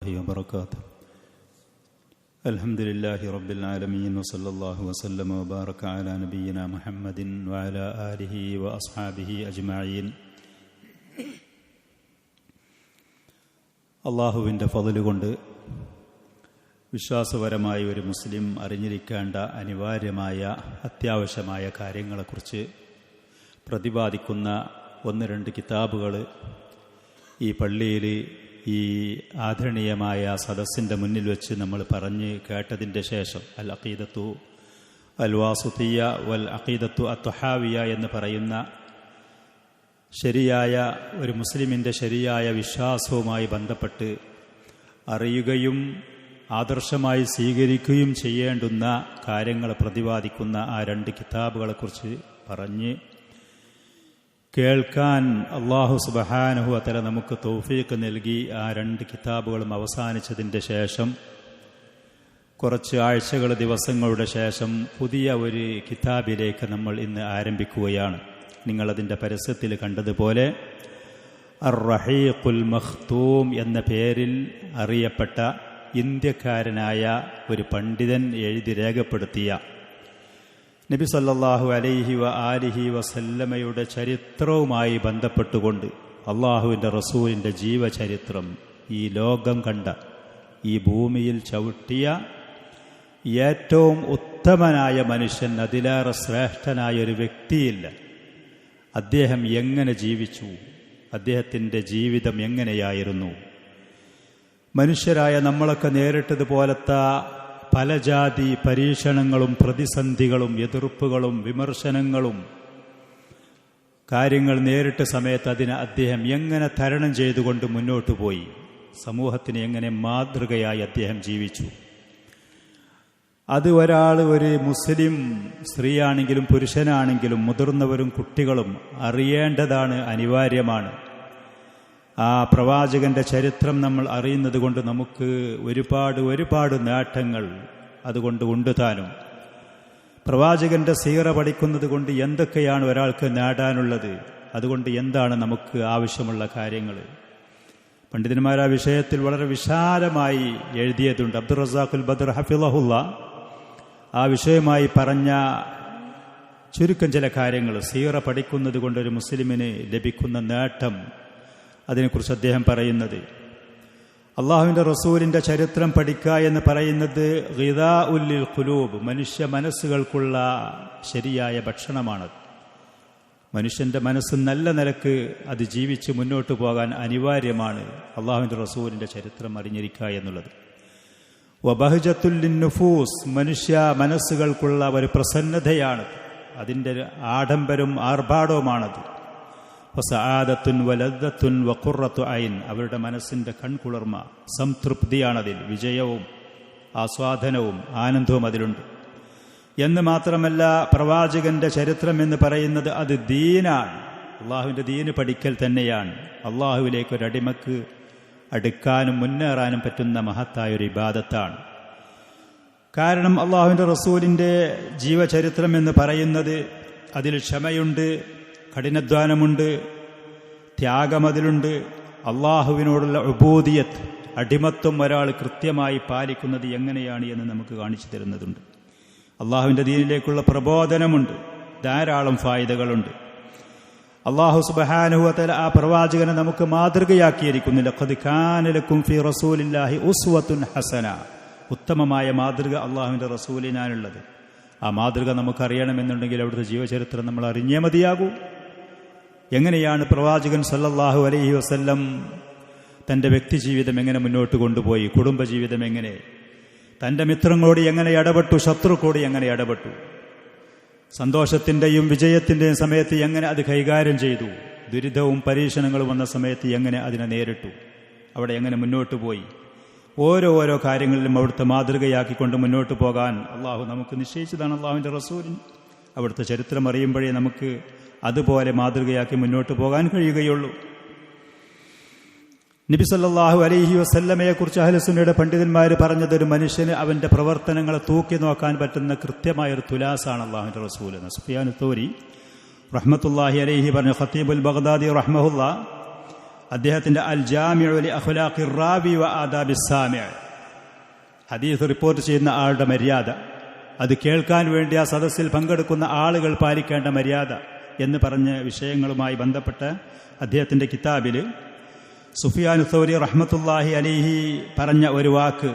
وبركاته. الحمد لله رب العالمين وصلى الله وسلم وبارك على نبينا محمد وعلى آله وأصحابه أجمعين. അള്ളാഹുവിൻ്റെ ഫള് കൊണ്ട് വിശ്വാസപരമായ ഒരു മുസ്ലിം അറിഞ്ഞിരിക്കേണ്ട അനിവാര്യമായ അത്യാവശ്യമായ കാര്യങ്ങളെക്കുറിച്ച് പ്രതിപാദിക്കുന്ന ഒന്ന് രണ്ട് കിതാബുകൾ ഈ പള്ളിയിൽ ഈ ആദരണീയമായ സദസ്സിൻ്റെ മുന്നിൽ വെച്ച് നമ്മൾ പറഞ്ഞ് കേട്ടതിൻ്റെ ശേഷം അൽ അഖീദത്തു അൽ വാസിത്തിയ്യ വൽ അഖീദത്തു അത്വഹാവിയ എന്ന് പറയുന്ന ശരിയായ ഒരു മുസ്ലിമിൻ്റെ ശരിയായ വിശ്വാസവുമായി ബന്ധപ്പെട്ട് അറിയുകയും ആദർശമായി സ്വീകരിക്കുകയും ചെയ്യേണ്ടുന്ന കാര്യങ്ങൾ പ്രതിപാദിക്കുന്ന ആ രണ്ട് കിതാബുകളെക്കുറിച്ച് പറഞ്ഞ് കേൾക്കാൻ അല്ലാഹു സുബ്ഹാനഹു വ തആല നമുക്ക് തൗഫീഖ് നൽകി ആ രണ്ട് കിതാബുകളും അവസാനിച്ചതിൻ്റെ ശേഷം കുറച്ച് ആഴ്ചകൾ ദിവസങ്ങളുടെ ശേഷം പുതിയ ഒരു കിതാബിലേക്ക് നമ്മൾ ഇന്ന് ആരംഭിക്കുകയാണ്. നിങ്ങളതിൻ്റെ പരസ്യത്തിൽ കണ്ടതുപോലെ അർ-റഹീഖുൽ മഖ്തൂം എന്ന പേരിൽ അറിയപ്പെട്ട ഇന്ത്യക്കാരനായ ഒരു പണ്ഡിതൻ എഴുതി രേഖപ്പെടുത്തിയ നബി സല്ലല്ലാഹു അലൈഹി വ ആലിഹി വസല്ലമയുടെ ചരിത്രവുമായി ബന്ധപ്പെട്ടുകൊണ്ട് അള്ളാഹുവിൻ്റെ റസൂലിൻ്റെ ജീവചരിത്രം, ഈ ലോകം കണ്ട, ഈ ഭൂമിയിൽ ചവിട്ടിയ ഏറ്റവും ഉത്തമനായ മനുഷ്യൻ, അതിലേറെ ശ്രേഷ്ഠനായ ഒരു വ്യക്തിയില്ല. അദ്ദേഹം എങ്ങനെ ജീവിച്ചു, അദ്ദേഹത്തിൻ്റെ ജീവിതം എങ്ങനെയായിരുന്നു, മനുഷ്യരായ നമ്മളൊക്കെ നേരിട്ടതുപോലത്തെ പല ജാതി പരീക്ഷണങ്ങളും പ്രതിസന്ധികളും എതിർപ്പുകളും വിമർശനങ്ങളും കാര്യങ്ങൾ നേരിട്ട സമയത്ത് അതിനെ അദ്ദേഹം എങ്ങനെ തരണം ചെയ്തുകൊണ്ട് മുന്നോട്ട് പോയി, സമൂഹത്തിന് എങ്ങനെ മാതൃകയായി അദ്ദേഹം ജീവിച്ചു. അത് ഒരു മുസ്ലിം സ്ത്രീയാണെങ്കിലും പുരുഷനാണെങ്കിലും മുതിർന്നവരും കുട്ടികളും അറിയേണ്ടതാണ്, അനിവാര്യമാണ്. ആ പ്രവാചകന്റെ ചരിത്രം നമ്മൾ അറിയുന്നത് കൊണ്ട് നമുക്ക് ഒരുപാട് നേട്ടങ്ങൾ അതുകൊണ്ട് ഉണ്ട് താനും. പ്രവാചകന്റെ സീറ പഠിക്കുന്നത് കൊണ്ട് എന്തൊക്കെയാണ് ഒരാൾക്ക് നേടാനുള്ളത്, അതുകൊണ്ട് എന്താണ് നമുക്ക് ആവശ്യമുള്ള കാര്യങ്ങൾ. പണ്ഡിതന്മാർ ആ വിഷയത്തിൽ വളരെ വിശാലമായി എഴുതിയതുണ്ട്. അബ്ദുർ റസാഖുൽ ബദർ ഹഫിളഹുല്ല ആ വിഷയമായി പറഞ്ഞ ചുരുക്കം ചില കാര്യങ്ങൾ, സീറ പഠിക്കുന്നത് കൊണ്ട് ഒരു മുസ്ലിമിന് ലഭിക്കുന്ന നേട്ടം, അതിനെക്കുറിച്ച് അദ്ദേഹം പറയുന്നത്, അള്ളാഹുവിൻ്റെ റസൂലിൻ്റെ ചരിത്രം പഠിക്കുക എന്ന് പറയുന്നത് ഗിദാഉൽ ലിൽ ഖുലൂബ്, മനുഷ്യ മനസ്സുകൾക്കുള്ള ശരിയായ ഭക്ഷണമാണത്. മനുഷ്യൻ്റെ മനസ്സ് നല്ല നിലക്ക് അത് ജീവിച്ച് മുന്നോട്ട് പോകാൻ അനിവാര്യമാണ് അള്ളാഹുവിൻ്റെ റസൂലിൻ്റെ ചരിത്രം അറിഞ്ഞിരിക്കുക എന്നുള്ളത്. വബഹജത്തുൽ ലിന്നുഫൂസ്, മനുഷ്യ മനസ്സുകൾക്കുള്ള ഒരു പ്രസന്നതയാണ്, അതിൻ്റെ ആഡംബരവും ആർഭാടവുമാണത്. വസആദത്തുൻ വലദ്ദത്തുൻ വഖുറത്തു ഐൻ, അവരുടെ മനസ്സിൻ്റെ കൺകുളിർമ, സംതൃപ്തിയാണതിൽ, വിജയവും ആസ്വാദനവും ആനന്ദവും അതിലുണ്ട്. എന്ന് മാത്രമല്ല, പ്രവാചകന്റെ ചരിത്രം എന്ന് പറയുന്നത് അത് ദീനാണ്, അള്ളാഹുവിൻ്റെ ദീന് പഠിക്കൽ തന്നെയാണ്. അള്ളാഹുവിലേക്കൊരടിമക്ക് അടുക്കാനും മുന്നേറാനും പറ്റുന്ന മഹത്തായൊരു ഇബാദത്താണ്. കാരണം അള്ളാഹുവിൻ്റെ റസൂലിൻ്റെ ജീവചരിത്രം എന്ന് പറയുന്നത് അതിൽ ക്ഷമയുണ്ട്, കഠിനാധ്വാനമുണ്ട്, ത്യാഗമതിലുണ്ട്. അള്ളാഹുവിനോടുള്ള ഉബൂദിയത്ത്, അടിമത്വം ഒരാൾ കൃത്യമായി പാലിക്കുന്നത് എങ്ങനെയാണ് എന്ന് നമുക്ക് കാണിച്ചു തരുന്നതുണ്ട്. അള്ളാഹുവിൻ്റെ ദീനിലേക്കുള്ള പ്രബോധനമുണ്ട്, ധാരാളം ഫായിദകളുണ്ട്. അള്ളാഹു സുബ്ഹാനഹു വ തആല ആ പ്രവാചകനെ നമുക്ക് മാതൃകയാക്കിയിരിക്കുന്നു. ലഖദ് കാന ലക്കും ഫീ റസൂലില്ലാഹി ഉസ്വത്തുൻ ഹസന, ഉത്തമമായ മാതൃക അള്ളാഹുവിൻ്റെ റസൂലിനാണുള്ളത്. ആ മാതൃക നമുക്കറിയണമെന്നുണ്ടെങ്കിൽ അവിടുത്തെ ജീവചരിത്രം നമ്മൾ അറിഞ്ഞേ മതിയാകൂ. എങ്ങനെയാണ് പ്രവാചകൻ സല്ലല്ലാഹു അലൈഹി വസല്ലം തൻ്റെ വ്യക്തിജീവിതം എങ്ങനെ മുന്നോട്ട് കൊണ്ടുപോയി, കുടുംബജീവിതം എങ്ങനെ, തൻ്റെ മിത്രങ്ങളോട് എങ്ങനെ ഇടപെട്ടു, ശത്രുക്കളോട് എങ്ങനെ ഇടപെട്ടു, സന്തോഷത്തിൻ്റെയും വിജയത്തിൻ്റെയും സമയത്ത് എങ്ങനെ അത് കൈകാര്യം ചെയ്തു, ദുരിതവും പരീക്ഷണങ്ങളും വന്ന സമയത്ത് എങ്ങനെ അതിനെ നേരിട്ടു, അവിടെ എങ്ങനെ മുന്നോട്ട് പോയി, ഓരോ കാര്യങ്ങളിലും അവിടുത്തെ മാതൃകയാക്കിക്കൊണ്ട് മുന്നോട്ട് പോകാൻ അള്ളാഹു നമുക്ക് നിശ്ചയിച്ചതാണ്. അള്ളാഹുവിൻ്റെ റസൂലിൻ അവിടുത്തെ ചരിത്രം അറിയുമ്പോഴേ നമുക്ക് അതുപോലെ മാതൃകയാക്കി മുന്നോട്ട് പോകാൻ കഴിയുകയുള്ളൂ. നബി സല്ലല്ലാഹു അലൈഹി വസല്ലമയെക്കുറിച്ച് അഹ്ലുസുന്നയുടെ പണ്ഡിതന്മാർ പറഞ്ഞത്, ഒരു മനുഷ്യന് അവൻ്റെ പ്രവർത്തനങ്ങളെ തൂക്കി നോക്കാൻ പറ്റുന്ന കൃത്യമായൊരു തുലാസാണ് അള്ളാഹുവിൻ്റെ റസൂൽ. സുഫിയാൻ തൗരി റഹ്മത്തുള്ളാഹി അലൈഹി പറഞ്ഞു, ഖത്തീബുൽ ബഗ്ദാദി റഹ്മഹുല്ലാ അദ്ദേഹത്തിന്റെ അൽ ജാമിഉ ലി അഖ്ലാഖിർ റാവി വ ആദാബിസ് സാമിഅ, ഹദീസ് റിപ്പോർട്ട് ചെയ്യുന്ന ആളുടെ മര്യാദ, അത് കേൾക്കാൻ വേണ്ടി ആ സദസ്സിൽ പങ്കെടുക്കുന്ന ആളുകൾ പാലിക്കേണ്ട മര്യാദ എന്ന് പറഞ്ഞ വിഷയങ്ങളുമായി ബന്ധപ്പെട്ട അദ്ദേഹത്തിന്റെ കിതാബിൽ സുഫിയാൻ സൗരി റഹ്മത്തുള്ളാഹി അലൈഹി പറഞ്ഞ ഒരു വാക്ക്,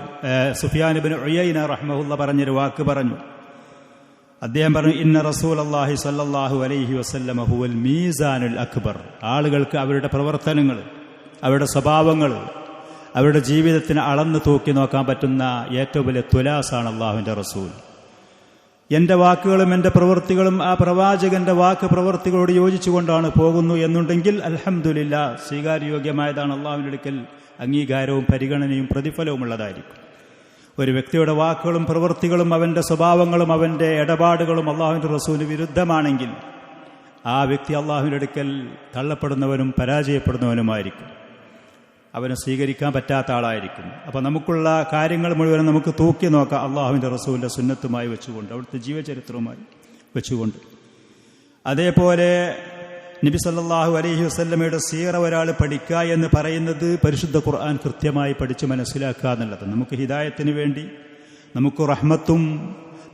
സുഫിയാൻ ഇബ്നു ഉയൈന റഹ്മഹുല്ല പറഞ്ഞൊരു വാക്ക് പറഞ്ഞു. അദ്ദേഹം പറഞ്ഞു, ഇന്ന റസൂലല്ലാഹി സ്വല്ലല്ലാഹു അലൈഹി വസല്ലമ ഹുവൽ മീസാനുൽ അക്ബർ. ആളുകൾക്ക് അവരുടെ പ്രവർത്തനങ്ങൾ, അവരുടെ സ്വഭാവങ്ങൾ, അവരുടെ ജീവിതത്തിന് അളന്ന് തൂക്കി നോക്കാൻ പറ്റുന്ന ഏറ്റവും വലിയ തുലാസാണ് അള്ളാഹുവിൻ്റെ റസൂൽ. എൻ്റെ വാക്കുകളും എൻ്റെ പ്രവൃത്തികളും ആ പ്രവാചകന്റെ വാക്ക് പ്രവൃത്തികളോട് യോജിച്ചുകൊണ്ടാണ് പോകുന്നു എന്നുണ്ടെങ്കിൽ അൽഹംദുലില്ലാ, സ്വീകാര്യോഗ്യമായതാണ്. അള്ളാഹുവിൻ്റെ അടുക്കൽ അംഗീകാരവും പരിഗണനയും പ്രതിഫലവും ഉള്ളതായിരിക്കും. ഒരു വ്യക്തിയുടെ വാക്കുകളും പ്രവൃത്തികളും അവൻ്റെ സ്വഭാവങ്ങളും അവൻ്റെ ഇടപാടുകളും അള്ളാഹുവിൻ്റെ റസൂലിന് വിരുദ്ധമാണെങ്കിൽ ആ വ്യക്തി അള്ളാഹുവിൻ്റെ അടുക്കൽ തള്ളപ്പെടുന്നവനും പരാജയപ്പെടുന്നവനുമായിരിക്കും, അവനെ സ്വീകരിക്കാൻ പറ്റാത്ത ആളായിരിക്കും. അപ്പോൾ നമുക്കുള്ള കാര്യങ്ങൾ മുഴുവനും നമുക്ക് തൂക്കി നോക്കാം അള്ളാഹുവിൻ്റെ റസൂലിൻ്റെ സുന്നത്തുമായി വെച്ചുകൊണ്ട്, അവിടുത്തെ ജീവചരിത്രവുമായി വെച്ചുകൊണ്ട്. അതേപോലെ നബി സല്ലല്ലാഹു അലൈഹി വസല്ലമയുടെ സീറ ഒരാൾ പഠിക്കുക എന്ന് പറയുന്നത് പരിശുദ്ധ ഖുർആൻ കൃത്യമായി പഠിച്ച് മനസ്സിലാക്കുക എന്നുള്ളത്. നമുക്ക് ഹിദായത്തിന് വേണ്ടി, നമുക്ക് റഹ്മത്തും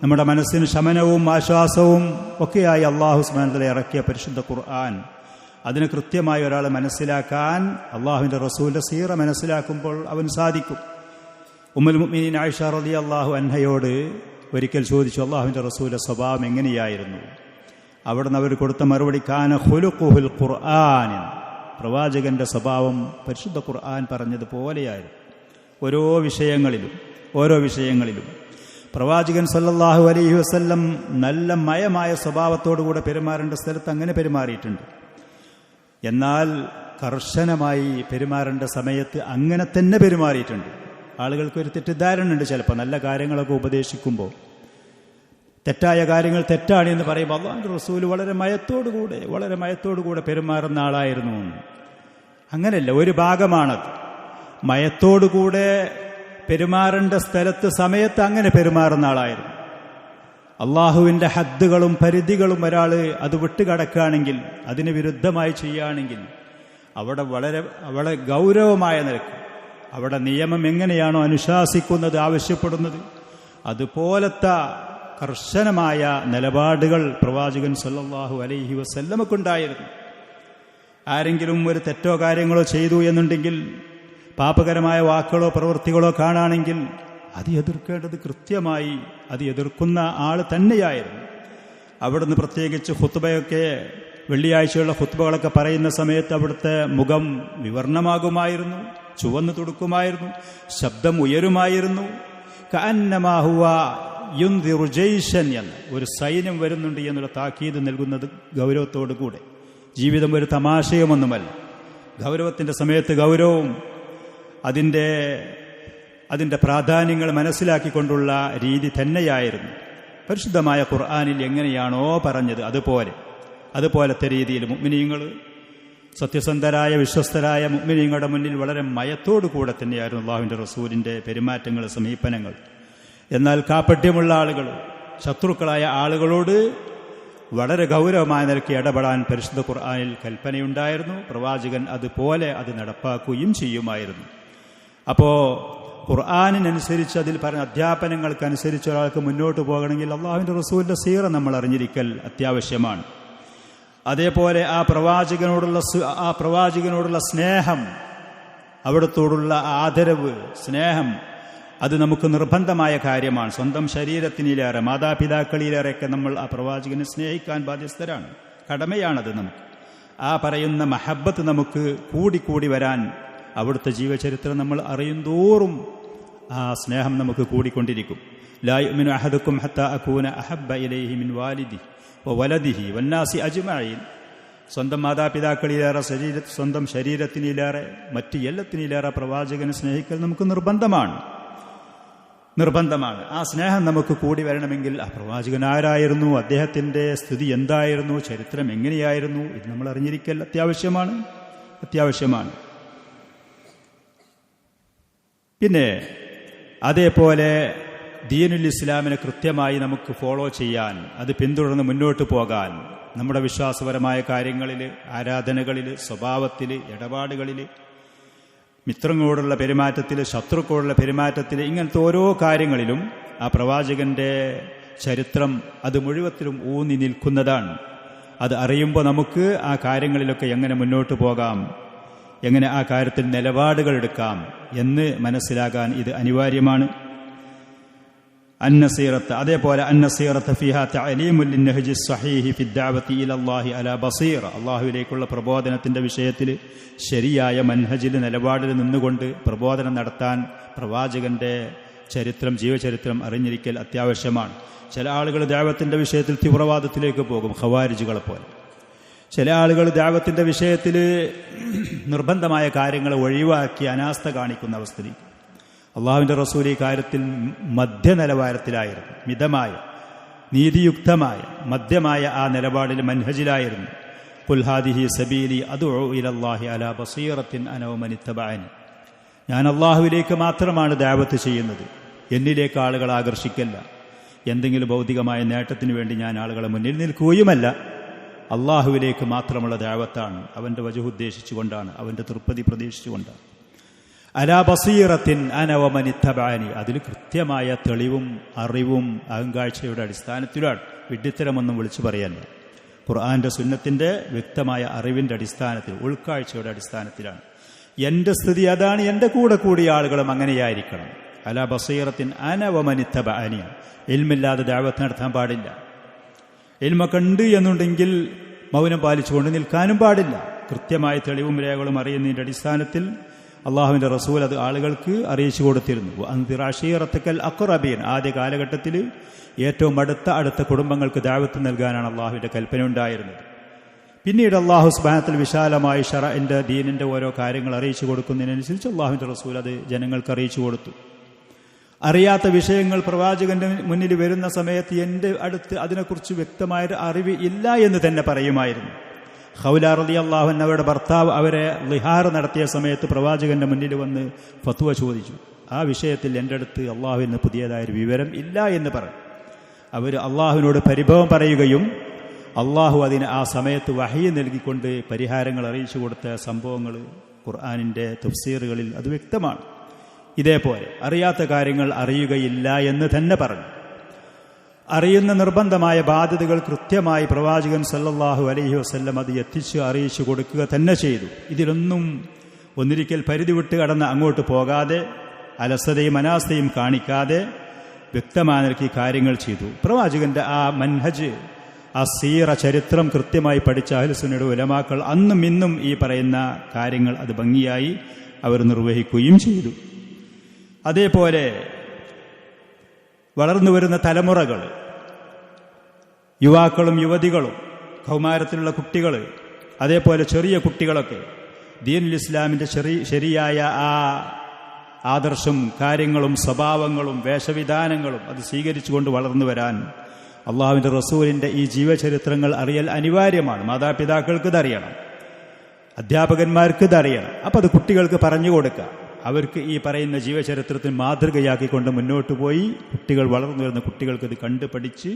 നമ്മുടെ മനസ്സിന് ശമനവും ആശ്വാസവും ഒക്കെയായി അള്ളാഹു സുബ്ഹാനഹു വ തആല ഇറക്കിയ പരിശുദ്ധ ഖുർആൻ, അതിന് കൃത്യമായി ഒരാൾ മനസ്സിലാക്കാൻ അള്ളാഹുവിൻ്റെ റസൂലിൻ്റെ സീറ മനസ്സിലാക്കുമ്പോൾ അവന് സാധിക്കും. ഉമ്മുൽ മുഅ്മിനീൻ ആയിഷ റളിയല്ലാഹു അൻഹയോട് ഒരിക്കൽ ചോദിച്ചു, അള്ളാഹുവിൻ്റെ റസൂലിൻ്റെ സ്വഭാവം എങ്ങനെയായിരുന്നു? അവിടുന്ന് അവർ കൊടുത്ത മറുപടി, കാന ഖുലുഖുൽ ഖുർആൻ, പ്രവാചകന്റെ സ്വഭാവം പരിശുദ്ധ ഖുർആൻ പറഞ്ഞതുപോലെയായിരുന്നു. ഓരോ വിഷയങ്ങളിലും പ്രവാചകൻ സല്ലല്ലാഹു അലൈഹി വസല്ലം നല്ല മയമായ സ്വഭാവത്തോടുകൂടെ പെരുമാറേണ്ട സ്ഥലത്ത് അങ്ങനെ പെരുമാറിയിട്ടുണ്ട്. എന്നാൽ കർശനമായി പെരുമാറേണ്ട സമയത്ത് അങ്ങനെ തന്നെ പെരുമാറിയിട്ടുണ്ട്. ആളുകൾക്കൊരു തെറ്റിദ്ധാരണയുണ്ട്, ചിലപ്പോൾ നല്ല കാര്യങ്ങളൊക്കെ ഉപദേശിക്കുമ്പോൾ തെറ്റായ കാര്യങ്ങൾ തെറ്റാണ് എന്ന് പറയുമ്പോൾ അല്ലാഹുവിൻ്റെ റസൂൽ വളരെ മയത്തോടുകൂടെ പെരുമാറുന്ന ആളായിരുന്നു. അങ്ങനെയല്ല, ഒരു ഭാഗമാണത്. മയത്തോടുകൂടെ പെരുമാറേണ്ട സ്ഥലത്ത് സമയത്ത് അങ്ങനെ പെരുമാറുന്ന ആളായിരുന്നു. അള്ളാഹുവിൻ്റെ ഹദ്ദുകളും പരിധികളും ഒരാൾ അത് വിട്ടുകടക്കുകയാണെങ്കിൽ, അതിന് വിരുദ്ധമായി ചെയ്യുകയാണെങ്കിൽ അവിടെ വളരെ ഗൗരവമായ നിലക്ക് അവിടെ നിയമം എങ്ങനെയാണോ അനുശാസിക്കുന്നത്, ആവശ്യപ്പെടുന്നത്, അതുപോലത്തെ കർശനമായ നിലപാടുകൾ പ്രവാചകൻ സല്ലല്ലാഹു അലൈഹി വസല്ലമക്കുണ്ടായിരുന്നു. ആരെങ്കിലും ഒരു തെറ്റോ കാര്യങ്ങളോ ചെയ്തു എന്നുണ്ടെങ്കിൽ, പാപകരമായ വാക്കുകളോ പ്രവൃത്തികളോ കാണുകയാണെങ്കിൽ അത് എതിർക്കേണ്ടത് കൃത്യമായി അത് എതിർക്കുന്ന ആൾ തന്നെയായിരുന്നു. അവിടുന്ന് പ്രത്യേകിച്ച് ഖുത്ബയൊക്കെ, വെള്ളിയാഴ്ചയുള്ള ഖുത്ബകളൊക്കെ പറയുന്ന സമയത്ത് അവിടുത്തെ മുഖം വിവർണമാകുമായിരുന്നു, ചുവന്നു തുടുക്കുമായിരുന്നു, ശബ്ദം ഉയരുമായിരുന്നു. കഅന്നമാ ഹുവ യുൻദിറു ജയ്ഷൻ എന്ന്, ഒരു സൈന്യം വരുന്നുണ്ട് എന്നുള്ള താക്കീത് നൽകുന്നത് ഗൗരവത്തോടു കൂടെ. ജീവിതം ഒരു തമാശയുമൊന്നുമല്ല. ഗൗരവത്തിൻ്റെ സമയത്ത് ഗൗരവവും അതിൻ്റെ പ്രാധാന്യങ്ങൾ മനസ്സിലാക്കിക്കൊണ്ടുള്ള രീതി തന്നെയായിരുന്നു. പരിശുദ്ധമായ ഖുർആനിൽ എങ്ങനെയാണോ പറഞ്ഞത് അതുപോലത്തെ രീതിയിൽ മുഅ്മിനീങ്ങൾ, സത്യസന്ധരായ വിശ്വസ്തരായ മുഅ്മിനീങ്ങളുടെ മുന്നിൽ വളരെ മയത്തോടു കൂടെ തന്നെയായിരുന്നു അല്ലാഹുവിൻ്റെ റസൂലിൻ്റെ പെരുമാറ്റങ്ങൾ, സമീപനങ്ങൾ. എന്നാൽ കാപട്യമുള്ള ആളുകൾ, ശത്രുക്കളായ ആളുകളോട് വളരെ ഗൗരവമായ നിലയ്ക്ക് ഇടപെടാൻ പരിശുദ്ധ ഖുർആനിൽ കൽപ്പനയുണ്ടായിരുന്നു. പ്രവാചകൻ അതുപോലെ അത് നടപ്പാക്കുകയും ചെയ്യുമായിരുന്നു. അപ്പോൾ ഖുർആനിനനുസരിച്ച്, അതിൽ പറഞ്ഞ അധ്യാപനങ്ങൾക്കനുസരിച്ച് ഒരാൾക്ക് മുന്നോട്ട് പോകണമെങ്കിൽ അള്ളാഹുവിൻ്റെ റസൂലിൻ്റെ സീറ നമ്മൾ അറിഞ്ഞിരിക്കൽ അത്യാവശ്യമാണ്. അതേപോലെ ആ പ്രവാചകനോടുള്ള സ്നേഹം, അവിടത്തോടുള്ള ആദരവ്, സ്നേഹം, അത് നമുക്ക് നിർബന്ധമായ കാര്യമാണ്. സ്വന്തം ശരീരത്തിനിലേറെ, മാതാപിതാക്കളിലേറെയൊക്കെ നമ്മൾ ആ പ്രവാചകനെ സ്നേഹിക്കാൻ ബാധ്യസ്ഥരാണ്. കടമയാണത് നമുക്ക്. ആ പറയുന്ന മഹബത്ത് നമുക്ക് കൂടിക്കൂടി വരാൻ അവിടുത്തെ ജീവചരിത്രം നമ്മൾ അറിയുന്തോറും ആ സ്നേഹം നമുക്ക് കൂടിക്കൊണ്ടിരിക്കും. ലാ യുഅ്മിനു അഹദുക്കും ഹത്താ അകൂന അഹബ്ബ ഇലൈഹി മിൻ വാലിദിഹി വവലദിഹി വന്നാസി അജ്മഈൻ. സ്വന്തം മാതാപിതാക്കളിലേറെ, സ്വന്തം ശരീരത്തിനിലേറെ, മറ്റ് എല്ലാത്തിനിലേറെ പ്രവാചകനെ സ്നേഹിക്കൽ നമുക്ക് നിർബന്ധമാണ്. ആ സ്നേഹം നമുക്ക് കൂടി വരണമെങ്കിൽ ആ പ്രവാചകൻ ആരായിരുന്നു, അദ്ദേഹത്തിൻ്റെ സ്ഥിതി എന്തായിരുന്നു, ചരിത്രം എങ്ങനെയായിരുന്നു, ഇത് നമ്മൾ അറിഞ്ഞിരിക്കൽ അത്യാവശ്യമാണ്. പിന്നെ അതേപോലെ ദീനുൽ ഇസ്ലാമിനെ കൃത്യമായി നമുക്ക് ഫോളോ ചെയ്യാൻ, അത് പിന്തുടർന്ന് മുന്നോട്ട് പോകാൻ നമ്മുടെ വിശ്വാസപരമായ കാര്യങ്ങളിൽ, ആരാധനകളിൽ, സ്വഭാവത്തിൽ, ഇടപാടുകളിൽ, മിത്രങ്ങളോടുള്ള പെരുമാറ്റത്തിൽ, ശത്രുക്കളോടുള്ള പെരുമാറ്റത്തിൽ, ഇങ്ങനത്തെ ഓരോ കാര്യങ്ങളിലും ആ പ്രവാചകന്റെ ചരിത്രം അത് മുഴുവത്തിലും ഊന്നി നിൽക്കുന്നതാണ്. അത് അറിയുമ്പോൾ നമുക്ക് ആ കാര്യങ്ങളിലൊക്കെ എങ്ങനെ മുന്നോട്ട് പോകാം, എങ്ങനെ ആ കാര്യത്തിൽ നിലപാടുകൾ എടുക്കാം എന്ന് മനസ്സിലാകാൻ ഇത് അനിവാര്യമാണ്. അന്നസീറത്ത്, അതേപോലെ അന്നസീറത്ത് ഫിഹാ തഅലീമുൽ ലിന്നഹ്ജി സ്വഹീഹി ഫി ദഅവതി ഇലല്ലാഹി അലാ ബസീറ, അല്ലാഹുവിലേക്കുള്ള പ്രബോധനത്തിന്റെ വിഷയത്തിൽ ശരിയായ മൻഹജിൽ, നിലപാടിൽ നിന്നുകൊണ്ട് പ്രബോധനം നടത്താൻ പ്രവാചകന്റെ ചരിത്രം, ജീവചരിത്രം അറിഞ്ഞിരിക്കൽ അത്യാവശ്യമാണ്. ചില ആളുകൾ ദഅവത്തിന്റെ വിഷയത്തിൽ തീവ്രവാദത്തിലേക്ക് പോകും, ഖവാരിജുകളെ പോലെ. ചില ആളുകൾ ദഅവത്തിന്റെ വിഷയത്തിൽ നിർബന്ധമായ കാര്യങ്ങൾ ഒഴിവാക്കി അനാസ്ഥ കാണിക്കുന്ന അവസ്ഥയിലേക്ക്. അള്ളാഹുവിന്റെ റസൂൽ ഈ കാര്യത്തിൽ മധ്യനിലവാരത്തിലായിരുന്നു, മിതമായ, നീതിയുക്തമായ, മധ്യമായ ആ നിലപാടിൽ, മൻഹജിലായിരുന്നു. ഖുൽ ഹാദിഹി സബീലി അദ്ഉ ഇലല്ലാഹി അലാ ബസീറത്തിൻ അന വമൻ ഇത്തബഅനി, ഞാൻ അള്ളാഹുവിലേക്ക് മാത്രമാണ് ദഅവത്ത് ചെയ്യുന്നത്, എന്നിലേക്ക് ആളുകളെ ആകർഷിക്കല്ല. എന്തെങ്കിലും ഭൗതികമായ നേട്ടത്തിന് വേണ്ടി ഞാൻ ആളുകളെ മുന്നിൽ നിൽക്കുകയുമല്ല. അള്ളാഹുവിലേക്ക് മാത്രമുള്ള ദഅവത്താണ്, അവന്റെ വജഹ് ഉദ്ദേശിച്ചുകൊണ്ടാണ്, അവന്റെ തൃപ്തി പ്രതീക്ഷിച്ചുകൊണ്ടാണ്. അലാ ബസീറത്തിൻ അന വമൻ ഇത്തബഅനി, അതിൽ കൃത്യമായ തെളിവും അറിവും അഹങ്കാഴ്ചയുടെ അടിസ്ഥാനത്തിലാണ്, വിഡ്ഢിത്തരമൊന്നും വിളിച്ചു പറയല്ല. ഖുർആന്റെ സുന്നത്തിന്റെ വ്യക്തമായ അറിവിന്റെ അടിസ്ഥാനത്തിൽ, ഉൾക്കാഴ്ചയുടെ അടിസ്ഥാനത്തിലാണ്. എന്റെ സ്ഥിതി അതാണ്, എന്റെ കൂടെ കൂടിയ ആളുകളും അങ്ങനെയായിരിക്കണം. അലാ ബസീറത്തിൻ അന വമൻ ഇത്തബഅനി, ഇൽമില്ലാതെ ദഅവത്ത് നടത്താൻ പാടില്ല. ഇൽമൊക്കെ ഉണ്ട് എന്നുണ്ടെങ്കിൽ മൗനം പാലിച്ചുകൊണ്ട് നിൽക്കാനും പാടില്ല. കൃത്യമായ തെളിവും രേഖകളും അറിയുന്നതിന്റെ അടിസ്ഥാനത്തിൽ അള്ളാഹുവിന്റെ റസൂൽ അത് ആളുകൾക്ക് അറിയിച്ചു കൊടുത്തിരുന്നു. അൻദിർ അശീറത്തക്കൽ അഖ്റബീൻ, ആദ്യ കാലഘട്ടത്തിൽ ഏറ്റവും അടുത്ത കുടുംബങ്ങൾക്ക് ദഅവത്ത് നൽകാനാണ് അള്ളാഹുവിന്റെ കൽപ്പന ഉണ്ടായിരുന്നത്. പിന്നീട് അള്ളാഹു സുബ്ഹാനഹു വിശാലമായി ശറഇന്റെ, ദീനിന്റെ ഓരോ കാര്യങ്ങൾ അറിയിച്ചു കൊടുക്കുന്നതിനനുസരിച്ച് അള്ളാഹുവിന്റെ റസൂൽ അത് ജനങ്ങൾക്ക് അറിയിച്ചു കൊടുത്തു. അറിയാത്ത വിഷയങ്ങൾ പ്രവാചകന്റെ മുന്നിൽ വരുന്ന സമയത്ത് എൻ്റെ അടുത്ത് അതിനെക്കുറിച്ച് വ്യക്തമായൊരു അറിവ് ഇല്ല എന്ന് തന്നെ പറയുമായിരുന്നു. ഖൗല റളിയല്ലാഹു അൻഹയുടെ ഭർത്താവ് അവരെ ളിഹാർ നടത്തിയ സമയത്ത് പ്രവാചകന്റെ മുന്നിൽ വന്ന് ഫത്വ ചോദിച്ചു. ആ വിഷയത്തിൽ എൻ്റെ അടുത്ത് അള്ളാഹുവിൽ നിന്ന് പുതിയതായൊരു വിവരം ഇല്ല എന്ന് പറഞ്ഞു. അവർ അള്ളാഹുവിനോട് പരിഭവം പറയുകയും അള്ളാഹു അതിന് ആ സമയത്ത് വഹി നൽകിക്കൊണ്ട് പരിഹാരങ്ങൾ അറിയിച്ചു കൊടുത്ത സംഭവങ്ങൾ ഖുർആനിന്റെ തഫ്സീറുകളിൽ അത് വ്യക്തമാണ്. ഇതേപോലെ അറിയാത്ത കാര്യങ്ങൾ അറിയുകയില്ല എന്ന് തന്നെ പറഞ്ഞു. അറിയുന്ന നിർബന്ധമായ ബാധ്യതകൾ കൃത്യമായി പ്രവാചകൻ സല്ലല്ലാഹു അലൈഹി വസല്ലം അത് എത്തിച്ച് അറിയിച്ചു കൊടുക്കുക തന്നെ ചെയ്തു. ഇതിലൊന്നും ഒന്നിരിക്കൽ പരിധി വിട്ട് കടന്ന് അങ്ങോട്ട് പോകാതെ, അലസതയും അനാസ്ഥയും കാണിക്കാതെ വ്യക്തമായ നിലയ്ക്ക് കാര്യങ്ങൾ ചെയ്തു. പ്രവാചകന്റെ ആ മൻഹജ്, ആ സീറ, ചരിത്രം കൃത്യമായി പഠിച്ച അഹ്ലുസുന്നയുടെ ഉലമാക്കൾ അന്നും ഇന്നും ഈ പറയുന്ന കാര്യങ്ങൾ അത് ഭംഗിയായി അവർ നിർവഹിക്കുകയും ചെയ്തു. അതേപോലെ വളർന്നു വരുന്ന തലമുറകൾ, യുവാക്കളും യുവതികളും, കൗമാരത്തിലുള്ള കുട്ടികൾ, അതേപോലെ ചെറിയ കുട്ടികളൊക്കെ ദീനുൽ ഇസ്ലാമിന്റെ ശരിയായ ആ ആദർശം, കാര്യങ്ങളും സ്വഭാവങ്ങളും വേഷവിധാനങ്ങളും അത് സ്വീകരിച്ചുകൊണ്ട് വളർന്നു വരാൻ അള്ളാഹുവിന്റെ റസൂലിന്റെ ഈ ജീവചരിത്രങ്ങൾ അറിയൽ അനിവാര്യമാണ്. മാതാപിതാക്കൾക്ക് ഇതറിയണം, അധ്യാപകന്മാർക്ക് ഇതറിയണം. അപ്പം അത് കുട്ടികൾക്ക് പറഞ്ഞു കൊടുക്കുക. അവർക്ക് ഈ പറയുന്ന ജീവചരിത്രത്തിന് മാതൃകയാക്കിക്കൊണ്ട് മുന്നോട്ട് പോയി കുട്ടികൾ, വളർന്നു വരുന്ന കുട്ടികൾക്ക് ഇത് കണ്ട് പഠിച്ച്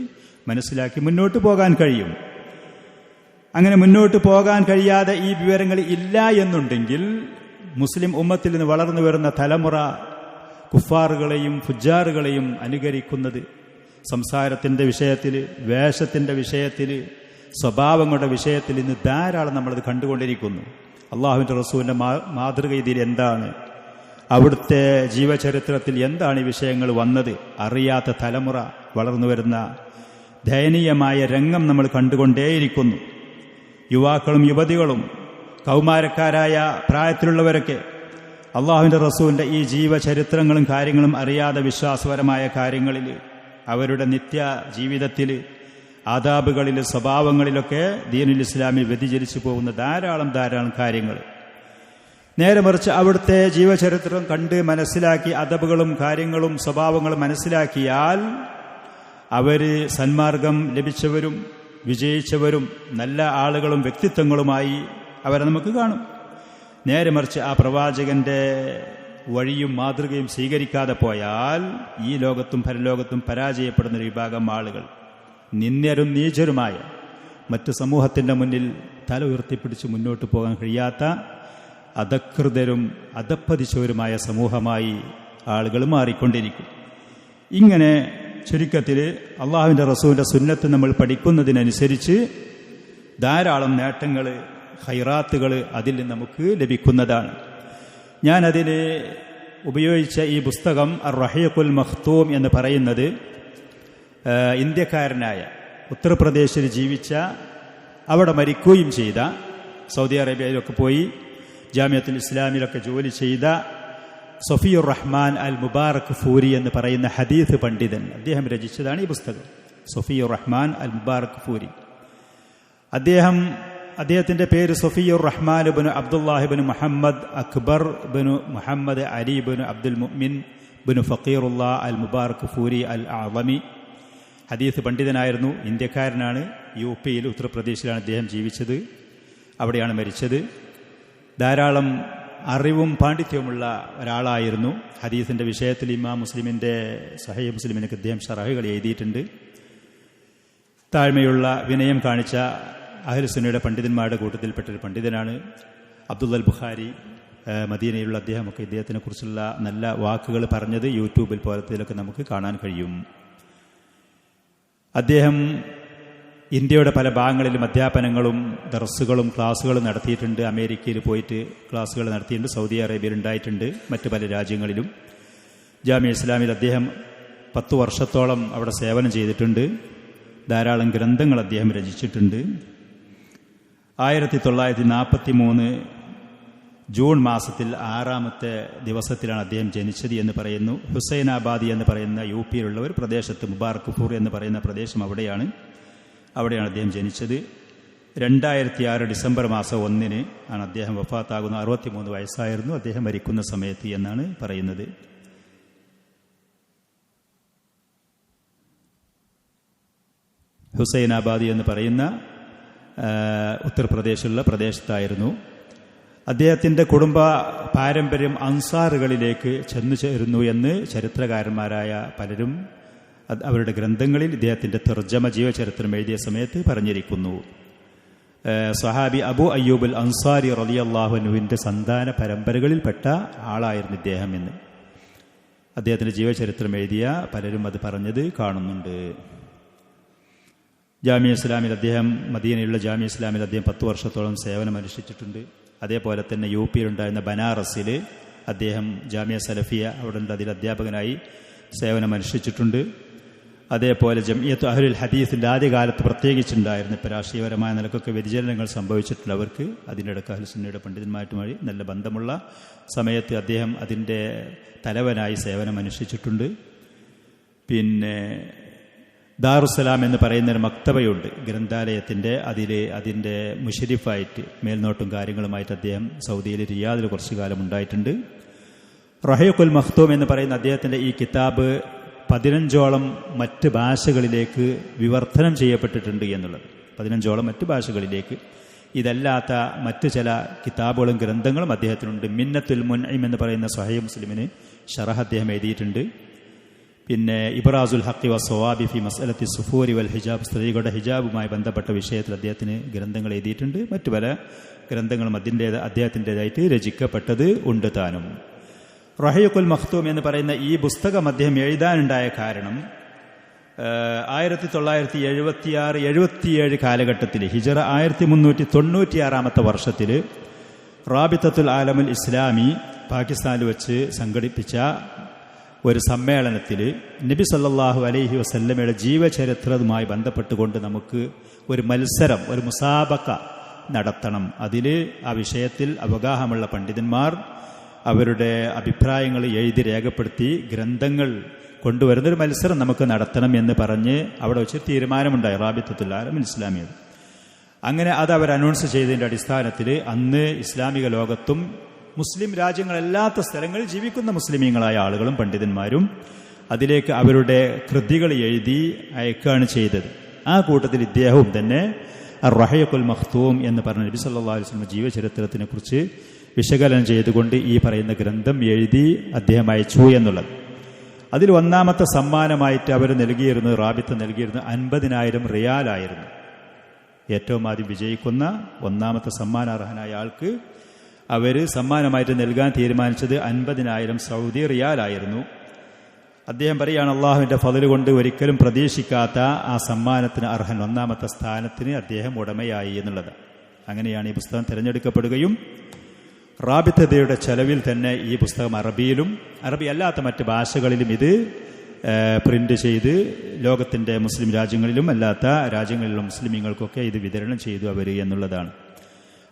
മനസ്സിലാക്കി മുന്നോട്ട് പോകാൻ കഴിയും. അങ്ങനെ മുന്നോട്ട് പോകാൻ കഴിയാതെ ഈ വിവരങ്ങൾ ഇല്ല എന്നുണ്ടെങ്കിൽ മുസ്ലിം ഉമ്മത്തിൽ നിന്ന് വളർന്നു വരുന്ന തലമുറ കുഫാറുകളെയും ഫുജാറുകളെയും അനുകരിക്കുന്നത് സംസാരത്തിന്റെ വിഷയത്തിൽ, വേഷത്തിന്റെ വിഷയത്തിൽ, സ്വഭാവങ്ങളുടെ വിഷയത്തിൽ ഇന്ന് ധാരാളം നമ്മളത് കണ്ടുകൊണ്ടിരിക്കുന്നു. അള്ളാഹുവിന്റെ റസൂലിന്റെ മാതൃക ഇതിൽ എന്താണ്, അവിടുത്തെ ജീവചരിത്രത്തിൽ എന്താണ് ഈ വിഷയങ്ങൾ വന്നത്, അറിയാത്ത തലമുറ വളർന്നു വരുന്ന ദയനീയമായ രംഗം നമ്മൾ കണ്ടുകൊണ്ടേയിരിക്കുന്നു. യുവാക്കളും യുവതികളും കൗമാരക്കാരായ പ്രായത്തിലുള്ളവരൊക്കെ അള്ളാഹുവിന്റെ റസൂലിന്റെ ഈ ജീവചരിത്രങ്ങളും കാര്യങ്ങളും അറിയാതെ വിശ്വാസപരമായ കാര്യങ്ങളിൽ, അവരുടെ നിത്യ ജീവിതത്തിൽ, ആദാബുകളിൽ, സ്വഭാവങ്ങളിലൊക്കെ ദീനുൽ ഇസ്ലാമിൽ വ്യതിചലിച്ചു പോകുന്ന ധാരാളം കാര്യങ്ങൾ. നേരെ മറിച്ച് അവിടുത്തെ ജീവചരിത്രം കണ്ട് മനസ്സിലാക്കി അദബുകളും കാര്യങ്ങളും സ്വഭാവങ്ങളും മനസ്സിലാക്കിയാൽ അവര് സന്മാർഗം ലഭിച്ചവരും വിജയിച്ചവരും നല്ല ആളുകളും വ്യക്തിത്വങ്ങളുമായി അവരെ നമുക്ക് കാണും. നേരെ മറിച്ച് ആ പ്രവാചകന്റെ വഴിയും മാതൃകയും സ്വീകരിക്കാതെ പോയാൽ ഈ ലോകത്തും പരലോകത്തും പരാജയപ്പെടുന്ന ഒരു വിഭാഗം ആളുകൾ, നിന്ദ്യരും നീചരുമായ മറ്റ് സമൂഹത്തിൻ്റെ മുന്നിൽ തല ഉയർത്തിപ്പിടിച്ച് മുന്നോട്ട് പോകാൻ കഴിയാത്ത അധകൃതരും അധപ്പതിച്ചവരുമായ സമൂഹമായി ആളുകൾ മാറിക്കൊണ്ടിരിക്കും. ഇങ്ങനെ ചുരുക്കത്തിൽ അള്ളാഹുവിൻ്റെ റസൂലിൻ്റെ സുന്നത്ത് നമ്മൾ പഠിക്കുന്നതിനനുസരിച്ച് ധാരാളം നേട്ടങ്ങൾ, ഖൈറാത്തുകൾ അതിൽ നിന്ന് നമുക്ക് ലഭിക്കുന്നതാണ്. ഞാനതിൽ ഉപയോഗിച്ച ഈ പുസ്തകം അർ-റഹീഖുൽ മഖ്തൂം എന്ന് പറയുന്നത് ഇന്ത്യക്കാരനായ ഉത്തർപ്രദേശിൽ ജീവിച്ച, അവിടെ മരിക്കുകയും ചെയ്ത, സൗദി അറേബ്യയിലൊക്കെ പോയി ജാമിയത്തുൽ ഇസ്ലാമിലൊക്കെ ജോലി ചെയ്ത സഫിയുർ റഹ്മാൻ അൽ മുബാറക് ഫൂരി എന്ന് പറയുന്ന ഹദീസ് പണ്ഡിതൻ, അദ്ദേഹം രചിച്ചതാണ് ഈ പുസ്തകം. സഫിയുർ റഹ്മാൻ അൽ മുബാറക് ഫൂരി. അദ്ദേഹത്തിൻ്റെ പേര് സഫിയുർ റഹ്മാൻ ബിൻ അബ്ദുല്ലാഹി ബിൻ മുഹമ്മദ് അക്ബർ ബിൻ മുഹമ്മദ് അലി ബിൻ അബ്ദുൽ മുഅ്മിൻ ബിൻ ഫഖീറുല്ലാ അൽ മുബാറക് ഫൂരി അൽ അഅ്ലമി. ഹദീസ് പണ്ഡിതനായിരുന്നു, ഇന്ത്യക്കാരനാണ്. UP ഉത്തർപ്രദേശിലാണ് അദ്ദേഹം ജീവിച്ചത്, അവിടെയാണ് മരിച്ചത്. ധാരാളം അറിവും പാണ്ഡിത്യവുമുള്ള ഒരാളായിരുന്നു. ഹദീസിൻ്റെ വിഷയത്തിൽ ഇമാം മുസ്ലിമിൻ്റെ സഹീഹ് മുസ്ലിമിനൊക്കെ അദ്ദേഹം ശറഹുകൾ എഴുതിയിട്ടുണ്ട്. താഴ്മയുള്ള വിനയം കാണിച്ച അഹ്ലുസുന്നയുടെ പണ്ഡിതന്മാരുടെ കൂട്ടത്തിൽപ്പെട്ടൊരു പണ്ഡിതനാണ്. അബ്ദുൽ ബുഖാരി മദീനയിലുള്ള അദ്ദേഹമൊക്കെ ഇദ്ദേഹത്തിനെ കുറിച്ചുള്ള നല്ല വാക്കുകൾ പറഞ്ഞത് യൂട്യൂബിൽ പോലത്തിലൊക്കെ നമുക്ക് കാണാൻ കഴിയും. അദ്ദേഹം ഇന്ത്യയുടെ പല ഭാഗങ്ങളിലും അധ്യാപനങ്ങളും ദർസുകളും ക്ലാസ്സുകളും നടത്തിയിട്ടുണ്ട്. അമേരിക്കയിൽ പോയിട്ട് ക്ലാസ്സുകൾ നടത്തിയിട്ടുണ്ട്, സൗദി അറേബ്യയിൽ ഉണ്ടായിട്ടുണ്ട്, മറ്റു പല രാജ്യങ്ങളിലും. ജാമിയ ഇസ്ലാമിൽ അദ്ദേഹം 10 വർഷത്തോളം അവിടെ സേവനം ചെയ്തിട്ടുണ്ട്. ധാരാളം ഗ്രന്ഥങ്ങൾ അദ്ദേഹം രചിച്ചിട്ടുണ്ട്. 1943 ജൂൺ മാസത്തിൽ 6-ാമത്തെ ദിവസത്തിലാണ് അദ്ദേഹം ജനിച്ചത് എന്ന് പറയുന്നു. ഹുസൈനാബാദി എന്ന് പറയുന്ന UP ഒരു പ്രദേശത്ത്, മുബാറക് ഫൂർ എന്ന് പറയുന്ന പ്രദേശം, അവിടെയാണ് അദ്ദേഹം ജനിച്ചത്. 2006 ഡിസംബർ മാസം 1 ആണ് അദ്ദേഹം വഫാത്താകുന്നത്. 63 വയസ്സായിരുന്നു അദ്ദേഹം മരിക്കുന്ന സമയത്ത് എന്നാണ് പറയുന്നത്. ഹുസൈനാബാദി എന്ന് പറയുന്ന ഉത്തർപ്രദേശിലുള്ള പ്രദേശത്തായിരുന്നു. അദ്ദേഹത്തിൻ്റെ കുടുംബ പാരമ്പര്യം അൻസാറുകളിലേക്ക് ചെന്നു ചേരുന്നു എന്ന് ചരിത്രകാരന്മാരായ പലരും അവരുടെ ഗ്രന്ഥങ്ങളിൽ ഇദ്ദേഹത്തിൻ്റെ തർജമ ജീവചരിത്രം എഴുതിയ സമയത്ത് പറഞ്ഞിരിക്കുന്നു. സഹാബി അബു അയ്യൂബുൽ അൻസാരി റളിയല്ലാഹു അൻഹുവിൻ്റെ സന്താന പരമ്പരകളിൽപ്പെട്ട ആളായിരുന്നു ഇദ്ദേഹം എന്ന് അദ്ദേഹത്തിൻ്റെ ജീവചരിത്രം എഴുതിയ പലരും അത് പറഞ്ഞത് കാണുന്നുണ്ട്. ജാമിയ ഇസ്ലാമിൽ അദ്ദേഹം, മദീനയിലുള്ള ജാമിയ ഇസ്ലാമിൽ അദ്ദേഹം 10 വർഷത്തോളം സേവനം അനുഷ്ഠിച്ചിട്ടുണ്ട്. അതേപോലെ തന്നെ UPയിലുണ്ടായിരുന്ന ബനാറസിൽ അദ്ദേഹം ജാമിയ സലഫിയ അവിടെ ഉണ്ട്, അതിൽ അധ്യാപകനായി സേവനം അനുഷ്ഠിച്ചിട്ടുണ്ട്. അതേപോലെ ജംഇയ്യത്ത് അഹ്ലുൽ ഹദീസിൻ്റെ ആദ്യകാലത്ത് പ്രത്യേകിച്ചുണ്ടായിരുന്നു. ഇപ്പോൾ രാഷ്ട്രീയപരമായ നിലക്കൊക്കെ വ്യതിചലനങ്ങൾ സംഭവിച്ചിട്ടുള്ളവർക്ക് അതിൻ്റെ ഇടയ്ക്ക് അഹ്ലുസുന്നയുടെ പണ്ഡിതന്മാരുമായി നല്ല ബന്ധമുള്ള സമയത്ത് അദ്ദേഹം അതിൻ്റെ തലവനായി സേവനം അനുഷ്ഠിച്ചിട്ടുണ്ട്. പിന്നെ ദാറുസ്സലാം എന്ന് പറയുന്നൊരു മക്തബയുണ്ട്, ഗ്രന്ഥാലയത്തിൻ്റെ, അതിൻ്റെ മുഷരിഫായിട്ട് മേൽനോട്ടും കാര്യങ്ങളുമായിട്ട് അദ്ദേഹം സൗദിയിൽ റിയാദിൽ കുറച്ചു കാലം ഉണ്ടായിട്ടുണ്ട്. റഹീഖുൽ മഖ്തൂം എന്ന് പറയുന്ന അദ്ദേഹത്തിൻ്റെ ഈ കിതാബ് 15ഓളം മറ്റ് ഭാഷകളിലേക്ക് വിവർത്തനം ചെയ്യപ്പെട്ടിട്ടുണ്ട് എന്നുള്ളത്. 15ഓളം മറ്റ് ഭാഷകളിലേക്ക്. ഇതല്ലാത്ത മറ്റ് ചില കിതാബുകളും ഗ്രന്ഥങ്ങളും അദ്ദേഹത്തിനുണ്ട്. മിന്നത്തുൽ മുൻഇം എന്ന് പറയുന്ന സ്വഹീഹ് മുസ്ലിമിന് ശറഹ് അദ്ദേഹം എഴുതിയിട്ടുണ്ട്. പിന്നെ ഇബ്രാസുൽ ഹഖി വസ്സവാബി ഫി മസ്അലത്തി സുഫൂരി വൽ ഹിജാബ്, സ്ത്രീകളുടെ ഹിജാബുമായി ബന്ധപ്പെട്ട വിഷയത്തിൽ അദ്ദേഹത്തിന് ഗ്രന്ഥങ്ങൾ എഴുതിയിട്ടുണ്ട്. മറ്റു പല ഗ്രന്ഥങ്ങളും അദ്ദേഹത്തിൻ്റെതായിട്ട് രചിക്കപ്പെട്ടത് ഉണ്ട് താനും. റഹീഖുൽ മഖ്തൂം എന്ന് പറയുന്ന ഈ പുസ്തകം അദ്ദേഹം എഴുതാനുണ്ടായ കാരണം 1976-77 കാലഘട്ടത്തിൽ, ഹിജറ 1396 വർഷത്തിൽ റാബിത്തത്തുൽ ആലമുൽ ഇസ്ലാമി പാകിസ്ഥാനിൽ വെച്ച് സംഘടിപ്പിച്ച ഒരു സമ്മേളനത്തിൽ നബി സല്ലല്ലാഹു അലൈഹി വസല്ലമയുടെ ജീവചരിത്രവുമായി ബന്ധപ്പെട്ടുകൊണ്ട് നമുക്ക് ഒരു മത്സരം, ഒരു മുസാബക്ക നടത്തണം. അതിൽ ആ വിഷയത്തിൽ അവഗാഹമുള്ള പണ്ഡിതന്മാർ അവരുടെ അഭിപ്രായങ്ങൾ എഴുതി രേഖപ്പെടുത്തി ഗ്രന്ഥങ്ങൾ കൊണ്ടുവരുന്നൊരു മത്സരം നമുക്ക് നടത്തണം എന്ന് പറഞ്ഞ് അവിടെ വെച്ച് തീരുമാനമുണ്ടായി റാബിത്തത്തുൽ ആലമുൽ ഇസ്ലാമി. അങ്ങനെ അത് അവർ അനൗൺസ് ചെയ്തതിൻ്റെ അടിസ്ഥാനത്തിൽ അന്ന് ഇസ്ലാമിക ലോകത്തും മുസ്ലിം രാജ്യങ്ങളല്ലാത്ത സ്ഥലങ്ങളിൽ ജീവിക്കുന്ന മുസ്ലിമീങ്ങളായ ആളുകളും പണ്ഡിതന്മാരും അതിലേക്ക് അവരുടെ കൃതികൾ എഴുതി അയക്കുകയാണ് ചെയ്തത്. ആ കൂട്ടത്തിൽ ഇദ്ദേഹവും തന്നെ റഹീഖുൽ മഖ്തൂം എന്ന് പറഞ്ഞ നബി സല്ലല്ലാഹു അലൈഹി വസല്ലം ജീവചരിത്രത്തിനെ കുറിച്ച് വിശകലനം ചെയ്തുകൊണ്ട് ഈ പറയുന്ന ഗ്രന്ഥം എഴുതി അദ്ദേഹം അയച്ചു എന്നുള്ളത്. അതിൽ ഒന്നാമത്തെ സമ്മാനമായിട്ട് അവർ നൽകിയിരുന്നത്, റാബിത്ത് നൽകിയിരുന്നത് 50,000 റിയാലായിരുന്നു. ഏറ്റവും ആദ്യം വിജയിക്കുന്ന ഒന്നാമത്തെ സമ്മാനാർഹനായ ആൾക്ക് അവർ സമ്മാനമായിട്ട് നൽകാൻ തീരുമാനിച്ചത് 50,000 സൗദി റിയാലായിരുന്നു. അദ്ദേഹം പറയുകയാണ്, അള്ളാഹുവിൻ്റെ ഫള് കൊണ്ട് ഒരിക്കലും പ്രതീക്ഷിക്കാത്ത ആ സമ്മാനത്തിന് അർഹൻ, ഒന്നാമത്തെ സ്ഥാനത്തിന് അദ്ദേഹം ഉടമയായി എന്നുള്ളത്. അങ്ങനെയാണ് ഈ പുസ്തകം തിരഞ്ഞെടുക്കപ്പെടുകയും റാബിത്തയുടെ ചെലവിൽ തന്നെ ഈ പുസ്തകം അറബിയിലും അറബി അല്ലാത്ത മറ്റ് ഭാഷകളിലും ഇത് പ്രിന്റ് ചെയ്ത് ലോകത്തിൻ്റെ മുസ്ലിം രാജ്യങ്ങളിലും അല്ലാത്ത രാജ്യങ്ങളിലും മുസ്ലിമീങ്ങൾക്കൊക്കെ ഇത് വിതരണം ചെയ്തു അവർ എന്നുള്ളതാണ്.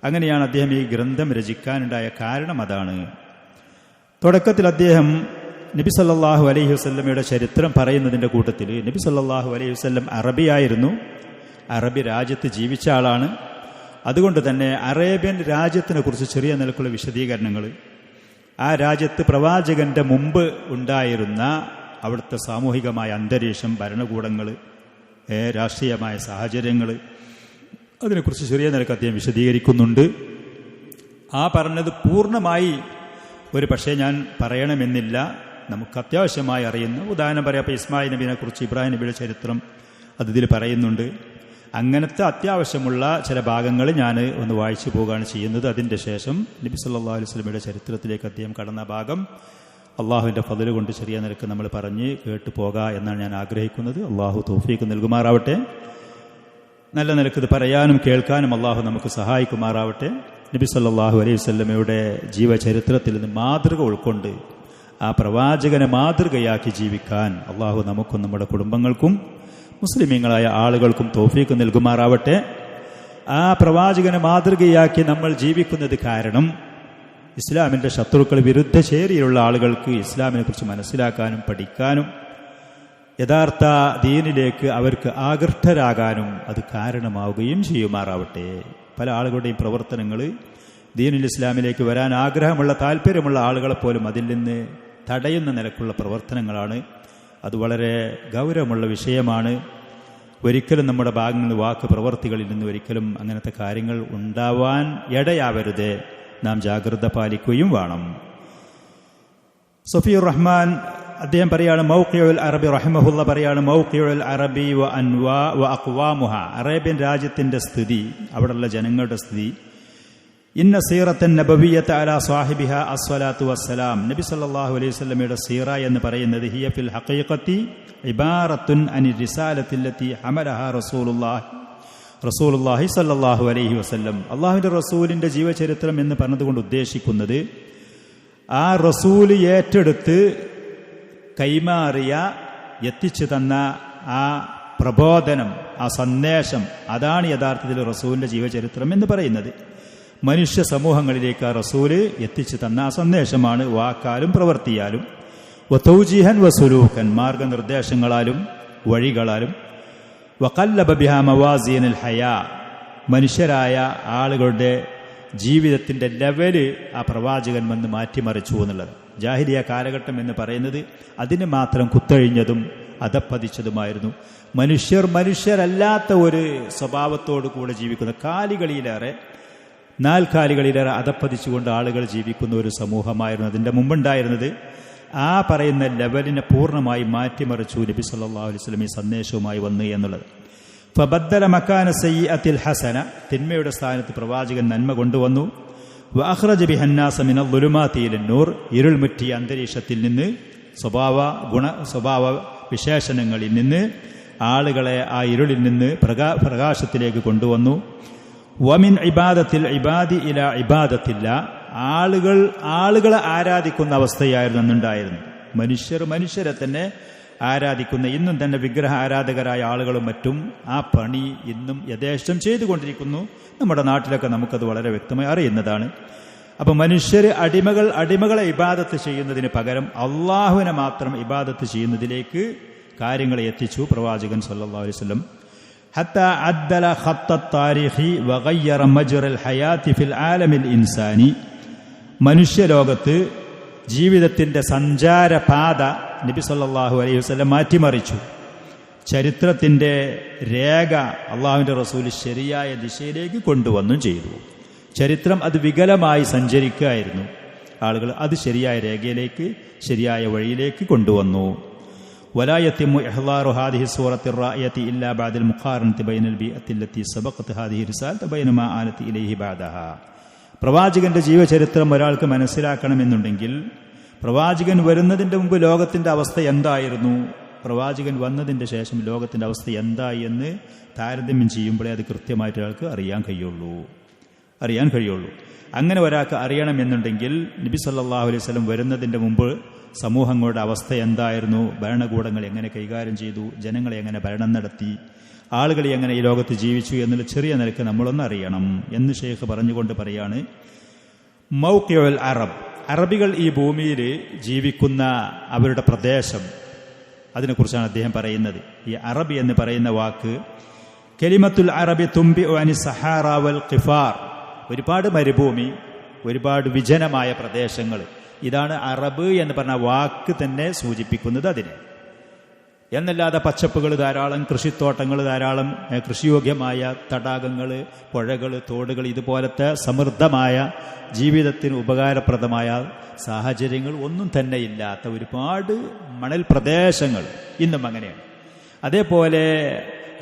അങ്ങനെയാണ് അദ്ദേഹം ഈ ഗ്രന്ഥം രചിക്കാനുണ്ടായ കാരണം അതാണ്. തുടക്കത്തിൽ അദ്ദേഹം നബി സല്ലല്ലാഹു അലൈഹി വസല്ലമയുടെ ചരിത്രം പറയുന്നതിൻ്റെ കൂട്ടത്തിൽ നബി സല്ലല്ലാഹു അലൈഹി വസല്ലം അറബിയായിരുന്നു, അറബി രാജ്യത്ത് ജീവിച്ച ആളാണ്. അതുകൊണ്ട് തന്നെ അറേബ്യൻ രാജ്യത്തിനെ കുറിച്ച് ചെറിയ നിലക്കുള്ള വിശദീകരണങ്ങൾ, ആ രാജ്യത്ത് പ്രവാചകന്റെ മുമ്പ് ഉണ്ടായിരുന്ന അവിടുത്തെ സാമൂഹികമായ അന്തരീക്ഷം, ഭരണകൂടങ്ങൾ, രാഷ്ട്രീയമായ സാഹചര്യങ്ങൾ, അതിനെക്കുറിച്ച് ചെറിയ നിലക്ക് അദ്ദേഹം വിശദീകരിക്കുന്നുണ്ട്. ആ പറഞ്ഞത് പൂർണ്ണമായി ഒരു പക്ഷേ ഞാൻ പറയണമെന്നില്ല, നമുക്ക് അത്യാവശ്യമായി അറിയുന്ന ഉദാഹരണം പറയാം. അപ്പോൾ ഇസ്മായിൽ നബിനെ കുറിച്ച് ഇബ്രാഹിം നബിയുടെ ചരിത്രം അതിൽ പറയുന്നുണ്ട്. അങ്ങനത്തെ അത്യാവശ്യമുള്ള ചില ഭാഗങ്ങൾ ഞാൻ ഒന്ന് വായിച്ചു പോവുകയാണ് ചെയ്യുന്നത്. അതിൻ്റെ ശേഷം നബി സല്ലല്ലാഹു അലൈഹി വസല്ലമയുടെ ചരിത്രത്തിലേക്ക് അദ്ദേഹം കടന്ന ഭാഗം അള്ളാഹുവിൻ്റെ ഫള് കൊണ്ട് ചെറിയ നിലക്ക് നമ്മൾ പറഞ്ഞ് കേട്ടു പോകാം എന്നാണ് ഞാൻ ആഗ്രഹിക്കുന്നത്. അള്ളാഹു തൗഫീഖ് നൽകുമാറാവട്ടെ. നല്ല നിലക്ക് ഇത് പറയാനും കേൾക്കാനും അള്ളാഹു നമുക്ക് സഹായിക്കുമാറാവട്ടെ. നബി സല്ലല്ലാഹു അലൈഹി വസല്ലമയുടെ ജീവചരിത്രത്തിൽ നിന്ന് മാതൃക ഉൾക്കൊണ്ട് ആ പ്രവാചകനെ മാതൃകയാക്കി ജീവിക്കാൻ അള്ളാഹു നമുക്കും നമ്മുടെ കുടുംബങ്ങൾക്കും മുസ്ലിമീങ്ങളായ ആളുകൾക്കും തൗഫീഖ് നൽകുമാറാവട്ടെ. ആ പ്രവാചകനെ മാതൃകയാക്കി നമ്മൾ ജീവിക്കുന്നത് കാരണം ഇസ്ലാമിൻ്റെ ശത്രുക്കൾ, വിരുദ്ധ ചേരിയിലുള്ള ആളുകൾക്ക് ഇസ്ലാമിനെ കുറിച്ച് മനസ്സിലാക്കാനും പഠിക്കാനും യഥാർത്ഥ ദീനിലേക്ക് അവർക്ക് ആകൃഷ്ടരാകാനും അത് കാരണമാവുകയും ചെയ്യുമാറാവട്ടെ. പല ആളുകളുടെയും പ്രവർത്തനങ്ങൾ ദീനുൽ ഇസ്ലാമിലേക്ക് വരാൻ ആഗ്രഹമുള്ള, താല്പര്യമുള്ള ആളുകളെപ്പോലും അതിൽ നിന്ന് തടയുന്ന നിലക്കുള്ള പ്രവർത്തനങ്ങളാണ്. അത് വളരെ ഗൗരവമുള്ള വിഷയമാണ്. ഒരിക്കലും നമ്മുടെ ഭാഗങ്ങളിൽ നിന്ന്, വാക്ക് പ്രവർത്തികളിൽ നിന്ന് ഒരിക്കലും അങ്ങനത്തെ കാര്യങ്ങൾ ഉണ്ടാവാൻ ഇടയാവരുത്. നാം ജാഗ്രത പാലിക്കുകയും വേണം. സഫിയുർ റഹ്മാൻ അദ്ദേഹം പറയാണ്, മൗഖിഉൽ അറബി റഹിമഹുല്ല പറയാണ്, മൗഖിഉൽ അറബി വ അൻവാ വ അഖ്വാമുഹ, അറേബ്യൻ രാജ്യത്തിൻ്റെ സ്ഥിതി, അവിടെയുള്ള ജനങ്ങളുടെ സ്ഥിതി. ഇന്ന സീറത്തൻ നബവിയ്യത അലാ സാഹിബിഹ അസ്സലാത്തു വസ്സലാം, നബി സല്ലല്ലാഹു അലൈഹി വസല്ലമയുടെ സീറ എന്ന് പറയുന്നത് ഹിയ ഫിൽ ഹഖീഖത്തി ഇബാറത്തുൻ അനി റിസാലത്തില്ലത്തി ഹമലഹാ റസൂലുള്ളാഹി സല്ലല്ലാഹു അലൈഹി വസല്ലം. അള്ളാഹുവിൻ്റെ റസൂലിൻ്റെ ജീവചരിത്രം എന്ന് പറഞ്ഞതുകൊണ്ട് ഉദ്ദേശിക്കുന്നത് ആ റസൂല് ഏറ്റെടുത്ത് കൈമാറിയ, എത്തിച്ചു തന്ന ആ പ്രബോധനം, ആ സന്ദേശം, അതാണ് യഥാർത്ഥത്തിൽ റസൂലിൻ്റെ ജീവചരിത്രം എന്ന് പറയുന്നത്. മനുഷ്യ സമൂഹങ്ങളിലേക്ക് ആ റസൂല് എത്തിച്ചു തന്ന ആ സന്ദേശമാണ്, വാക്കാലും പ്രവർത്തിയാലും. വതൗജീഹൻ വസുലൂക്കൻ, മാർഗനിർദ്ദേശങ്ങളാലും വഴികളാലും. വഖല്ലബ ബിഹാ മവാസീനുൽ ഹയാ, മനുഷ്യരായ ആളുകളുടെ ജീവിതത്തിൻ്റെ ലെവല് ആ പ്രവാചകൻ വന്ന് മാറ്റിമറിച്ചു എന്നുള്ളത്. ജാഹിലിയ കാലഘട്ടം എന്ന് പറയുന്നത് അതിന് മാത്രം കുത്തഴിഞ്ഞതും അധപ്പതിച്ചതുമായിരുന്നു. മനുഷ്യരല്ലാത്ത ഒരു സ്വഭാവത്തോടു കൂടെ ജീവിക്കുന്ന, കാലികളിലേറെ, നാൽക്കാലികളിലേറെ അധപ്പതിച്ചുകൊണ്ട് ആളുകൾ ജീവിക്കുന്ന ഒരു സമൂഹമായിരുന്നു അതിൻ്റെ മുമ്പുണ്ടായിരുന്നത്. ആ പറയുന്ന ലെവലിനെ പൂർണ്ണമായി മാറ്റിമറിച്ചു നബി സല്ലല്ലാഹു അലൈഹി വസല്ലം ഈ സന്ദേശവുമായി വന്നു എന്നുള്ളത്. ഫബദ്ദല മക്കാന സയ്യിഅത്തിൽ ഹസന, തിന്മയുടെ സ്ഥാനത്ത് പ്രവാചകൻ നന്മ കൊണ്ടുവന്നു. വഅഖ്റജ ബിഹന്നാസ മിനൽ ദുലുമാതി ഇലൻ നൂർ, ഇരുൾമുറ്റിയ അന്തരീക്ഷത്തിൽ നിന്ന്, സ്വഭാവ വിശേഷണങ്ങളിൽ നിന്ന് ആളുകളെ ആ ഇരുളിൽ നിന്ന് പ്രകാശത്തിലേക്ക് കൊണ്ടുവന്നു. വമിൻ ഇബാദത്തിൽ ഇബാദി ഇല ഇബാദത്തില്ല, ആളുകളെ ആരാധിക്കുന്ന അവസ്ഥയായിരുന്നു അന്നുണ്ടായിരുന്നു. മനുഷ്യരെ തന്നെ ആരാധിക്കുന്ന, ഇന്നും തന്നെ വിഗ്രഹ ആരാധകരായ ആളുകളും മറ്റും ആ പണി ഇന്നും യഥേഷ്ടം ചെയ്തുകൊണ്ടിരിക്കുന്നു. നമ്മുടെ നാട്ടിലൊക്കെ നമുക്കത് വളരെ വ്യക്തമായി അറിയുന്നതാണ്. അപ്പം മനുഷ്യർ അടിമകളെ ഇബാദത്ത് ചെയ്യുന്നതിന് പകരം അള്ളാഹുവിനെ മാത്രം ഇബാദത്ത് ചെയ്യുന്നതിലേക്ക് കാര്യങ്ങളെ എത്തിച്ചു പ്രവാചകൻ സല്ലല്ലാഹു അലൈഹി വസല്ലം. ഹത്താ അദ്ദല ഖത്ത താരിഖി വഗയ്യറ മജ്റൽ ഹയാത്തി ഫിൽ ആലമിൽ ഇൻസാനി, മനുഷ്യലോകത്ത് ജീവിതത്തിൻ്റെ സഞ്ചാരപാത നബി സല്ലല്ലാഹു അലൈഹി വസല്ലം മാറ്റിമറിച്ചു. ചരിത്രത്തിൻ്റെ രേഖ അള്ളാഹുവിൻ്റെ റസൂൽ ശരിയായ ദിശയിലേക്ക് കൊണ്ടുവന്നും ചെയ്തു. ചരിത്രം അത് വികലമായി സഞ്ചരിക്കുകയായിരുന്നു. ആളുകൾ അത് ശരിയായ രേഖയിലേക്ക്, ശരിയായ വഴിയിലേക്ക് കൊണ്ടുവന്നു. ولا يتم إحضار هذه الصورة الرائية إلا بعد المقارنة بين البيئة التي سبقت هذه الرسالة بين ما آلت إليه بعدها. പ്രവാചകന്റെ ജീവചരിത്രം ഒരാൾക്ക് മനസ്സിലാക്കണമെന്നുണ്ടെങ്കിൽ പ്രവാചകൻ വരുന്നതിൻ്റെ മുമ്പ് ലോകത്തിൻ്റെ അവസ്ഥ എന്തായിരുന്നു, പ്രവാചകൻ വന്നതിൻ്റെ ശേഷം ലോകത്തിൻ്റെ അവസ്ഥ എന്തായി എന്ന് താരതമ്യം ചെയ്യുമ്പോഴേ അത് കൃത്യമായിട്ട് ഒരാൾക്ക് അറിയാൻ കഴിയുള്ളൂ. അങ്ങനെ ഒരാൾക്ക് അറിയണമെന്നുണ്ടെങ്കിൽ നബി സല്ലല്ലാഹു അലൈഹി വസല്ലം വരുന്നതിൻ്റെ മുമ്പ് സമൂഹങ്ങളുടെ അവസ്ഥ എന്തായിരുന്നു, ഭരണകൂടങ്ങൾ എങ്ങനെ കൈകാര്യം ചെയ്തു, ജനങ്ങളെ എങ്ങനെ ഭരണം നടത്തി, ആളുകൾ എങ്ങനെ ഈ ലോകത്ത് ജീവിച്ചു എന്നുള്ള ചെറിയ നിലക്ക് നമ്മളൊന്ന് അറിയണം എന്ന് ഷെയ്ഖ് പറഞ്ഞുകൊണ്ട് പറയാണ്, മൗഖിഉൽ അറബ്, അറബികൾ ഈ ഭൂമിയിൽ ജീവിക്കുന്ന അവരുടെ പ്രദേശം, അതിനെക്കുറിച്ചാണ് അദ്ദേഹം പറയുന്നത്. ഈ അറബി എന്ന് പറയുന്ന വാക്ക് കലിമത്തുൽ അറബി തുംബിഉ അനി സഹാറ വൽ ഖിഫാർ, ഒരുപാട് മരുഭൂമി, ഒരുപാട് വിജനമായ പ്രദേശങ്ങൾ, ഇതാണ് അറബ് എന്ന് പറഞ്ഞ വാക്ക് തന്നെ സൂചിപ്പിക്കുന്നത് അതിനെ. എന്നല്ലാതെ പച്ചപ്പുകൾ ധാരാളം, കൃഷിത്തോട്ടങ്ങൾ ധാരാളം, കൃഷിയോഗ്യമായ തടാകങ്ങൾ, പുഴകൾ, തോടുകൾ, ഇതുപോലത്തെ സമൃദ്ധമായ ജീവിതത്തിന് ഉപകാരപ്രദമായ സാഹചര്യങ്ങൾ ഒന്നും തന്നെ ഇല്ലാത്ത ഒരുപാട് മണൽ പ്രദേശങ്ങൾ ഇന്നും അങ്ങനെയാണ്. അതേപോലെ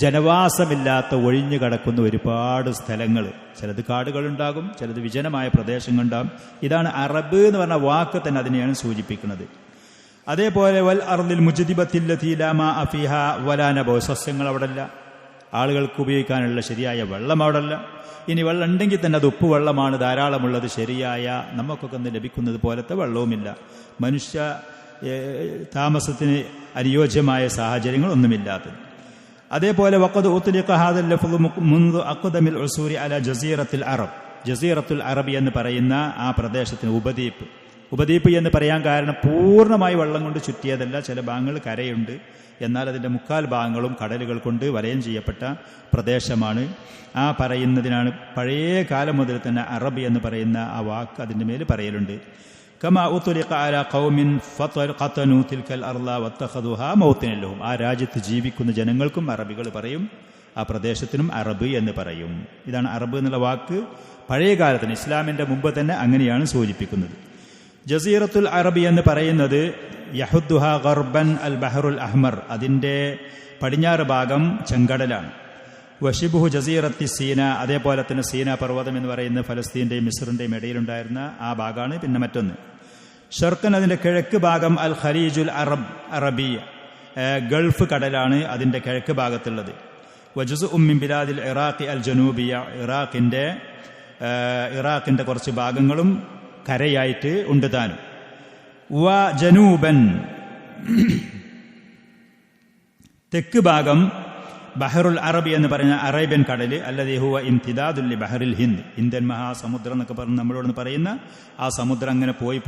ജനവാസമില്ലാത്ത ഒഴിഞ്ഞു കിടക്കുന്ന ഒരുപാട് സ്ഥലങ്ങൾ, ചിലത് കാടുകളുണ്ടാകും, ചിലത് വിജനമായ പ്രദേശങ്ങളുണ്ടാകും. ഇതാണ് അറബ് എന്ന് പറഞ്ഞ വാക്ക് തന്നെ അതിനെയാണ് സൂചിപ്പിക്കുന്നത്. അതേപോലെ വൽ അർദിൽ മുജ്ദിബത്തില്ലതി ലാ മാഅ ഫീഹാ വലാ നബൗ, സസ്യങ്ങൾ അവിടെ ഇല്ല, ആളുകൾക്ക് ഉപയോഗിക്കാനുള്ള ശരിയായ വെള്ളം അവിടെ ഇല്ല. ഇനി വെള്ളം ഉണ്ടെങ്കിൽ തന്നെ അത് ഉപ്പ് വെള്ളമാണ് ധാരാളമുള്ളത്, ശരിയായ നമുക്കൊക്കെ ഒന്ന് ലഭിക്കുന്നത് പോലത്തെ വെള്ളവുമില്ല. മനുഷ്യ താമസത്തിന് അനുയോജ്യമായ സാഹചര്യങ്ങളൊന്നുമില്ലാത്തത്. അതേപോലെ വഖദ് ഉത്ലിഖ ഹാദൽ ലഫ്ളു മുൻദു അഖ്ദമിൽ ഉസൂരി അലാ ജസീറത്തുൽ അറബ്, ജസീറത്തുൽ അറബി എന്ന് പറയുന്ന ആ പ്രദേശത്തിന് ഉപദ്വീപ് എന്ന് പറയാൻ കാരണം പൂർണ്ണമായി വെള്ളം കൊണ്ട് ചുറ്റിയതല്ല, ചില ഭാഗങ്ങൾ കരയുണ്ട്, എന്നാൽ അതിൻ്റെ 3/4 ഭാഗങ്ങളും കടലുകൾ കൊണ്ട് വലയം ചെയ്യപ്പെട്ട പ്രദേശമാണ്. ആ പറയുന്നതിനാണ് പഴയ കാലം മുതൽ തന്നെ അറബി എന്ന് പറയുന്ന ആ വാക്ക് അതിൻ്റെ മേൽ പറയലുണ്ട്. കമാ ഉത്ലിഖ അലാ ഖൗമിൻ ഫഖതനു തിൽക്കൽ അർള വത്തഖദുഹാ മൗത്തിനൻ ലഹും, ആ രാജ്യത്ത് ജീവിക്കുന്ന ജനങ്ങൾക്കും അറബികൾ പറയും, ആ പ്രദേശത്തിനും അറബ് എന്ന് പറയും. ഇതാണ് അറബ് എന്നുള്ള വാക്ക് പഴയ കാലത്തിന്, ഇസ്ലാമിൻ്റെ മുമ്പ് തന്നെ അങ്ങനെയാണ് സൂചിപ്പിക്കുന്നത്. ജസീറത്തുൽ അറബി എന്ന് പറയുന്നത് യഹുദ്ദുഹ ഗർബൻ അൽ ബഹറുൽ അഹ്മർ, അതിൻ്റെ പടിഞ്ഞാറ് ഭാഗം ചെങ്കടലാണ്. വഷിബുഹു ജസീറത്തി സീന, അതേപോലെ തന്നെ സീന പർവ്വതം എന്ന് പറയുന്ന ഫലസ്തീൻ്റെയും മിസ്റിൻ്റെയും ഇടയിലുണ്ടായിരുന്ന ആ ഭാഗമാണ്. പിന്നെ മറ്റൊന്ന് ഷർക്കൻ, അതിൻ്റെ കിഴക്ക് ഭാഗം അൽ ഖലീജുൽ അറബി, ഗൾഫ് കടലാണ് അതിൻ്റെ കിഴക്ക് ഭാഗത്തുള്ളത്. വജുസുഉം മിൻ ബിലാദിൽ ഇറാഖി അൽ ജനൂബിയ, ഇറാഖിൻ്റെ കുറച്ച് ഭാഗങ്ങളും കരയായിട്ട് ഉണ്ട് താനും. വ ജനൂബൻ, തെക്ക് ഭാഗം ബഹറുൽ അറബി എന്ന് പറഞ്ഞ അറേബ്യൻ കടല്, അല്ലദീ ഹുവ ഇംതിദാദുൽ ലി ബഹറിൽ ഹിന്ദ്, ഇന്ത്യൻ മഹാസമുദ്രം എന്നൊക്കെ പറഞ്ഞ് നമ്മളോട് പറയുന്ന ആ സമുദ്രം അങ്ങനെ പോയി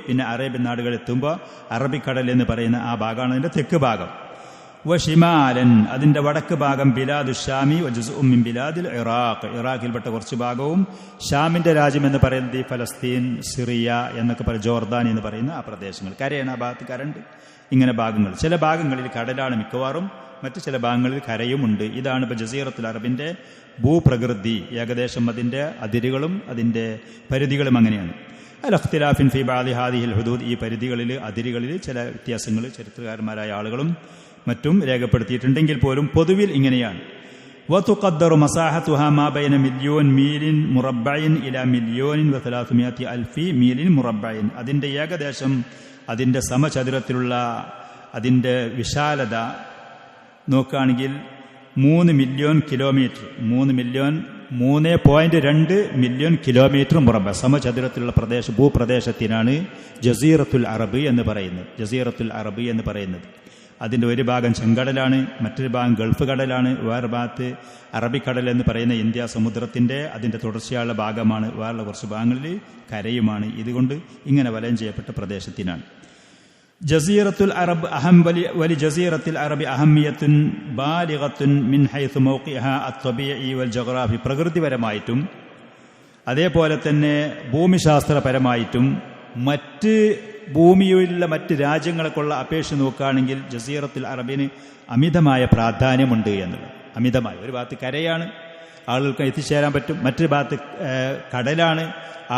പിന്നെ അറേബ്യൻ നാടുകൾ എത്തുമ്പോൾ അറബിക്കടൽ എന്ന് പറയുന്ന ആ ഭാഗമാണ് അതിൻ്റെ തെക്ക് ഭാഗം. വ ഷിമാലൻ, അതിൻ്റെ വടക്ക് ഭാഗം ബിലാദു ഷാമി വജുസുഉം മിൻ ബിലാദിൽ ഇറാഖ്, ഇറാഖിൽപ്പെട്ട കുറച്ച് ഭാഗവും ഷാമിൻ്റെ രാജ്യം എന്ന് പറയുന്നത് ഫലസ്തീൻ, സിറിയ എന്നൊക്കെ പറയും, ജോർദാൻ എന്ന് പറയുന്ന ആ പ്രദേശങ്ങൾ. കരയാണ്, ആ ഭാഗത്ത് കരണ്ട്. ഇങ്ങനെ ഭാഗങ്ങൾ, ചില ഭാഗങ്ങളിൽ കടലാണ് മിക്കവാറും, മറ്റ് ചില ഭാഗങ്ങളിൽ കരയുമുണ്ട്. ഇതാണ് ഇപ്പോൾ ജസീറത്തുൽ അറബിൻ്റെ ഭൂപ്രകൃതി, ഏകദേശം അതിൻ്റെ അതിരുകളും അതിൻ്റെ പരിധികളും അങ്ങനെയാണ്. അൽ ഇഖ്തിലാഫിൻ ഫീ ബഅദി ഹാദിഹിൽ ഹുദൂദ്, ഈ പരിധികളിൽ അതിരുകളിൽ ചില വ്യത്യാസങ്ങൾ ചരിത്രകാരന്മാരായ ആളുകളും മറ്റും രേഖപ്പെടുത്തിയിട്ടുണ്ടെങ്കിൽ പോലും പൊതുവിൽ ഇങ്ങനെയാണ്. വതുഖദ്ദറു മസാഹതുഹാ മാ ബൈന മില്യോൻ മീലിൻ മുറബ്ബഇൻ ഇലാ മില്യോനിൻ വ 300 അൽഫി മീലിൻ മുറബ്ബഇൻ, അതിൻ്റെ ഏകദേശം അതിൻ്റെ സമചതുരത്തിലുള്ള അതിൻ്റെ വിശാലത നോക്കുകയാണെങ്കിൽ 3 മില്യൺ കിലോമീറ്റർ, 3.2 മില്യൺ കിലോമീറ്റർ മുറബ സമചതുരത്തിലുള്ള ഭൂപ്രദേശത്തിനാണ് ജസീറത്തുൽ അറബ് എന്ന് പറയുന്നത്. അതിൻ്റെ ഒരു ഭാഗം ചെങ്കടലാണ്, മറ്റൊരു ഭാഗം ഗൾഫ് കടലാണ്, വേറെ ഭാഗത്ത് അറബിക്കടൽ എന്ന് പറയുന്ന ഇന്ത്യ സമുദ്രത്തിൻ്റെ അതിൻ്റെ തുടർച്ചയായുള്ള ഭാഗമാണ്, വേറെ കുറച്ച് ഭാഗങ്ങളിൽ കരയുമാണ്. ഇതുകൊണ്ട് ഇങ്ങനെ വലയം ചെയ്യപ്പെട്ട പ്രദേശത്തിനാണ്. ജസീറത്തുൽ അറബ് വലി ജസീറത്തുൽ അറബി അഹമ്മിയത്തുൻ ബാലിഗത്തുൻ മിൻ ഹൈസു മൗഖിഅഹ അത്വബീഇ വൽ ജഗ്റാഫി, പ്രകൃതിപരമായിട്ടും അതേപോലെ തന്നെ ഭൂമിശാസ്ത്രപരമായിട്ടും മറ്റ് ഭൂമിയിലുള്ള മറ്റ് രാജ്യങ്ങൾക്കുള്ള അപേക്ഷ നോക്കുകയാണെങ്കിൽ ജസീറത്തുൽ അറബിന് അമിതമായ പ്രാധാന്യമുണ്ട് എന്നുള്ളത്. അമിതമായ, ഒരു ഭാഗത്ത് കരയാണ്, ആളുകൾക്ക് എത്തിച്ചേരാൻ പറ്റും, മറ്റൊരു ഭാഗത്ത് കടലാണ്,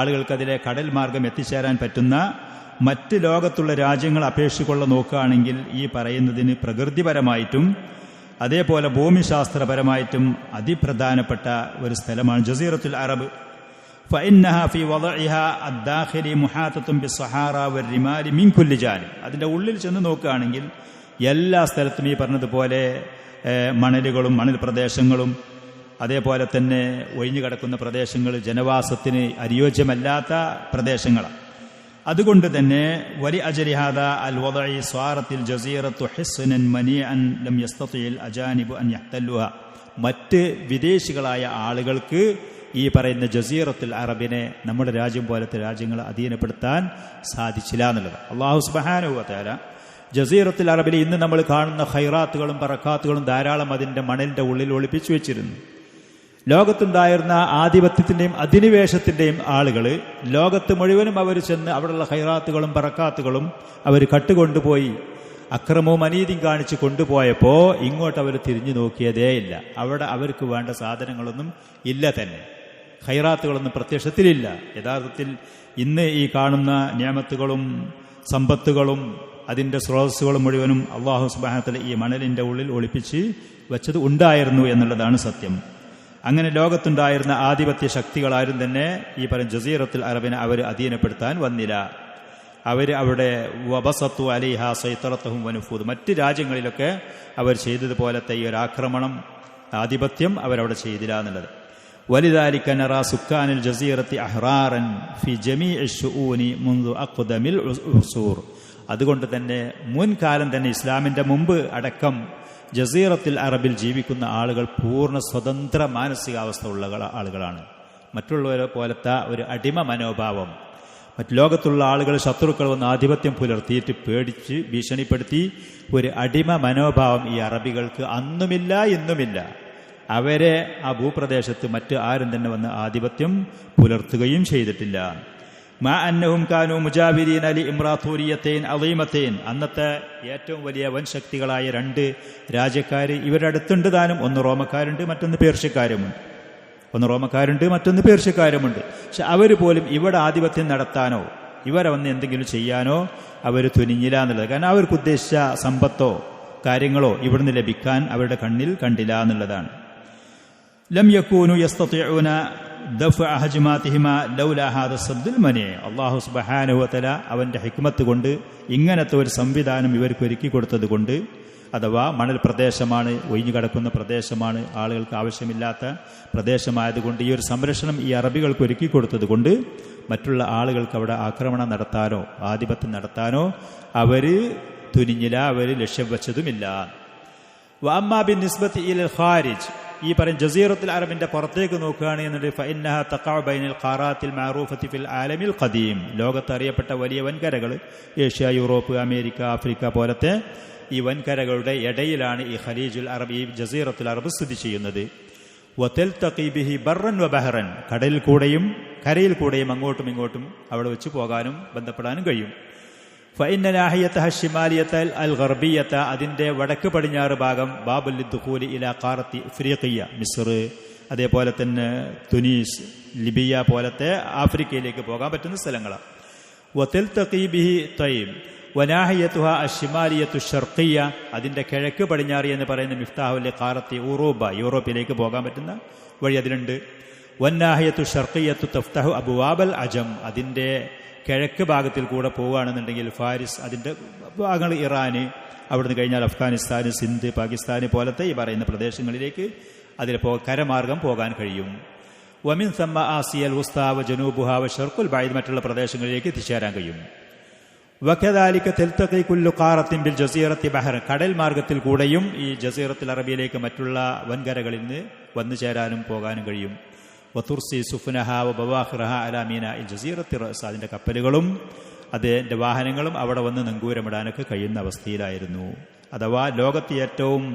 ആളുകൾക്ക് അതിലെ കടൽ മാർഗം എത്തിച്ചേരാൻ പറ്റുന്ന മറ്റ് ലോകത്തുള്ള രാജ്യങ്ങൾ അപേക്ഷിച്ചുള്ള നോക്കുകയാണെങ്കിൽ ഈ പറയുന്നതിന് പ്രകൃതിപരമായിട്ടും അതേപോലെ ഭൂമിശാസ്ത്രപരമായിട്ടും അതിപ്രധാനപ്പെട്ട ഒരു സ്ഥലമാണ് ജസീറത്തുൽ അറബ്. فإنها في وضعها الداخلي محاطة بالصحارى والرمال من كل جانب. അതിന്റെ ഉള്ളിൽ ചെന്ന് നോക്കുകയാണെങ്കിൽ എല്ലാ സ്ഥലത്തും ഈ പറഞ്ഞതുപോലെ മണലുകളും മണൽ പ്രദേശങ്ങളും അതേപോലെ തന്നെ ഒഴിഞ്ഞു കിടക്കുന്ന പ്രദേശങ്ങൾ ജനവാസത്തിന് അനുയോജ്യമല്ലാത്ത പ്രദേശങ്ങളാണ്. അതുകൊണ്ട് തന്നെ വലി അജരിഹാദ അൽ വദഇ സ്വാറത്തിൽ ജസീറത്തു ഹിസ്നൻ മനിഅൻ ലം യസ്തതിൽ അജാനിബു അൻ യഹ്തല്ലുഹ. മറ്റ് വിദേശികളായ ആളുകൾക്ക് ഈ പറയുന്ന ജസീറത്തുൽ അറബിനെ നമ്മുടെ രാജ്യം പോലത്തെ രാജ്യങ്ങൾ അധീനപ്പെടുത്താൻ സാധിച്ചില്ല എന്നുള്ളത്. അല്ലാഹു സുബ്ഹാനഹു വ തആല ജസീറത്തുൽ അറബിൽ ഇന്ന് നമ്മൾ കാണുന്ന ഖൈറാത്തുകളും ബറക്കാത്തുകളും ധാരാളം അതിൻ്റെ മണലിൻ്റെ ഉള്ളിൽ ഒളിപ്പിച്ചു വെച്ചിരുന്നു. ലോകത്തുണ്ടായിരുന്ന ആധിപത്യത്തിൻ്റെയും അധിനിവേശത്തിൻ്റെയും ആളുകൾ ലോകത്ത് മുഴുവനും അവർ ചെന്ന് അവിടെയുള്ള ഖൈറാത്തുകളും ബറക്കാത്തുകളും അവർ കട്ടുകൊണ്ടുപോയി അക്രമവും അനീതിയും കാണിച്ച് കൊണ്ടുപോയപ്പോൾ ഇങ്ങോട്ട് അവർ തിരിഞ്ഞു നോക്കിയതേ ഇല്ല. അവിടെ അവർക്ക് വേണ്ട സാധനങ്ങളൊന്നും ഇല്ല തന്നെ, ഖൈറാത്തുകളൊന്നും പ്രത്യക്ഷത്തിലില്ല. യഥാർത്ഥത്തിൽ ഇന്ന് ഈ കാണുന്ന നിഅമത്തുകളും സമ്പത്തുകളും അതിൻ്റെ സ്രോതസ്സുകളും മുഴുവനും അല്ലാഹു സുബ്ഹാനഹു വ തആല ഈ മണലിൻ്റെ ഉള്ളിൽ ഒളിപ്പിച്ച് വെച്ചത് ഉണ്ടായിരുന്നു എന്നുള്ളതാണ് സത്യം. അങ്ങനെ ലോകത്തുണ്ടായിരുന്ന ആധിപത്യ ശക്തികളാരും തന്നെ ഈ പറയുന്ന ജസീറത്തുൽ അറബിനെ അവർ അധീനപ്പെടുത്താൻ വന്നില്ല. അവർ അവിടെ വബസത്തു അലൈഹ സൈത്തറത്തുഹും വനുഫൂദ്, മറ്റ് രാജ്യങ്ങളിലൊക്കെ അവർ ചെയ്തതുപോലത്തെ ഈ ഒരു ആക്രമണം ആധിപത്യം അവരവിടെ ചെയ്തില്ല എന്നുള്ളത്. വലിദാലിക നറാ സുക്കാനിൽ ജസീറത്തി അഹ്റാറൻ ഫി ജമീഇ ശുഊനി മുൻദു അഖ്ദമിൽ ഉസൂർ. അതുകൊണ്ട് തന്നെ മുൻകാലം തന്നെ ഇസ്ലാമിൻ്റെ മുമ്പ് അടക്കം ജസീറത്തുൽ അറബിൽ ജീവിക്കുന്ന ആളുകൾ പൂർണ്ണ സ്വതന്ത്ര മാനസികാവസ്ഥ ഉള്ള ആളുകളാണ്. മറ്റുള്ളവരെ പോലത്തെ ഒരു അടിമ മനോഭാവം, മറ്റു ലോകത്തുള്ള ആളുകൾ ശത്രുക്കൾ വന്ന് ആധിപത്യം പുലർത്തിയിട്ട് പേടിച്ച് ഭീഷണിപ്പെടുത്തി ഒരു അടിമ മനോഭാവം ഈ അറബികൾക്ക് അന്നുമില്ല ഇന്നുമില്ല. അവരെ ആ ഭൂപ്രദേശത്ത് മറ്റ് ആരും തന്നെ വന്ന് ആധിപത്യം പുലർത്തുകയും ചെയ്തിട്ടില്ല. മാ അന്നഹും കാനൂ മുജാബിരീൻ അലി ഇമ്രാത്തൂരിയത്തേൻ അളീമത്തേൻ. അന്നത്തെ ഏറ്റവും വലിയ വൻശക്തികളായ രണ്ട് രാജ്യക്കാർ ഇവരുടെ അടുത്തുണ്ട് താനും. ഒന്ന് റോമക്കാരുണ്ട്, മറ്റൊന്ന് പേർഷ്യക്കാരുമുണ്ട്. മറ്റൊന്ന് പേർഷ്യക്കാരുമുണ്ട്. പക്ഷെ അവർ പോലും ഇവിടെ ആധിപത്യം നടത്താനോ ഇവരെ വന്ന് എന്തെങ്കിലും ചെയ്യാനോ അവർ തുനിഞ്ഞില്ല എന്നുള്ളത്. കാരണം അവർക്ക് ഉദ്ദേശിച്ച സമ്പത്തോ കാര്യങ്ങളോ ഇവിടുന്ന് ലഭിക്കാൻ അവരുടെ കണ്ണിൽ കണ്ടില്ല എന്നുള്ളതാണ്. ലം യകൂനു യസ്തതിഊന ദഫഅ ഹജ്മാതിഹിമ ലൗലാ ഹാദാ സദ്ദുൽ മനി. അല്ലാഹു സുബ്ഹാനഹു വ തആല അവന്റെ ഹിക്മത്ത് കൊണ്ട് ഇങ്ങനത്തെ ഒരു സംവിധാനം ഇവർക്ക് ഒരുക്കി കൊടുത്തത് കൊണ്ട്, അഥവാ മണൽ പ്രദേശമാണ്, ഒഴിഞ്ഞു കിടക്കുന്ന പ്രദേശമാണ്, ആളുകൾക്ക് ആവശ്യമില്ലാത്ത പ്രദേശമായതുകൊണ്ട് ഈ ഒരു സംരക്ഷണം ഈ അറബികൾക്ക് ഒരുക്കി കൊടുത്തത് കൊണ്ട് മറ്റുള്ള ആളുകൾക്ക് അവിടെ ആക്രമണം നടത്താനോ ആധിപത്യം നടത്താനോ അവർ തുനിഞ്ഞില്ല, അവർ ലക്ഷ്യം വെച്ചതുമില്ല. വഅമ്മാ ബിന്നിസ്ബതി ഇലൽ ഖാരിജ്, ഈ പറയും ജസീറത്തുൽ അറബിന്റെ പുറത്തേക്ക് നോക്കുകയാണെന്നുണ്ടെങ്കിൽ ഫഇന്നഹ തഖഅ ബൈനൽ ഖാറാത്തിൽ മഅറൂഫത്തി ഫിൽ ആലമിൽ ഖദീം. ലോകത്ത് അറിയപ്പെട്ട വലിയ വൻകരകൾ ഏഷ്യ, യൂറോപ്പ്, അമേരിക്ക, ആഫ്രിക്ക പോലത്തെ ഈ വൻകരകളുടെ ഇടയിലാണ് ഈ ഖലീജുൽ അറബ്, ഈ ജസീറത്തുൽ അറബ് സ്ഥിതി ചെയ്യുന്നത്. വതൽതഖി ബിഹി ബർറൻ വബഹറൻ, കടലിൽ കൂടെയും കരയിൽ കൂടെയും അങ്ങോട്ടും ഇങ്ങോട്ടും അവിടെ വെച്ച് പോകാനും ബന്ധപ്പെടാനും കഴിയും. ഫഇന്ന നാഹിയതഹ ശിമാലിയത അൽ ഗർബിയത, അതിന്റെ വടക്ക് പടിഞ്ഞാറ് ഭാഗം ബാബുൽ ദുഖൂലി ഇലാ ഖാറത്തി ഇഫ്രീഖിയ, മിസ്ർ, അതേപോലെ തന്നെ തുനീസ്, ലിബിയ പോലത്തെ ആഫ്രിക്കയിലേക്ക് പോകാൻ പറ്റുന്ന സ്ഥലങ്ങളാണ്. വതൽതഖി ബിഹി തൈം വനാഹിയതുഹ അശ്ശിമാലിയത്തു ഷർഖിയ, അതിന്റെ കിഴക്ക് പടിഞ്ഞാറ് എന്ന് പറയുന്ന മിഫ്താഹുൽ ഖാറത്തി ഉറൂബ, യൂറോപ്പിലേക്ക് പോകാൻ പറ്റുന്ന വഴി അതിലുണ്ട്. വന്നാഹിയത്തു ഷർഖിയത്തു തഫ്തഹു അബ്വാബൽ അജം, അതിന്റെ കിഴക്ക് ഭാഗത്തിൽ കൂടെ പോവുകയാണെന്നുണ്ടെങ്കിൽ ഫാരിസ്, അതിന്റെ ഭാഗങ്ങൾ ഇറാന്, അവിടുന്ന് കഴിഞ്ഞാൽ അഫ്ഗാനിസ്ഥാൻ, സിന്ധ്, പാകിസ്ഥാന് പോലത്തെ ഈ പറയുന്ന പ്രദേശങ്ങളിലേക്ക് അതിൽ കരമാർഗം പോകാൻ കഴിയും. വമിൻ സമ്മ ആസിയൽ ഉസ്താവ ജനൂബുഹാവ ഷർഖുൽ ബൈദ്, മറ്റുള്ള പ്രദേശങ്ങളിലേക്ക് എത്തിച്ചേരാൻ കഴിയും. വകദാലിക തൽതഖി കുല്ലു ഖാറത്തിൻ ബിൽ ജസീറത്തി ബഹർ, കടൽ മാർഗത്തിൽ കൂടെയും ഈ ജസീറത്തുൽ അറബിയയിലേക്ക് മറ്റുള്ള വൻകരകളിൽ നിന്ന് വന്നു ചേരാനും പോകാനും കഴിയും. വതുർസി സുഫ്നഹ വബവാഖിറഹ അലാ മീനാഇൽ ജസീറത്തി റഅസ്, അതിന്റെ കപ്പലുകളും അതിന്റെ വാഹനങ്ങളും അവിടെ വന്ന് നങ്കൂരമിടാനൊക്കെ കഴിയുന്ന അവസ്ഥയിലായിരുന്നു. അഥവാ ലോകത്ത്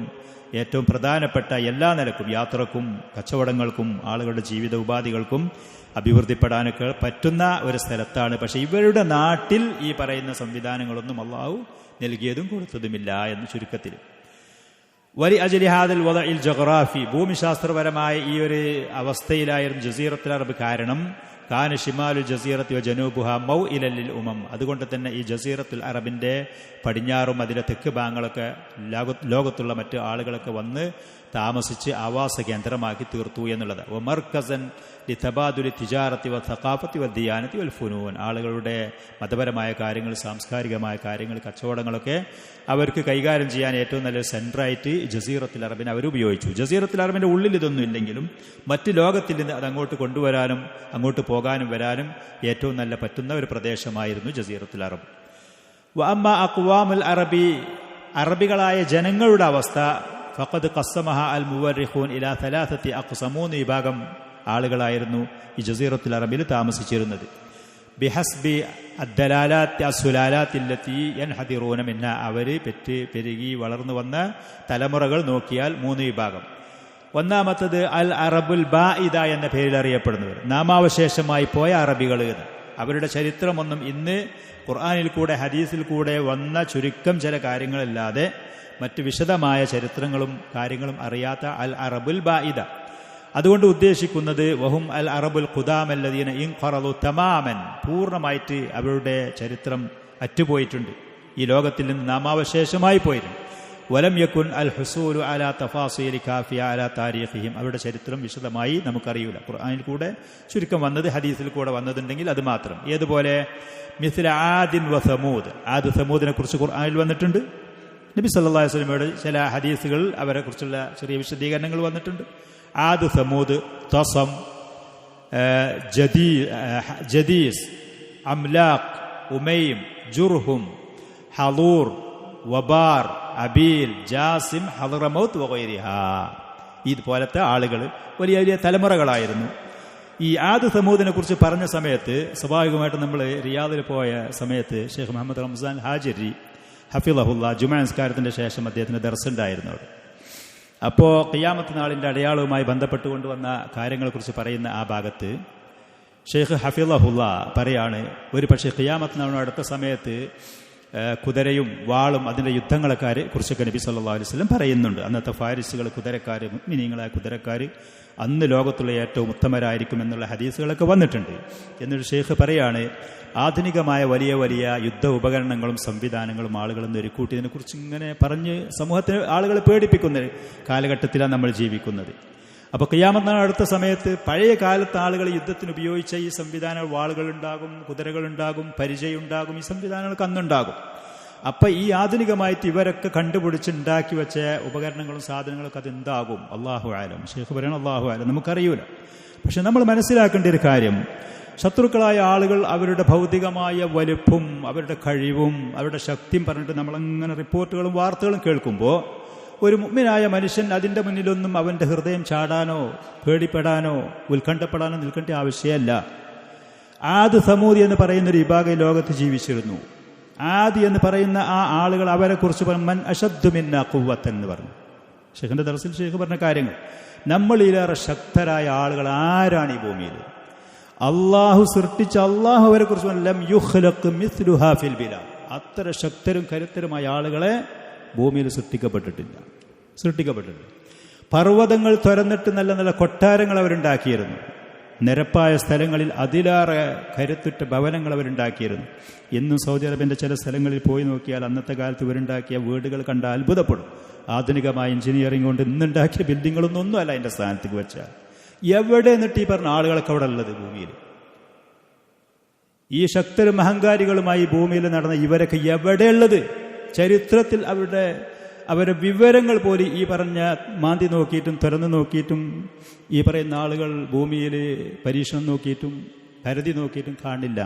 ഏറ്റവും പ്രധാനപ്പെട്ട എല്ലാ നിലക്കും, യാത്രക്കും കച്ചവടങ്ങൾക്കും ആളുകളുടെ ജീവിത ഉപാധികൾക്കും അഭിവൃദ്ധിപ്പെടാനൊക്കെ പറ്റുന്ന ഒരു സ്ഥലത്താണ്. പക്ഷെ ഇവരുടെ നാട്ടിൽ ഈ പറയുന്ന സംവിധാനങ്ങളൊന്നും അള്ളാഹു നൽകിയതും കൊടുത്തതുമില്ല എന്ന് ചുരുക്കത്തിൽ. വലി അജ്ലി ഹാദൽ വദഇൽ ജഗ്റാഫി, ഭൂമിശാസ്ത്രപരമായ ഈ ഒരു അവസ്ഥയിലായിരുന്നു ജസീറത്തുൽ അറബ്. കാരണം കാന ഷിമാലുൽ ജസീറത്തി വ ജനൂബുഹ മൗഇലൽ ലിൽ ഉമം. അതുകൊണ്ട് തന്നെ ഈ ജസീറത്തുൽ അറബിന്റെ പടിഞ്ഞാറും അതിലെ തെക്ക് ഭാഗങ്ങളൊക്കെ ലോകത്തുള്ള മറ്റ് ആളുകളൊക്കെ വന്ന് താമസിച്ച് ആവാസ കേന്ദ്രമാക്കി തീർത്തു എന്നുള്ളത്. മർക്കസൻ ലിതബാദുലി തിജാറത്തി വ സഖാഫത്തി വ ദിയാനത്തി വൽ ഫുനൂൻ. ആളുകളുടെ മതപരമായ കാര്യങ്ങൾ, സാംസ്കാരികമായ കാര്യങ്ങൾ, കച്ചവടങ്ങളൊക്കെ അവർക്ക് കൈകാര്യം ചെയ്യാൻ ഏറ്റവും നല്ലൊരു സെന്ററായിട്ട് ജസീറത്തുൽ അറബിനെ അവർ ഉപയോഗിച്ചു. ജസീറത്തുൽ അറബിന്റെ ഉള്ളിൽ ഇതൊന്നും ഇല്ലെങ്കിലും മറ്റ് ലോകത്തിൽ നിന്ന് അത് അങ്ങോട്ട് കൊണ്ടുവരാനും അങ്ങോട്ട് പോകാനും വരാനും ഏറ്റവും നല്ല പറ്റുന്ന ഒരു പ്രദേശമായിരുന്നു ജസീറത്തുൽ അറബ്. വഅമ്മ അഖ്വാമുൽ അറബി, അറബികളായ ജനങ്ങളുടെ അവസ്ഥ, ഫഖദ് ഖസ്സമഹ അൽ മുവർരിഖൂൻ ഇലാ സലാസത്തി അഖ്സം. 3 വിഭാഗം ആളുകളായിരുന്നു ഈ ജസീറത്തുൽ അറബിൽ താമസിച്ചിരുന്നത്. ബിഹസ്ബി അദ്ദലാലാത്തി അസ്സുലാലാത്തി അല്ലത്തി യൻഹദിറൂന മിൻഹ. അവർ പെരുകി വളർന്നു വന്ന തലമുറകൾ നോക്കിയാൽ 3 വിഭാഗം. ഒന്നാമത്തത് അൽ അറബുൽ ബാഇദ എന്ന പേരിൽ അറിയപ്പെടുന്നവർ, നാമാവശേഷമായി പോയ അറബികൾ. അവരുടെ ചരിത്രമൊന്നും ഇന്ന് ഖുർആനിൽ കൂടെ ഹദീസിൽ കൂടെ വന്ന ചുരുക്കം ചില കാര്യങ്ങളല്ലാതെ മറ്റ് വിശദമായ ചരിത്രങ്ങളും കാര്യങ്ങളും അറിയാത്ത അൽ അറബുൽ ബാഇദ. അതുകൊണ്ട് ഉദ്ദേശിക്കുന്നത് വഹും അൽ അറബുൽ ഖുദാമല്ലദീന ഇൻഖറദു തമാമൻ, പൂർണ്ണമായിട്ട് അവരുടെ ചരിത്രം അറ്റുപോയിട്ടുണ്ട്, ഈ ലോകത്തിൽ നിന്ന് നാമാവശേഷമായി പോയിരുന്നു. വലം യകുൻ അൽ ഹുസൂലു അലാ തഫാസീലി കാഫിയ അലാ താരീഖിഹിം. അവരുടെ ചരിത്രം വിശദമായി നമുക്കറിയില്ല. ഖുർആനിൽ കൂടെ ചുരുക്കം വന്നത്, ഹദീസിൽ കൂടെ വന്നതുണ്ടെങ്കിൽ അത് മാത്രം. ഏതുപോലെ മിസ്ല ആദിൻ വ സമൂദ്. ആദ് സമൂദിനെ കുറിച്ച് ഖുർആനിൽ വന്നിട്ടുണ്ട്. നബി സല്ലല്ലാഹു അലൈഹി വസല്ലമയുടെ ചില ഹദീസുകൾ അവരെ കുറിച്ചുള്ള ചെറിയ വിശദീകരണങ്ങൾ വന്നിട്ടുണ്ട്. ആദ് സമൂദ്, തസം, ജദീസ്, അംലാഖ്, ഉമൈം, ജുർഹും, ഹളൂർ, വബാർ, അബീൽ, ജാസിം, ഹളറമൗത്ത് വഗൈരിഹ. ഇതുപോലത്തെ ആളുകൾ വലിയ വലിയ തലമുറകളായിരുന്നു. ഈ ആദ് സമൂദിനെ കുറിച്ച് പറഞ്ഞ സമയത്ത് സ്വാഭാവികമായിട്ട് നമ്മൾ റിയാദിൽ പോയ സമയത്ത് ഷെയ്ഖ് മുഹമ്മദ് റംസാൻ ഹാജിരി ഹഫിളഹുല്ല ജുമാ നിസ്കാരത്തിന്റെ ശേഷം അദ്ദേഹത്തിന് ദർസുണ്ടായിരുന്നു അവിടെ. അപ്പോൾ ഖിയാമത്ത് നാളിന്റെ അടയാളവുമായി ബന്ധപ്പെട്ടുകൊണ്ടുവന്ന കാര്യങ്ങളെക്കുറിച്ച് പറയുന്ന ആ ഭാഗത്ത് ഷെയ്ഖ് ഹഫിളഹുല്ല പറയാണ്, ഒരു പക്ഷേ ഖിയാമത്ത് നാളിന് അടുത്ത സമയത്ത് കുതിരയും വാളും അതിൻ്റെ യുദ്ധങ്ങളൊക്കെ കുറിച്ചൊക്കെ നബി സല്ലല്ലാഹു അലൈഹി വസല്ലം പറയുന്നുണ്ട്. അന്നത്തെ ഫാരിസുകൾ കുതിരക്കാർ, മുഅ്മിനീങ്ങളായ കുതിരക്കാർ അന്ന് ലോകത്തുള്ള ഏറ്റവും ഉത്തമരായിരിക്കും എന്നുള്ള ഹദീസുകളൊക്കെ വന്നിട്ടുണ്ട്. എന്നിട്ട് ഷെയ്ഖ് പറയാണ്, ആധുനികമായ വലിയ വലിയ യുദ്ധ ഉപകരണങ്ങളും സംവിധാനങ്ങളും ആളുകളും ഒരുക്കൂട്ടി ഇതിനെക്കുറിച്ച് ഇങ്ങനെ പറഞ്ഞ് സമൂഹത്തിന് ആളുകളെ പേടിപ്പിക്കുന്ന കാലഘട്ടത്തിലാണ് നമ്മൾ ജീവിക്കുന്നത്. അപ്പോൾ ഖിയാമത്ത് നാൾ അടുത്ത സമയത്ത് പഴയ കാലത്ത് ആളുകൾ യുദ്ധത്തിന് ഉപയോഗിച്ച ഈ സംവിധാനങ്ങൾ, വാളുകളുണ്ടാകും, കുതിരകളുണ്ടാകും, പരിചയമുണ്ടാകും, ഈ സംവിധാനങ്ങൾക്ക് അന്നുണ്ടാകും. അപ്പം ഈ ആധുനികമായിട്ട് ഇവരൊക്കെ കണ്ടുപിടിച്ചുണ്ടാക്കി വെച്ച ഉപകരണങ്ങളും സാധനങ്ങളൊക്കെ അതെന്താകും? അള്ളാഹു ആലം. ഷെയ്ഖ് പറയണം അള്ളാഹു ആലം, നമുക്കറിയൂല. പക്ഷെ നമ്മൾ മനസ്സിലാക്കേണ്ട ഒരു കാര്യം, ശത്രുക്കളായ ആളുകൾ അവരുടെ ഭൗതികമായ വലുപ്പും അവരുടെ കഴിവും അവരുടെ ശക്തിയും പറഞ്ഞിട്ട് നമ്മളങ്ങനെ റിപ്പോർട്ടുകളും വാർത്തകളും കേൾക്കുമ്പോൾ ഒരു മുഅ്മിനായ മനുഷ്യൻ അതിൻ്റെ മുന്നിലൊന്നും അവൻ്റെ ഹൃദയം ചാടാനോ പേടിപ്പെടാനോ ഉത്കണ്ഠപ്പെടാനോ നിൽക്കേണ്ട ആവശ്യമല്ല. ആദ് സമൂദ് എന്ന് പറയുന്നൊരു വിഭാഗം ലോകത്ത് ജീവിച്ചിരുന്നു. ആദി എന്ന് പറയുന്ന ആ ആളുകൾ, അവരെക്കുറിച്ച് പറഞ്ഞു മൻ അശദ്ദു മിന്നാ ഖുവ്വത്തൻ എന്ന് പറഞ്ഞു. ഷെയ്ഖിന്റെ ദർസിൽ ഷെയ്ഖ് പറഞ്ഞ കാര്യങ്ങൾ, നമ്മളിലേറെ ശക്തരായ ആളുകൾ ആരാണ് ഈ ഭൂമിയിൽ? അള്ളാഹു സൃഷ്ടിച്ച അള്ളാഹു അവരെ കുറിച്ച് ലം യുഖ്ലഖ് മിസ്ലുഹാ ഫിൽ ബിലാദ്. അത്ര ശക്തരും കരുത്തരുമായ ആളുകളെ ഭൂമിയിൽ സൃഷ്ടിക്കപ്പെട്ടിട്ടില്ല. പർവ്വതങ്ങൾ തുരന്നിട്ട് നല്ല നല്ല കൊട്ടാരങ്ങൾ അവരുണ്ടാക്കിയിരുന്നു. നിരപ്പായ സ്ഥലങ്ങളിൽ അതിലേറെ കരുത്തുറ്റ ഭവനങ്ങൾ അവരുണ്ടാക്കിയിരുന്നു. ഇന്നും സൗദി അറേബ്യൻ്റെ ചില സ്ഥലങ്ങളിൽ പോയി നോക്കിയാൽ അന്നത്തെ കാലത്ത് ഇവരുണ്ടാക്കിയ വീടുകൾ കണ്ട അത്ഭുതപ്പെടും. ആധുനികമായ എഞ്ചിനീയറിംഗ് കൊണ്ട് ഇന്നുണ്ടാക്കിയ ബിൽഡിങ്ങുകളൊന്നും അല്ല അതിൻ്റെ സ്ഥാനത്തേക്ക് വെച്ചാൽ. എവിടെ എന്നിട്ട് ഈ പറഞ്ഞ ആളുകളൊക്കെ അവിടെ ഉള്ളത് ഭൂമിയിൽ? ഈ ശക്തരും അഹങ്കാരികളുമായി ഭൂമിയിൽ നടന്ന ഇവരൊക്കെ എവിടെയുള്ളത്? ചരിത്രത്തിൽ അവരുടെ വിവരങ്ങൾ പോലും ഈ പറഞ്ഞ മാന്തി നോക്കിയിട്ടും തുറന്നു നോക്കിയിട്ടും ഈ പറയുന്ന ആളുകൾ ഭൂമിയിൽ പരീക്ഷണം നോക്കിയിട്ടും കരുതി നോക്കിയിട്ടും കാണില്ല.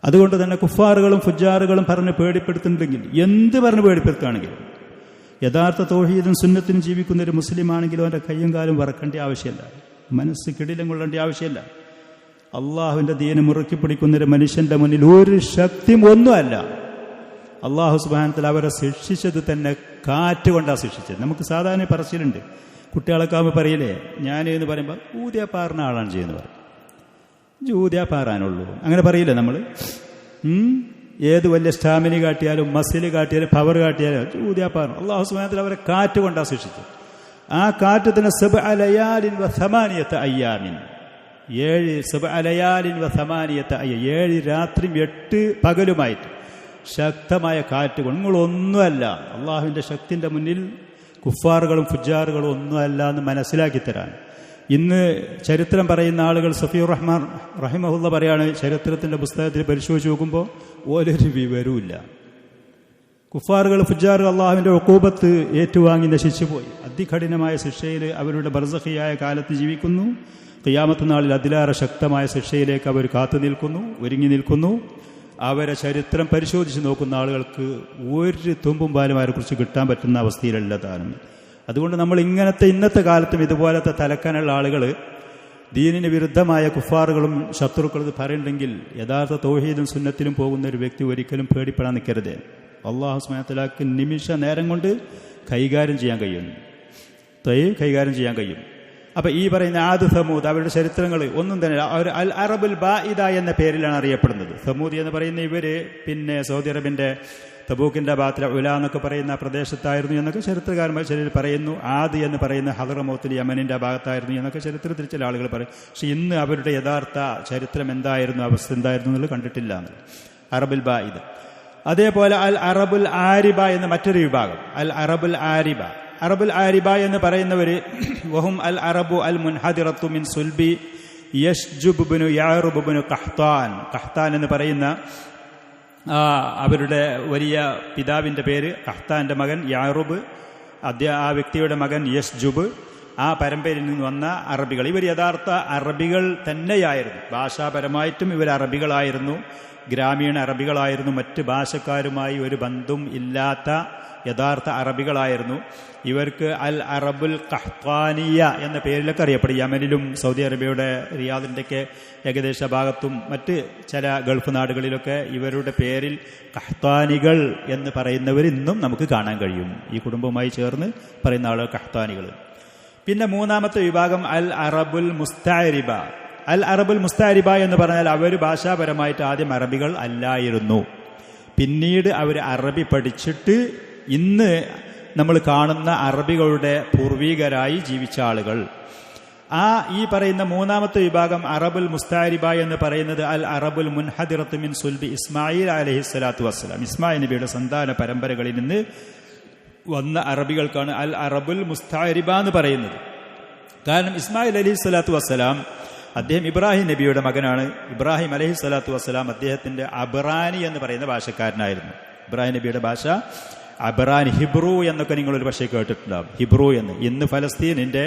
അതുകൊണ്ട് തന്നെ കുഫാറുകളും ഫുജാറുകളും പറഞ്ഞ് പേടിപ്പെടുത്തുന്നുണ്ടെങ്കിൽ, എന്ത് പറഞ്ഞ് പേടിപ്പെടുത്തുകയാണെങ്കിലും, യഥാർത്ഥ തൗഹീദും സുന്നത്തിനും ജീവിക്കുന്ന ഒരു മുസ്ലിം ആണെങ്കിലും അവൻ്റെ കയ്യും കാലും വറക്കേണ്ട ആവശ്യമില്ല, മനസ്സ് കിടിലം കൊള്ളേണ്ട ആവശ്യമില്ല. അള്ളാഹുവിൻ്റെ ദീന് മുറുക്കി പിടിക്കുന്നൊരു മനുഷ്യൻ്റെ മുന്നിൽ ഒരു ശക്തിയും ഒന്നുമല്ല. അള്ളാഹു സുബ്ഹാനഹു വ തആല അവരെ ശിക്ഷിച്ചത് തന്നെ കാറ്റ് കൊണ്ടാണ് ശിക്ഷിച്ചത്. നമുക്ക് സാധാരണ പറച്ചിലുണ്ട്, കുട്ടികളൊക്കെ ആകുമ്പോൾ പറയില്ലേ, ഞാൻ എന്ന് പറയുമ്പോൾ ഊതിയാ പാറുന്ന ആളാണ് ചെയ്യുന്നത് പറയും. ഊതിയാ പാറാനുള്ളൂ അങ്ങനെ പറയില്ലേ നമ്മൾ? ഏത് വലിയ സ്റ്റാമിന കാട്ടിയാലും മസിൽ കാട്ടിയാലും പവർ കാട്ടിയാലും ഊതിയാ പാറും. അള്ളാഹു സുബ്ഹാനഹു വ തആല അവരെ കാറ്റ് കൊണ്ടാണ് ശിക്ഷിച്ചത്. ആ കാറ്റ് തന്നെ 7 ലയാലിൻ വ 8 അയ്യാമിൻ, 7 സബഅലയാലിൻ വ സമാനിയത അയ്യ 7 രാത്രിയും 8 പകലുമായിട്ട് ശക്തമായ കാറ്റ് കൊണ്ട് നിങ്ങളൊന്നുമല്ല. അള്ളാഹുവിൻ്റെ ശക്തിൻ്റെ മുന്നിൽ കുഫാറുകളും ഫുജാറുകളും ഒന്നുമല്ല എന്ന് മനസ്സിലാക്കി തരാൻ. ഇന്ന് ചരിത്രം പറയുന്ന ആളുകൾ സഫീർ റഹ്മാൻ റഹിമഹുല്ല പറയാണ്, ചരിത്രത്തിൻ്റെ പുസ്തകത്തിൽ പരിശോധിച്ച് നോക്കുമ്പോൾ ഓരൊരു വിവരവുമില്ല. കുഫാറുകൾ ഫുജാറുകൾ അള്ളാഹുവിൻ്റെ ഉഖൂബത്ത് ഏറ്റുവാങ്ങി നശിച്ചുപോയി. അതികഠിനമായ ശിക്ഷയിൽ അവരുടെ ബർസഖിയായ കാലത്ത് ജീവിക്കുന്നു. ഖിയാമത്ത് നാളിൽ അതിലേറെ ശക്തമായ ശിക്ഷയിലേക്ക് അവർ കാത്തു നിൽക്കുന്നു, ഒരുങ്ങി നിൽക്കുന്നു. അവരെ ചരിത്രം പരിശോധിച്ച് നോക്കുന്ന ആളുകൾക്ക് ഒരു തുമ്പും പാലും അവരെക്കുറിച്ച് കിട്ടാൻ പറ്റുന്ന അവസ്ഥയിലല്ല താനും. അതുകൊണ്ട് നമ്മൾ ഇന്നത്തെ കാലത്തും ഇതുപോലത്തെ തലക്കാനുള്ള ആളുകൾ ദീനിന് വിരുദ്ധമായ കുഫാറുകളും ശത്രുക്കളും പറയുന്നുണ്ടെങ്കിൽ യഥാർത്ഥ തൗഹീദും സുന്നത്തിലും പോകുന്ന ഒരു വ്യക്തി ഒരിക്കലും പേടിപ്പെടാൻ നിൽക്കരുത്. അല്ലാഹു സുബ്ഹാനഹു വ തആലക്ക് നിമിഷ നേരം കൊണ്ട് കൈകാര്യം ചെയ്യാൻ കഴിയും. അപ്പം ഈ പറയുന്ന ആദ് സമൂദ് അവരുടെ ചരിത്രങ്ങൾ ഒന്നും തന്നെ അവർ അൽ അറബുൽ ബാഇദ എന്ന പേരിലാണ് അറിയപ്പെടുന്നത്. സമൂദ് എന്ന് പറയുന്ന ഇവർ പിന്നെ സൗദി അറേബ്യൻ്റെ തബൂക്കിൻ്റെ ഭാഗത്തിൽ ഉല എന്നൊക്കെ പറയുന്ന പ്രദേശത്തായിരുന്നു എന്നൊക്കെ ചരിത്രകാരന്മാർ ചിലർ പറയുന്നു. ആദ് എന്ന് പറയുന്ന ഹദറമൗത്തിൽ യമനിൻ്റെ ഭാഗത്തായിരുന്നു എന്നൊക്കെ ചരിത്രത്തിൽ ചില ആളുകൾ പറയും. പക്ഷെ ഇന്ന് അവരുടെ യഥാർത്ഥ ചരിത്രം എന്തായിരുന്നു, അവസ്ഥ എന്തായിരുന്നു എന്നുള്ളത് കണ്ടിട്ടില്ല. അറബുൽ ബാഇദ. അതേപോലെ അൽ അറബുൽ ആരിബ എന്ന മറ്റൊരു വിഭാഗം. അൽ അറബുൽ ആരിബ എന്ന് പറയുന്നവർ വഹും അൽ അറബു അൽ മുൻഹദിറത്തു മിൻ സുൽബി യശ്ജുബ് ഇബ്നു യഅറുബ് ഇബ്നു ഖഹ്താൻ എന്ന് പറയുന്ന അവരുടെ വലിയ പിതാവിൻ്റെ പേര് ഖഹ്താന്റെ മകൻ യഅറുബ്, ആ വ്യക്തിയുടെ മകൻ യശ്ജുബ്. ആ പരമ്പരയിൽ നിന്ന് വന്ന അറബികൾ. ഇവർ യഥാർത്ഥ അറബികൾ തന്നെയായിരുന്നു. ഭാഷാപരമായിട്ടും ഇവർ അറബികളായിരുന്നു, ഗ്രാമീണ അറബികളായിരുന്നു. മറ്റ് ഭാഷക്കാരുമായി ഒരു ബന്ധം ഇല്ലാത്ത യഥാർത്ഥ അറബികളായിരുന്നു. ഇവർക്ക് അൽ അറബുൽ ഖഹ്താനിയ എന്ന പേരിലൊക്കെ അറിയപ്പെടും. യമനിലും സൗദി അറേബ്യയുടെ റിയാദിൻ്റെയൊക്കെ ഏകദേശ ഭാഗത്തും മറ്റ് ചില ഗൾഫ് നാടുകളിലൊക്കെ ഇവരുടെ പേരിൽ ഖഹ്താനികൾ എന്ന് പറയുന്നവർ ഇന്നും നമുക്ക് കാണാൻ കഴിയും. ഈ കുടുംബവുമായി ചേർന്ന് പറയുന്ന ആളുകൾ ഖഹ്താനികൾ. പിന്നെ മൂന്നാമത്തെ വിഭാഗം അൽ അറബുൽ മുസ്തഅരിബ. അൽ അറബുൽ മുസ്തഅരിബ എന്ന് പറഞ്ഞാൽ അവർ ഭാഷാപരമായിട്ട് ആദ്യം അറബികൾ അല്ലായിരുന്നു. പിന്നീട് അവർ അറബി പഠിച്ചിട്ട് ഇന്ന് നമ്മൾ കാണുന്ന അറബികളുടെ പൂർവീകരായി ജീവിച്ച ആളുകൾ. ഈ പറയുന്ന മൂന്നാമത്തെ വിഭാഗം അറബുൽ മുസ്തഅരിബ എന്ന് പറയുന്നത് അൽ അറബുൽ മുൻഹദിറത്ത് മിൻ സുൽബി ഇസ്മായിൽ അലൈഹിസ്സലാത്തു വസ്സലാം. ഇസ്മായിൽ നബിയുടെ സന്താന പരമ്പരകളിൽ നിന്ന് വന്ന അറബികൾക്കാണ് അൽ അറബുൽ മുസ്തഅരിബ എന്ന് പറയുന്നത്. കാരണം ഇസ്മായിൽ അലൈഹിസ്സലാത്തു വസ്സലാം അദ്ദേഹം ഇബ്രാഹിം നബിയുടെ മകനാണ്. ഇബ്രാഹിം അലൈഹിസ്സലാത്തു വസ്സലാം അദ്ദേഹത്തിന്റെ അബ്റാനി എന്ന് പറയുന്ന ഭാഷക്കാരനായിരുന്നു. ഇബ്രാഹിം നബിയുടെ ഭാഷ അബ്റാനി, ഹിബ്രു എന്നൊക്കെ നിങ്ങളൊരു പക്ഷേ കേട്ടിട്ടുണ്ടാകും. ഹിബ്രു എന്ന് ഇന്ന് ഫലസ്തീനിന്റെ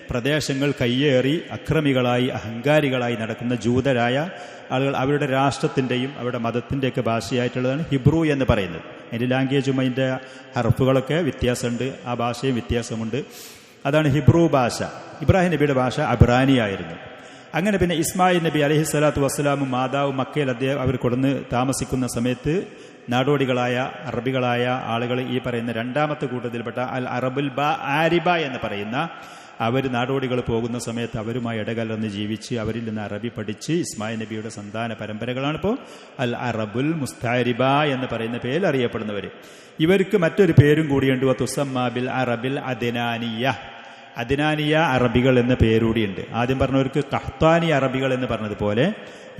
പ്രദേശങ്ങൾ കയ്യേറി അക്രമികളായി അഹങ്കാരികളായി നടക്കുന്ന ജൂതരായ ആളുകൾ അവരുടെ രാഷ്ട്രത്തിൻ്റെയും അവരുടെ മതത്തിൻ്റെയൊക്കെ ഭാഷയായിട്ടുള്ളതാണ് ഹിബ്രു എന്ന് പറയുന്നത്. അതിൻ്റെ ലാംഗ്വേജും അതിൻ്റെ ഹർഫുകളൊക്കെ വ്യത്യാസമുണ്ട്, ആ ഭാഷയും വ്യത്യാസമുണ്ട്. അതാണ് ഹിബ്രു ഭാഷ. ഇബ്രാഹിം നബിയുടെ ഭാഷ അബ്റാനി ആയിരുന്നു. അങ്ങനെ പിന്നെ ഇസ്മായിൽ നബി അലൈഹിസ്സലാത്തു വസ്സലാമും മാതാവും മക്കയിൽ അദ്ദേഹം അവർ കൊടുന്ന് താമസിക്കുന്ന സമയത്ത് നാടോടികളായ അറബികളായ ആളുകൾ ഈ പറയുന്ന രണ്ടാമത്തെ കൂട്ടത്തിൽപ്പെട്ട അൽ അറബുൽ ആരിബ എന്ന് പറയുന്ന അവർ നാടോടികൾ പോകുന്ന സമയത്ത് അവരുമായി ഇടകലർന്ന് ജീവിച്ച് അവരിൽ നിന്ന് അറബി പഠിച്ച് ഇസ്മായിൽ നബിയുടെ സന്താന പരമ്പരകളാണിപ്പോൾ അൽ അറബുൽ മുസ്തഅരിബ എന്ന് പറയുന്ന പേരിൽ അറിയപ്പെടുന്നവർ. ഇവർക്ക് മറ്റൊരു പേരും കൂടിയുണ്ട്. തുസമ്മ ബിൽ അറബിൽ അദ്നാനിയ അറബികൾ എന്ന പേരൂടിയുണ്ട്. ആദ്യം പറഞ്ഞവർക്ക് ഖഹ്താനി അറബികൾ എന്ന് പറഞ്ഞതുപോലെ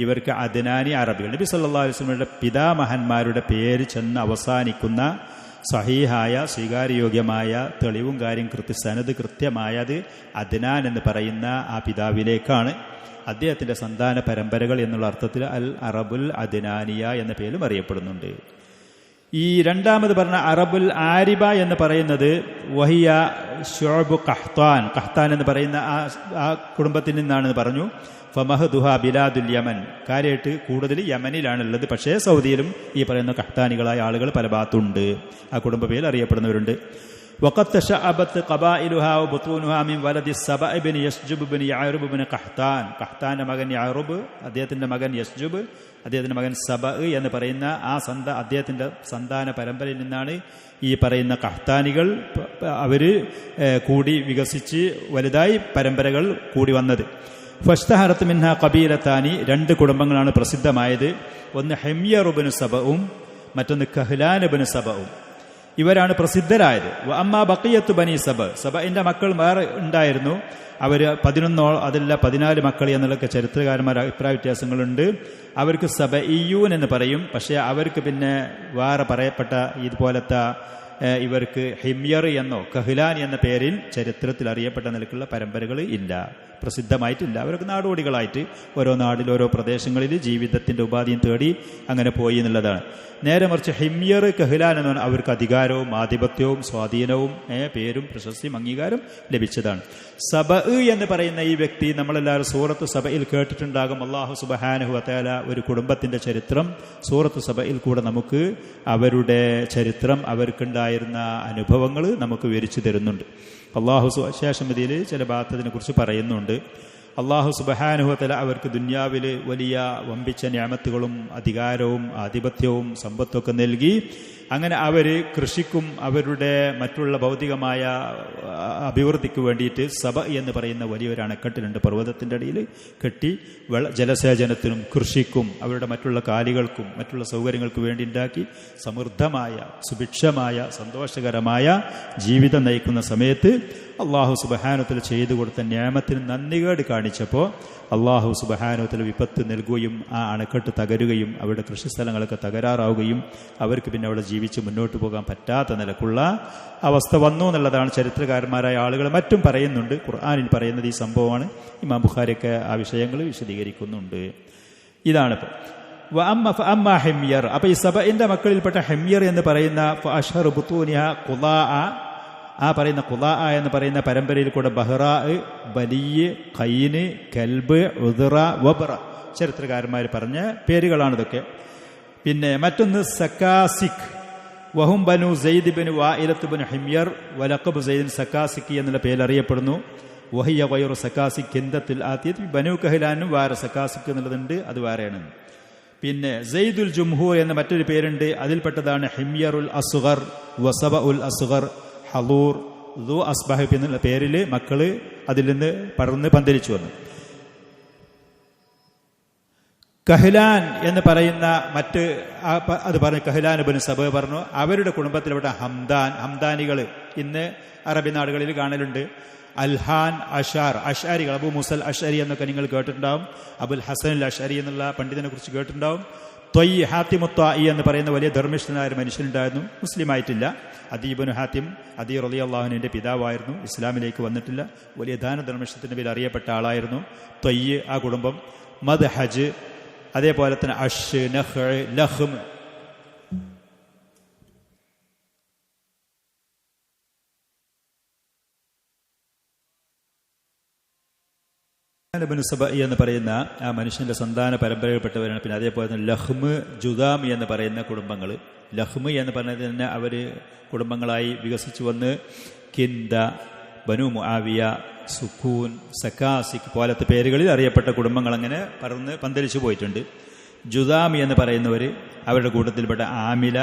ഇവർക്ക് അദ്നാനി അറബികൾ. നബി സല്ലല്ലാഹു അലൈഹി വസല്ലമയുടെ പിതാമഹന്മാരുടെ പേര് ചെന്ന് അവസാനിക്കുന്ന സഹീഹായ സ്വീകാര്യോഗ്യമായ തെളിവും കാര്യം സനദ് കൃത്യമായത് അദ്നാൻ എന്ന് പറയുന്ന ആ പിതാവിലേക്കാണ്. അദ്ദേഹത്തിന്റെ സന്താന പരമ്പരകൾ എന്നുള്ള അർത്ഥത്തിൽ അൽ അറബുൽ അദ്നാനിയ എന്ന പേരും അറിയപ്പെടുന്നുണ്ട്. ഈ രണ്ടാമത് പറഞ്ഞ അറബുൽ ആരിബ എന്ന് പറയുന്നത് വഹിയ ശുഅബു ഖഹ്താൻ എന്ന് പറയുന്ന ആ കുടുംബത്തിൽ നിന്നാണെന്ന് പറഞ്ഞു. ഫമഹ്ദുഹ ബിലാദുൽ യമൻ, കാര്യമായിട്ട് കൂടുതൽ യമനിലാണുള്ളത്. പക്ഷേ സൗദിയിലും ഈ പറയുന്ന ഖഹ്താനികളായ ആളുകൾ പല ഭാഗത്തുണ്ട്. ആ കുടുംബ പേരിൽ അറിയപ്പെടുന്നവരുണ്ട്. വഖദ് തശഅബത് ഖബായിലുഹാ വബുതൂനുഹാ മിൻ വലദി സബഅ ഇബ്നു യസ്ജുബ് ഇബ്നു യഅറുബ് ഇബ്നു ഖഹ്താന്റെ മകൻ യഅറുബ്, അദ്ദേഹത്തിന്റെ മകൻ യസ്ജുബ്, അദ്ദേഹത്തിന്റെ മകൻ സബഅ എന്ന് പറയുന്ന അദ്ദേഹത്തിന്റെ സന്താന പരമ്പരയിൽ നിന്നാണ് ഈ പറയുന്ന ഖഹ്താനികൾ അവര് കൂടി വികസിച്ച് വലുതായി പരമ്പരകൾ കൂടി വന്നത്. ഫഷ്തഹറത്ത് മിൻഹ ഖബീലത്താനി, രണ്ട് കുടുംബങ്ങളാണ് പ്രസിദ്ധമായത്. ഒന്ന് ഹെമ്യർ ഇബ്നു സബഉം മറ്റൊന്ന് കഹ്ലാൻ ഇബ്നു സബഉം. ഇവരാണ് പ്രസിദ്ധരായത്. അമ്മാ ബഖിയത്തു ബനി സബഇന്റെ മക്കൾ വേറെ ഉണ്ടായിരുന്നു. അവർ 11 അതല്ല 14 മക്കൾ എന്നുള്ളൊക്കെ ചരിത്രകാരന്മാർ അഭിപ്രായ വ്യത്യാസങ്ങളുണ്ട്. അവർക്ക് സബഇയ്യൂൻ എന്ന് പറയും. പക്ഷേ അവർക്ക് പിന്നെ വേറെ പറയപ്പെട്ട ഇതുപോലത്തെ ഇവർക്ക് ഹിമ്യർ എന്നോ കഹ്ലാൻ എന്ന പേരിൽ ചരിത്രത്തിൽ അറിയപ്പെട്ട നിലക്കുള്ള പരമ്പരകൾ ഇല്ല, പ്രസിദ്ധമായിട്ടില്ല. അവർക്ക് നാടോടികളായിട്ട് ഓരോ നാടിൽ ഓരോ പ്രദേശങ്ങളിൽ ജീവിതത്തിന്റെ ഉപാധിയും തേടി അങ്ങനെ പോയി എന്നുള്ളതാണ്. നേരെ മറിച്ച് ഹിമ്യർ കഹ്ലാൻ എന്ന് പറഞ്ഞാൽ അവർക്ക് അധികാരവും ആധിപത്യവും സ്വാധീനവും പേരും പ്രശസ്തിയും അംഗീകാരം ലഭിച്ചതാണ്. സബഅ എന്ന് പറയുന്ന ഈ വ്യക്തി നമ്മളെല്ലാവരും സൂറത്ത് സബയിൽ കേട്ടിട്ടുണ്ടാകും. അല്ലാഹു സുബ്ഹാനഹു വ തആല ഒരു കുടുംബത്തിന്റെ ചരിത്രം സൂറത്ത് സബയിൽ കൂടെ നമുക്ക് അവരുടെ ചരിത്രം, അവർക്കുണ്ടായിരുന്ന അനുഭവങ്ങൾ നമുക്ക് വിവരിച്ചു തരുന്നുണ്ട്. അള്ളാഹു ശേഷം ഇതിൽ ചില ഭാഗത്തിനെ കുറിച്ച് പറയുന്നുണ്ട്. അള്ളാഹു സുബ്ഹാനഹു വ തആല അവർക്ക് ദുനിയാവിൽ വലിയ വമ്പിച്ച നിഅമത്തുകളും അധികാരവും ആധിപത്യവും സമ്പത്തൊക്കെ നൽകി. അങ്ങനെ അവർ കൃഷിക്കും അവരുടെ മറ്റുള്ള ഭൗതികമായ അഭിവൃദ്ധിക്ക് വേണ്ടിയിട്ട് സബ എന്ന് പറയുന്ന വലിയൊരു അണക്കെട്ടിലുണ്ട്, പർവ്വതത്തിൻ്റെ അടിയിൽ കെട്ടി ജലസേചനത്തിനും കൃഷിക്കും അവരുടെ മറ്റുള്ള കാലികൾക്കും മറ്റുള്ള സൗകര്യങ്ങൾക്ക് വേണ്ടി ഉണ്ടാക്കി സമൃദ്ധമായ സുഭിക്ഷമായ സന്തോഷകരമായ ജീവിതം നയിക്കുന്ന സമയത്ത് അള്ളാഹു സുബ്ഹാനഹു വ തആല ചെയ്തു കൊടുത്ത നിഅമത്തിന് നന്ദികേട് കാണിച്ചപ്പോൾ അള്ളാഹു സുബ്ഹാനഹു വ തആല വിപത്ത് നൽകുകയും ആ അണക്കെട്ട് തകരുകയും അവരുടെ കൃഷിസ്ഥലങ്ങളൊക്കെ തകരാറാവുകയും അവർക്ക് പിന്നെ അവിടെ ജീവിച്ച് മുന്നോട്ട് പോകാൻ പറ്റാത്ത നിലക്കുള്ള അവസ്ഥ വന്നു എന്നുള്ളതാണ് ചരിത്രകാരന്മാരായ ആളുകൾ മറ്റും പറയുന്നുണ്ട്. ഖുർആനിൽ പറയുന്നത് ഈ സംഭവമാണ്. ഇമാം ബുഖാരിയൊക്കെ ആ വിഷയങ്ങൾ വിശദീകരിക്കുന്നുണ്ട്. ഇതാണിപ്പോൾ ഹിമ്യർ. അപ്പൊ ഈ സബഇന്റെ മക്കളിൽപ്പെട്ട ഹിമ്യർ എന്ന് പറയുന്ന അഷ്ഹറു ബുത്തൂനിഹ ഖുലാഅ, ആ പറയുന്ന ഖുലാഅ എന്ന് പറയുന്ന പരമ്പരയിൽ കൂടെ ബഹ്റാ, ബലിയ്, ഖൈന്, കൽബ്, ഉദ്റ, വബ്റ ചരിത്രകാരന്മാർ പറഞ്ഞ പേരുകളാണിതൊക്കെ. പിന്നെ മറ്റൊന്ന് സക്കാസിക്, വഹും ബനു സെയ്ദ് ബിൻ വാഇലത്ത് ബിൻ ഹിമ്യർ വലഖബ് സെയ്ദ് സക്കാസിക് എന്നുള്ള പേരിൽ അറിയപ്പെടുന്നു. വഹിയ ഗൈറു സക്കാസിക് ഹിന്ദത്തിൽ ആത്തിയത്. ബനു കഹ്ലാനും വേറെ സക്കാസിക് എന്നുള്ളതുണ്ട്, അത് വേറെയാണ്. പിന്നെ സെയ്ദുൽ ജുംഹൂർ എന്ന മറ്റൊരു പേരുണ്ട്, അതിൽപ്പെട്ടതാണ് ഹിമ്യറുൽ അസ്ഗർ, വസബഉൽ അസ്ഗർ, ഹലൂർ, ദു അസ്ബഹബ് എന്നുള്ള പേരിൽ മക്കള് അതിൽ നിന്ന് പടർന്ന് പന്തലിച്ചു വന്നു. കഹ്ലാൻ എന്ന് പറയുന്ന മറ്റ് അത് പറഞ്ഞു, കഹ്ലാൻ ഇബ്നു സബ പറഞ്ഞു. അവരുടെ കുടുംബത്തിൽപ്പെട്ട ഹംദാനികൾ ഇന്ന് അറബി നാടുകളിൽ കാണലുണ്ട്. അൽഹാൻ, അഷാരികൾ, അബു മുസൽ അഷരി എന്നൊക്കെ നിങ്ങൾ കേട്ടിട്ടുണ്ടാവും. അബുൽ ഹസൻ അൽ അഷരി എന്നുള്ള പണ്ഡിതനെ കുറിച്ച് കേട്ടിട്ടുണ്ടാവും. ത്വയ് ഹാത്തിമു ത്വാഇ എന്ന് പറയുന്ന വലിയ ധർമ്മിഷ്ഠനായ ഒരു മനുഷ്യനുണ്ടായിരുന്നു, മുസ്ലിം ആയിട്ടില്ല. അദീബുൻ ഹാത്തിം, അദീ റളിയല്ലാഹു അൻഹുവിന്റെ പിതാവായിരുന്നു, ഇസ്ലാമിലേക്ക് വന്നിട്ടില്ല. വലിയ ദാനധർമ്മിഷ്ഠത്തിന്റെ പേരിൽ അറിയപ്പെട്ട ആളായിരുന്നു ത്വയ് ആ കുടുംബം. മദ്ഹജ്, അതേപോലെ തന്നെ അഷ്, നഖ്, ലഹ്ം, ഇബ്നു സബഇ എന്ന് പറയുന്ന ആ മനുഷ്യന്റെ സന്താന പരമ്പരയിൽപ്പെട്ടവരാണ്. പിന്നെ അതേപോലെ തന്നെ ലഹ്മ്, ജുദാം എന്ന് പറയുന്ന കുടുംബങ്ങൾ. ലഹ്മ് എന്ന് പറഞ്ഞത് തന്നെ അവർ കുടുംബങ്ങളായി വികസിച്ചു വന്ന് കിന്ദ, ബനു മുആവിയ, സുക്കൂൻ, സക്കാസിക് പോലത്തെ പേരുകളിൽ അറിയപ്പെട്ട കുടുംബങ്ങൾ അങ്ങനെ പറന്ന് പന്തലിച്ചു പോയിട്ടുണ്ട്. ജുദാം എന്ന് പറയുന്നവർ അവരുടെ കൂട്ടത്തിൽപ്പെട്ട ആമില,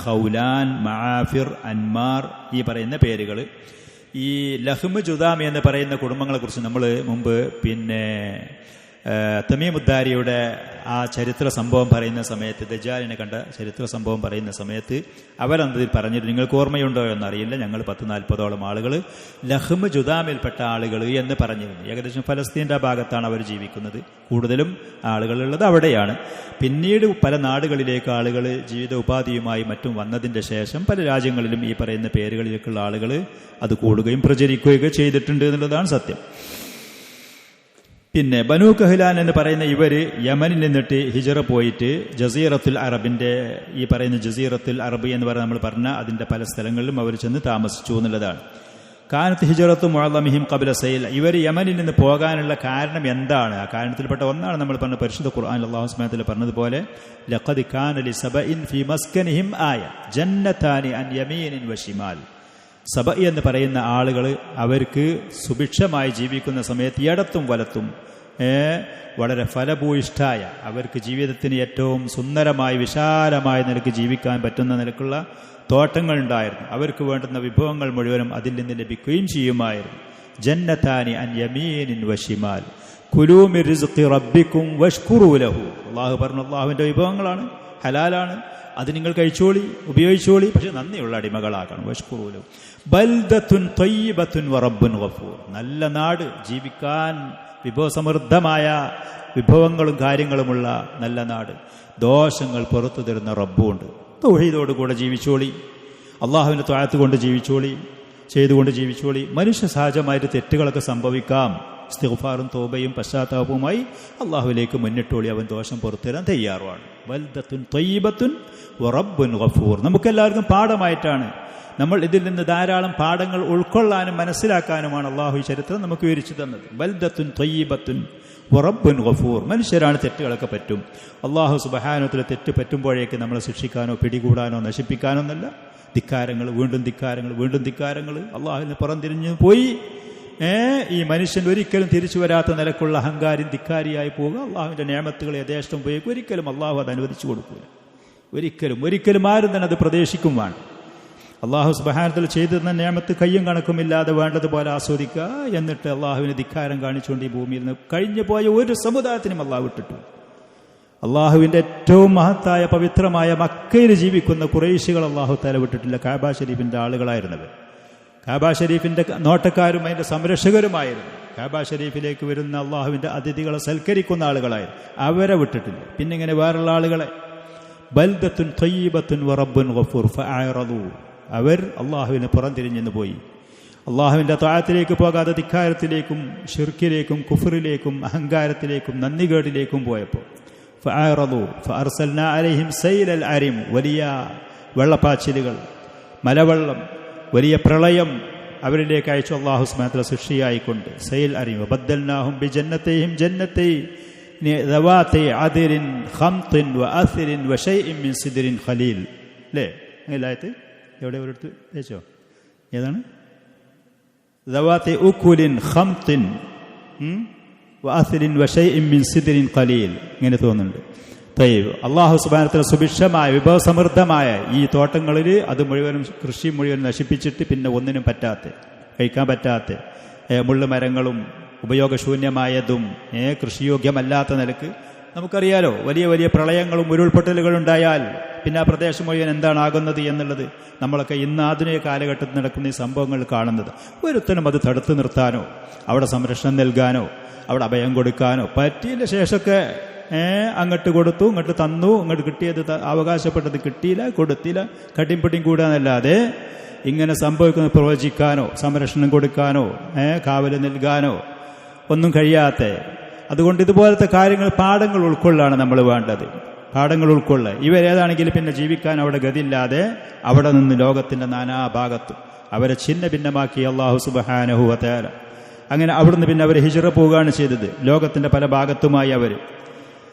ഖൗലാൻ, മആഫിർ, അൻമാർ ഈ പറയുന്ന പേരുകൾ. ഈ ലഹ്മ്, ജുദാം എന്ന് പറയുന്ന കുടുംബങ്ങളെക്കുറിച്ച് നമ്മൾ മുമ്പ് പിന്നെ തമീമുദ്ദാരിയുടെ ആ ചരിത്ര സംഭവം പറയുന്ന സമയത്ത്, ദജ്ജാലിനെ കണ്ട ചരിത്ര സംഭവം പറയുന്ന സമയത്ത് അവരന്തതിൽ പറഞ്ഞിട്ട്, നിങ്ങൾക്ക് ഓർമ്മയുണ്ടോ എന്നറിയില്ല, ഞങ്ങൾ 10-40ഓളം ആളുകൾ ലഹ്മ് ജുദാമിൽപ്പെട്ട ആളുകൾ എന്ന് പറഞ്ഞിരുന്നു. ഏകദേശം ഫലസ്തീൻ്റെ ഭാഗത്താണ് അവർ ജീവിക്കുന്നത്, കൂടുതലും ആളുകളുള്ളത് അവിടെയാണ്. പിന്നീട് പല നാടുകളിലേക്ക് ആളുകൾ ജീവിത ഉപാധിയുമായി മറ്റും വന്നതിൻ്റെ ശേഷം പല രാജ്യങ്ങളിലും ഈ പറയുന്ന പേരുകളിലേക്കുള്ള ആളുകൾ അത് കൂടുകയും പ്രചരിക്കുകയൊക്കെ ചെയ്തിട്ടുണ്ട് എന്നുള്ളതാണ് സത്യം. പിന്നെ ബനു കഹ്ലാൻ എന്ന് പറയുന്ന ഇവര് യമനിൽ നിന്നിട്ട് ഹിജറ പോയിട്ട് ജസീറത്തുൽ അറബിന്റെ ഈ പറയുന്ന ജസീറത്തുൽ അറബ് എന്ന് പറയുന്ന നമ്മൾ പറഞ്ഞ അതിന്റെ പല സ്ഥലങ്ങളിലും അവർ ചെന്ന് താമസിച്ചു എന്നുള്ളതാണ്. കാനത്ത് ഹിജറത്തു മുഅല്ലമിഹിം ഖബ്ല സൈൽ. ഇവർ യമനിൽ നിന്ന് പോകാനുള്ള കാരണം എന്താണ്? ആ കാരണത്തിൽപ്പെട്ട ഒന്നാണ് നമ്മൾ പറഞ്ഞ പരിശുദ്ധ ഖുർആൻ അല്ലാഹു സുബ്ഹാനഹു വ തആല പറഞ്ഞതുപോലെ, ലഖദ് കാന ലിസബഇൻ ഫീ മസ്കനിഹിം ആയ ജന്നതാനി അൻ യമീനിൻ വശിമാൽ. സബ എന്ന് പറയുന്ന ആളുകൾ അവർക്ക് സുഭിക്ഷമായി ജീവിക്കുന്ന സമയത്ത് ഇടത്തും വലത്തും വളരെ ഫലഭൂയിഷ്ഠായ, അവർക്ക് ജീവിതത്തിന് ഏറ്റവും സുന്ദരമായ വിശാലമായ നിലക്ക് ജീവിക്കാൻ പറ്റുന്ന നിലക്കുള്ള തോട്ടങ്ങൾ ഉണ്ടായിരുന്നു. അവർക്ക് വേണ്ടുന്ന വിഭവങ്ങൾ മുഴുവനും അതിൽ നിന്ന് ലഭിക്കുകയും ചെയ്യുമായിരുന്നു. ജന്നതാനി അൻ യമീനിൻ വശിമാൽ കുലൂ മിൻ റിസ്ഖി റബ്ബിക്കും വഷ്കുറൂ ലഹു. അല്ലാഹു പറഞ്ഞു, അല്ലാഹുവിന്റെ വിഭവങ്ങളാണ്, ഹലാലാണ്, അത് നിങ്ങൾ കഴിച്ചോളി, ഉപയോഗിച്ചോളി. പക്ഷെ നന്ദിയുള്ള അടിമകളാകണം. വഷ്കുറൂലു ബൽദത്തുൻ ത്വയ്യിബത്തുൻ വറബ്ബുൻ ഗഫൂർ. നല്ല നാട്, ജീവിക്കാൻ വിഭവസമൃദ്ധമായ വിഭവങ്ങളും കാര്യങ്ങളുമുള്ള നല്ല നാട്, ദോഷങ്ങൾ പുറത്തു തരുന്ന റബ്ബുണ്ട്. തൗഹീദോടുകൂടെ ജീവിച്ചോളി, അള്ളാഹുവിൻ്റെ ത്വാഅത്ത് കൊണ്ട് ജീവിച്ചോളി, ചെയ്തുകൊണ്ട് ജീവിച്ചോളി. മനുഷ്യ സഹജമായിട്ട് തെറ്റുകളൊക്കെ സംഭവിക്കാം. ഇസ്തിഗ്ഫാറും തൗബയും പശ്ചാത്താപവുമായി അള്ളാഹുവിലേക്ക് മുന്നിട്ടോളി, അവൻ ദോഷം പുറത്തുതരാൻ തയ്യാറുമാണ്. ബൽദത്തുൻ ത്വയ്യിബത്തുൻ വറബ്ബുൻ ഗഫൂർ. നമുക്കെല്ലാവർക്കും പാഠമായിട്ടാണ്. നമ്മൾ ഇതിൽ നിന്ന് ധാരാളം പാഠങ്ങൾ ഉൾക്കൊള്ളാനും മനസ്സിലാക്കാനുമാണ് അള്ളാഹു ഈ ചരിത്രം നമുക്ക് വിവരിച്ചു തന്നത്. ബൽദത്തുൻ ത്വയ്യിബത്തുൻ വറബ്ബുൻ ഗഫൂർ. മനുഷ്യരാണ് തെറ്റുകളൊക്കെ പറ്റും. അള്ളാഹു സുബ്ഹാനഹു വ തആല തെറ്റ് പറ്റുമ്പോഴേക്ക് നമ്മളെ ശിക്ഷിക്കാനോ പിടികൂടാനോ നശിപ്പിക്കാനോ എന്നല്ല. ധിക്കാരങ്ങൾ, വീണ്ടും ധിക്കാരങ്ങൾ, വീണ്ടും ധിക്കാരങ്ങൾ. അള്ളാഹുവിന് പുറംതിരിഞ്ഞു പോയി ഈ മനുഷ്യൻ ഒരിക്കലും തിരിച്ചു വരാത്ത നിലക്കുള്ള അഹങ്കാരി ധിക്കാരിയായി പോവുക. അള്ളാഹുവിൻ്റെ നിഅമത്തുകൾ യഥേഷ്ടം ഉപയോഗിക്കുക. ഒരിക്കലും അള്ളാഹു അത് അനുവദിച്ചു കൊടുക്കൂല. ഒരിക്കലും ആരും തന്നെ അത് പ്രതീക്ഷിക്കും വേണം. അള്ളാഹു സുബ്ഹാനഹു വ തആല ചെയ്തു തന്ന നിഅമത്ത് കയ്യും കണക്കുമില്ലാതെ വേണ്ടതുപോലെ ആസ്വദിക്കുക. എന്നിട്ട് അള്ളാഹുവിന് ധിക്കാരം കാണിച്ചുകൊണ്ട് ഈ ഭൂമിയിൽ നിന്ന് കഴിഞ്ഞു പോയ ഒരു സമുദായത്തിനും അള്ളാഹു വിട്ടിട്ടു. അള്ളാഹുവിൻ്റെ ഏറ്റവും മഹത്തായ പവിത്രമായ മക്കയിൽ ജീവിക്കുന്ന ഖുറൈശികൾ അള്ളാഹു തആല വിട്ടിട്ടില്ല. കഅബ ഷരീഫിൻ്റെ ആളുകളായിരുന്നവർ. കഅബ ഷരീഫിൻ്റെ നോട്ടക്കാരും അതിൻ്റെ സംരക്ഷകരുമായിരുന്നു. കഅബ ഷരീഫിലേക്ക് വരുന്ന അള്ളാഹുവിൻ്റെ അതിഥികളെ സൽക്കരിക്കുന്ന ആളുകളായിരുന്നു. അവരെ വിട്ടിട്ടില്ല. പിന്നെ ഇങ്ങനെ വേറുള്ള ആളുകളെ ബൽദത്തുൻ ത്വയ്യിബത്തുൻ വറബ്ബുൻ ഗഫൂർ ഫഅറദു. അവർ അള്ളാഹുവിന് പുറംതിരിഞ്ഞെന്ന് പോയി. അള്ളാഹുവിൻ്റെ ത്വാഅത്തിലേക്ക് പോകാതെ ധിക്കാരത്തിലേക്കും ഷിർക്കിലേക്കും കുഫറിലേക്കും അഹങ്കാരത്തിലേക്കും നന്ദികേടിലേക്കും പോയപ്പോൾ ഫഅറദു ഫഅർസൽനാ അലൈഹിം സൈലൽ അരിം. വലിയ വെള്ളപ്പാച്ചിലുകൾ, മലവെള്ളം, വലിയ പ്രളയം അവരിലേക്ക് അയച്ചു അള്ളാഹു സുബ്ഹാനഹു വ തആല ശിക്ഷയായിക്കൊണ്ട്. സൈൽ അരിം വബദ്ദൽനാഹും ബിജന്നതൈഹിം ജന്നതൈനി ദവാതി അദിരിൻ ഖംതിൻ വഅസിരിൻ വശൈഇൻ മിൻ സിദ്രിൻ ഖലീൽ. അല്ലേ? അങ്ങനെയായിട്ട് എവിടെ ഒരിടത്ത് തേച്ചോ? ഏതാണ്? ദവാതി ഉകുലിൻ ഖംതിൻ വഅസിരിൻ വശൈഇൻ മിൻ സിദ്രിൻ ഖലീൽ. ഇങ്ങനെ തോന്നുന്നുണ്ട്. അള്ളാഹു സുബ്ഹാനഹു വ തആല സുഭിക്ഷമായ വിഭവസമൃദ്ധമായ ഈ തോട്ടങ്ങളിൽ അത് മുഴുവനും കൃഷി മുഴുവൻ നശിപ്പിച്ചിട്ട് പിന്നെ ഒന്നിനും പറ്റാത്ത, കഴിക്കാൻ പറ്റാത്ത മുള്ളുമരങ്ങളും ഉപയോഗശൂന്യമായതും കൃഷിയോഗ്യമല്ലാത്ത നിലക്ക് നമുക്കറിയാലോ. വലിയ വലിയ പ്രളയങ്ങളും ഉരുൾപൊട്ടലുകളും ഉണ്ടായാൽ പിന്നെ ആ പ്രദേശം മുഴുവൻ എന്താണാകുന്നത് എന്നുള്ളത് നമ്മളൊക്കെ ഇന്ന് ആധുനിക കാലഘട്ടത്തിൽ നടക്കുന്ന ഈ സംഭവങ്ങൾ കാണുന്നത്. ഒരുത്തനും അത് തടുത്തു നിർത്താനോ അവിടെ സംരക്ഷണം നൽകാനോ അവിടെ അഭയം കൊടുക്കാനോ പറ്റിയില്ല. ശേഷമൊക്കെ അങ്ങോട്ട് കൊടുത്തു, ഇങ്ങോട്ട് തന്നു, ഇങ്ങോട്ട് കിട്ടിയത് അവകാശപ്പെട്ടത് കിട്ടിയില്ല, കൊടുത്തില്ല, കട്ടിംപെട്ടിയും കൂടാന്നല്ലാതെ ഇങ്ങനെ സംഭവിക്കുന്നത് പ്രവചിക്കാനോ സംരക്ഷണം കൊടുക്കാനോ കാവല് നൽകാനോ ഒന്നും കഴിയാത്ത. അതുകൊണ്ട് ഇതുപോലത്തെ കാര്യങ്ങൾ പാഠങ്ങൾ ഉൾക്കൊള്ളാണ് നമ്മൾ വേണ്ടത്. പാഠങ്ങൾ ഉൾക്കൊള്ളുക. ഇവരേതാണെങ്കിലും പിന്നെ ജീവിക്കാൻ അവിടെ ഗതിയില്ലാതെ അവിടെ നിന്ന് ലോകത്തിൻ്റെ നാനാഭാഗത്തും അവരെ ഛിന്ന ഭിന്നമാക്കി അല്ലാഹു സുബ്ഹാനഹു വ തആല. അങ്ങനെ അവിടുന്ന് പിന്നെ അവർ ഹിജ്റ പോവുകയാണ് ചെയ്തത്. ലോകത്തിൻ്റെ പല ഭാഗത്തുമായി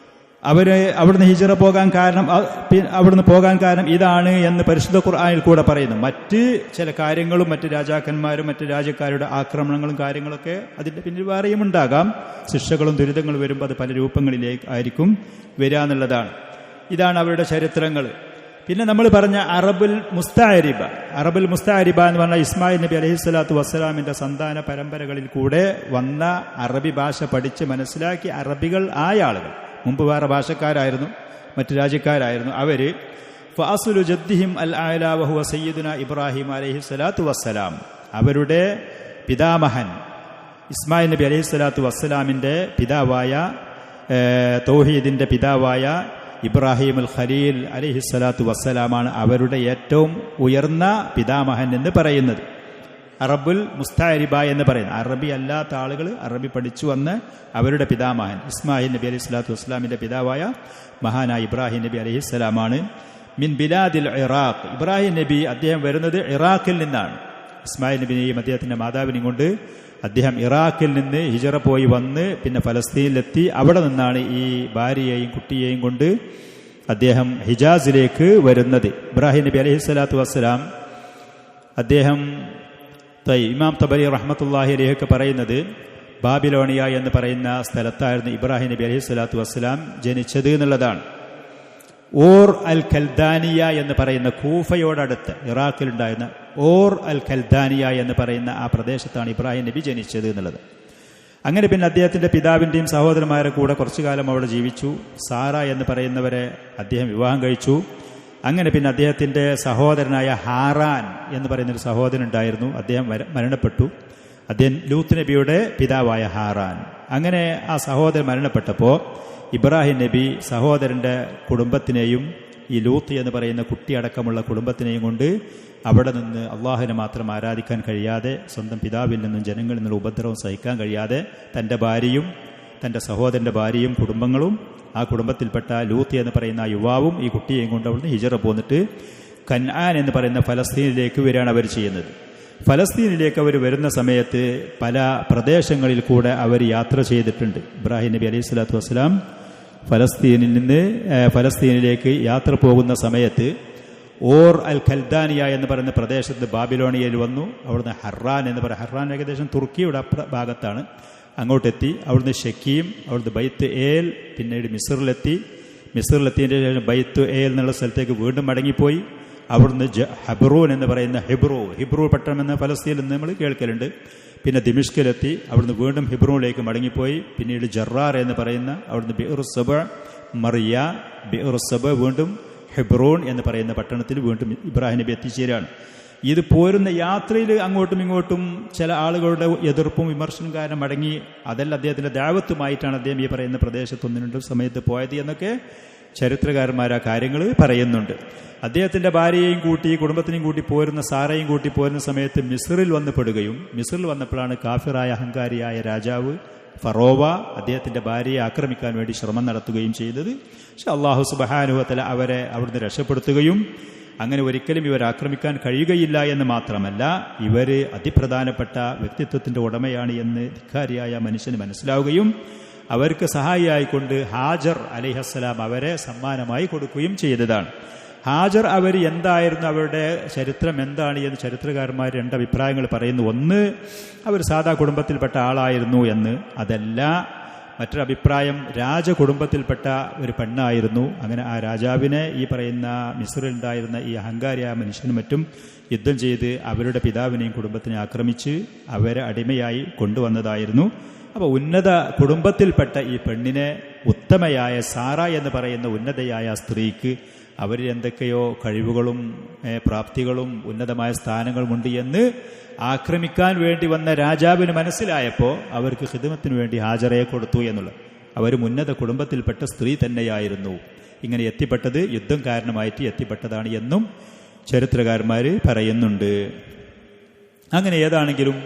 അവിടുന്ന് ഹിജ്റ പോകാൻ കാരണം, അവിടുന്ന് പോകാൻ കാരണം ഇതാണ് എന്ന് പരിശുദ്ധ ഖുർആനിൽ കൂടെ പറയുന്നു. മറ്റ് ചില കാര്യങ്ങളും മറ്റ് രാജാക്കന്മാരും മറ്റ് രാജ്യക്കാരുടെ ആക്രമണങ്ങളും കാര്യങ്ങളൊക്കെ അതിൻ്റെ പിന്നിൽ വേറെയും ഉണ്ടാകാം. ശിക്ഷകളും ദുരിതങ്ങളും വരുമ്പോൾ അത് പല രൂപങ്ങളിലേക്ക് ആയിരിക്കും വരിക എന്നുള്ളതാണ്. ഇതാണ് അവരുടെ ചരിത്രങ്ങൾ. പിന്നെ നമ്മൾ പറഞ്ഞ അറബുൽ മുസ്തഅരിബ എന്ന് പറഞ്ഞാൽ ഇസ്മായിൽ നബി അലൈഹിസ്സലാത്തു വസ്സലാമിൻ്റെ സന്താന പരമ്പരകളിൽ കൂടെ വന്ന അറബി ഭാഷ പഠിച്ച് മനസ്സിലാക്കി അറബികൾ ആയ ആളുകൾ. മുമ്പ് വേറെ ഭാഷക്കാരായിരുന്നു, മറ്റു രാജ്യക്കാരായിരുന്നു. അവർ ഫഅസ്ലു ജദ്ദിഹിം അൽ അഅ്ലാ വഹുവ സയ്യിദുനാ ഇബ്രാഹിം അലൈഹിസ്സലാത്തു വസ്സലാം. അവരുടെ പിതാമഹൻ ഇസ്മായിൽ നബി അലൈഹിസ്സലാത്തു വസ്സലാമിൻ്റെ പിതാവായ തൗഹീദിൻ്റെ പിതാവായ ഇബ്രാഹിം അൽ ഖലീൽ അലൈഹിസ്സലാത്തു വസ്സലാമാണ് അവരുടെ ഏറ്റവും ഉയർന്ന പിതാമഹൻ എന്ന് പറയുന്നത്. അറബുൽ മുസ്തഅരിബ എന്ന് പറയുന്നത് അറബി അല്ലാത്ത ആളുകൾ അറബി പഠിച്ചു വന്ന് അവരുടെ പിതാമഹൻ ഇസ്മായിൽ നബി അലൈഹി സ്വലാത്തു വസ്സലാമിൻ്റെ പിതാവായ മഹാനായ ഇബ്രാഹിം നബി അലൈഹിസ്സലാമാണ്. മിൻ ബിലാദിൽ ഇറാഖ്. ഇബ്രാഹിം നബി അദ്ദേഹം വരുന്നത് ഇറാഖിൽ നിന്നാണ്. ഇസ്മായിൽ നബിനെയും അദ്ദേഹത്തിൻ്റെ മാതാവിനെയും കൊണ്ട് അദ്ദേഹം ഇറാഖിൽ നിന്ന് ഹിജ്റ പോയി വന്ന് പിന്നെ ഫലസ്തീനിലെത്തി. അവിടെ നിന്നാണ് ഈ ഭാര്യയെയും കുട്ടിയെയും കൊണ്ട് അദ്ദേഹം ഹിജാസിലേക്ക് വരുന്നത്. ഇബ്രാഹിം നബി അലൈഹി സ്വലാത്തു വസ്സലാം അദ്ദേഹം ഇമാം തബരി റഹ്മത്തുള്ളാഹി അലൈഹിയൊക്കെ പറയുന്നത് ബാബിലോണിയ എന്ന് പറയുന്ന സ്ഥലത്തായിരുന്നു ഇബ്രാഹിം നബി അലൈഹി സ്വലാത്തു വസ്സലാം ജനിച്ചത് എന്നുള്ളതാണ്. ഓർ അൽ ഖൽദാനിയ എന്ന് പറയുന്ന കൂഫയോടടുത്ത് ഇറാഖിലുണ്ടായിരുന്ന ഓർ അൽ ഖൽദാനിയ എന്ന് പറയുന്ന ആ പ്രദേശത്താണ് ഇബ്രാഹിം നബി ജനിച്ചത് എന്നുള്ളത്. അങ്ങനെ പിന്നെ അദ്ദേഹത്തിന്റെ പിതാവിന്റെയും സഹോദരന്മാരെ കൂടെ കുറച്ചു കാലം അവിടെ ജീവിച്ചു. സാറ എന്ന് പറയുന്നവരെ അദ്ദേഹം വിവാഹം കഴിച്ചു. അങ്ങനെ പിന്നെ അദ്ദേഹത്തിന്റെ സഹോദരനായ ഹാറാൻ എന്ന് പറയുന്നൊരു സഹോദരൻ ഉണ്ടായിരുന്നു. അദ്ദേഹം മരണപ്പെട്ടു. അദ്ദേഹം ലൂത്ത് നബിയുടെ പിതാവായ ഹാറാൻ. അങ്ങനെ ആ സഹോദരൻ മരണപ്പെട്ടപ്പോൾ ഇബ്രാഹിം നബി സഹോദരന്റെ കുടുംബത്തിനെയും ഈ ലൂത്ത് എന്ന് പറയുന്ന കുട്ടിയടക്കമുള്ള കുടുംബത്തിനെയും കൊണ്ട് അവിടെ നിന്ന് അള്ളാഹുവിനെ മാത്രം ആരാധിക്കാൻ കഴിയാതെ, സ്വന്തം പിതാവിൽ നിന്നും ജനങ്ങളിൽ നിന്നുള്ള ഉപദ്രവം സഹിക്കാൻ കഴിയാതെ തൻ്റെ ഭാര്യയും തൻ്റെ സഹോദരൻ്റെ ഭാര്യയും കുടുംബങ്ങളും ആ കുടുംബത്തിൽപ്പെട്ട ലൂത്ത് എന്ന് പറയുന്ന ആ യുവാവും ഈ കുട്ടിയെയും കൊണ്ട് അവിടുന്ന് ഹിജറ പോന്നിട്ട് കൻആൻ എന്ന് പറയുന്ന ഫലസ്തീനിലേക്ക് വരികയാണ് അവർ ചെയ്യുന്നത്. ഫലസ്തീനിലേക്ക് അവർ വരുന്ന സമയത്ത് പല പ്രദേശങ്ങളിൽ കൂടെ അവർ യാത്ര ചെയ്തിട്ടുണ്ട്. ഇബ്രാഹിം നബി അലൈഹി സ്വലാത്തു വസ്സലാം ഫലസ്തീനിൽ നിന്ന് ഫലസ്തീനിലേക്ക് യാത്ര പോകുന്ന സമയത്ത് ഓർ അൽ ഖൽദാനിയ എന്ന് പറയുന്ന പ്രദേശത്ത് ബാബിലോണിയയിൽ വന്നു. അവിടുന്ന് ഹർറാൻ എന്ന് പറയുക, ഹർറാൻ ഏകദേശം തുർക്കിയുടെ ഭാഗത്താണ്, അങ്ങോട്ടെത്തി. അവിടുന്ന് ഷക്കീം, അവിടുന്ന് ബൈത്ത് ഏൽ, പിന്നീട് മിസ്റിലെത്തിയതിൻ്റെ ശേഷം ബൈത്ത് ഏൽ എന്നുള്ള സ്ഥലത്തേക്ക് വീണ്ടും മടങ്ങിപ്പോയി. അവിടുന്ന് ഹെബ്രോൻ എന്ന് പറയുന്ന ഹിബ്രൂ പട്ടണം എന്ന ഫലസ്തീനിൽ നിന്ന് നമ്മൾ കേൾക്കലുണ്ട്. പിന്നെ ദിമിഷ്കിലെത്തി, അവിടുന്ന് വീണ്ടും ഹിബ്രോണിലേക്ക് മടങ്ങിപ്പോയി. പിന്നീട് ജറാർ എന്ന് പറയുന്ന അവിടുന്ന് ബിഉർസബ, മറിയ, ബിഉർസബ, വീണ്ടും ഹെബ്രോൺ എന്ന് പറയുന്ന പട്ടണത്തിൽ വീണ്ടും ഇബ്രാഹിം നബി എത്തിച്ചേരാണ്. ഇത് പോരുന്ന യാത്രയിൽ അങ്ങോട്ടും ഇങ്ങോട്ടും ചില ആളുകളുടെ എതിർപ്പും വിമർശനം കാരണം മടങ്ങി. അതല്ല അദ്ദേഹത്തിന്റെ ദഅവത്തുമായിട്ടാണ് അദ്ദേഹം ഈ പറയുന്ന പ്രദേശത്ത് 1-2 സമയത്ത് പോയത് എന്നൊക്കെ ചരിത്രകാരന്മാർ ആ കാര്യങ്ങൾ പറയുന്നുണ്ട്. അദ്ദേഹത്തിന്റെ ഭാര്യയെയും കൂട്ടി കുടുംബത്തിനെയും കൂട്ടി പോരുന്ന സാറയും കൂട്ടി പോരുന്ന സമയത്ത് മിസ്റിൽ വന്ന് പെടുകയും, മിസ്റിൽ വന്നപ്പോഴാണ് കാഫിറായ അഹങ്കാരിയായ രാജാവ് ഫറോവ അദ്ദേഹത്തിന്റെ ഭാര്യയെ ആക്രമിക്കാൻ വേണ്ടി ശ്രമം നടത്തുകയും ചെയ്തത്. പക്ഷെ അല്ലാഹു സുബ്ഹാനഹു വ തആല അവരെ അവിടുന്ന് രക്ഷപ്പെടുത്തുകയും അങ്ങനെ ഒരിക്കലും ഇവർ ആക്രമിക്കാൻ കഴിയുകയില്ല എന്ന് മാത്രമല്ല, ഇവര് അതിപ്രധാനപ്പെട്ട വ്യക്തിത്വത്തിന്റെ ഉടമയാണ് എന്ന് ധിക്കാരിയായ മനുഷ്യന് മനസ്സിലാവുകയും അവർക്ക് സഹായിയായിക്കൊണ്ട് ഹാജർ അലൈഹിസ്സലാം അവരെ സമ്മാനമായി കൊടുക്കുകയും ചെയ്തതാണ്. ഹാജർ അവർ എന്തായിരുന്നു, അവരുടെ ചരിത്രം എന്താണ് എന്ന് ചരിത്രകാരന്മാർ 2 അഭിപ്രായങ്ങൾ പറയുന്നു. ഒന്ന്, അവർ സാധാ കുടുംബത്തിൽപ്പെട്ട ആളായിരുന്നു എന്ന്. അതല്ല, മറ്റൊരു അഭിപ്രായം രാജകുടുംബത്തിൽപ്പെട്ട ഒരു പെണ്ണായിരുന്നു. അങ്ങനെ ആ രാജാവിനെ ഈ പറയുന്ന മിസ്റിലുണ്ടായിരുന്ന ഈ അഹങ്കാരിയായ മനുഷ്യനും മറ്റും യുദ്ധം ചെയ്ത് അവരുടെ പിതാവിനെയും കുടുംബത്തിനെ ആക്രമിച്ച് അവരെ അടിമയായി കൊണ്ടുവന്നതായിരുന്നു. അപ്പോൾ ഉന്നത കുടുംബത്തിൽപ്പെട്ട ഈ പെണ്ണിനെ ഉത്തമയായ സാറ എന്ന് പറയുന്ന ഉന്നതയായ സ്ത്രീക്ക് അവരിൽ എന്തൊക്കെയോ കഴിവുകളും പ്രാപ്തികളും ഉന്നതമായ സ്ഥാനങ്ങളുമുണ്ട് എന്ന് ആക്രമിക്കാൻ വേണ്ടി വന്ന രാജാവിന് മനസ്സിലായപ്പോൾ അവർക്ക് ഖിദ്മത്തിന് വേണ്ടി ഹാജറയെ കൊടുത്തു എന്നുള്ളത്. അവരും ഉന്നത കുടുംബത്തിൽപ്പെട്ട സ്ത്രീ തന്നെയായിരുന്നു. ഇങ്ങനെ എത്തിപ്പെട്ടത് യുദ്ധം കാരണമായിട്ട് എത്തിപ്പെട്ടതാണ് എന്നും ചരിത്രകാരന്മാർ പറയുന്നുണ്ട്. അങ്ങനെ ഏതാണെങ്കിലും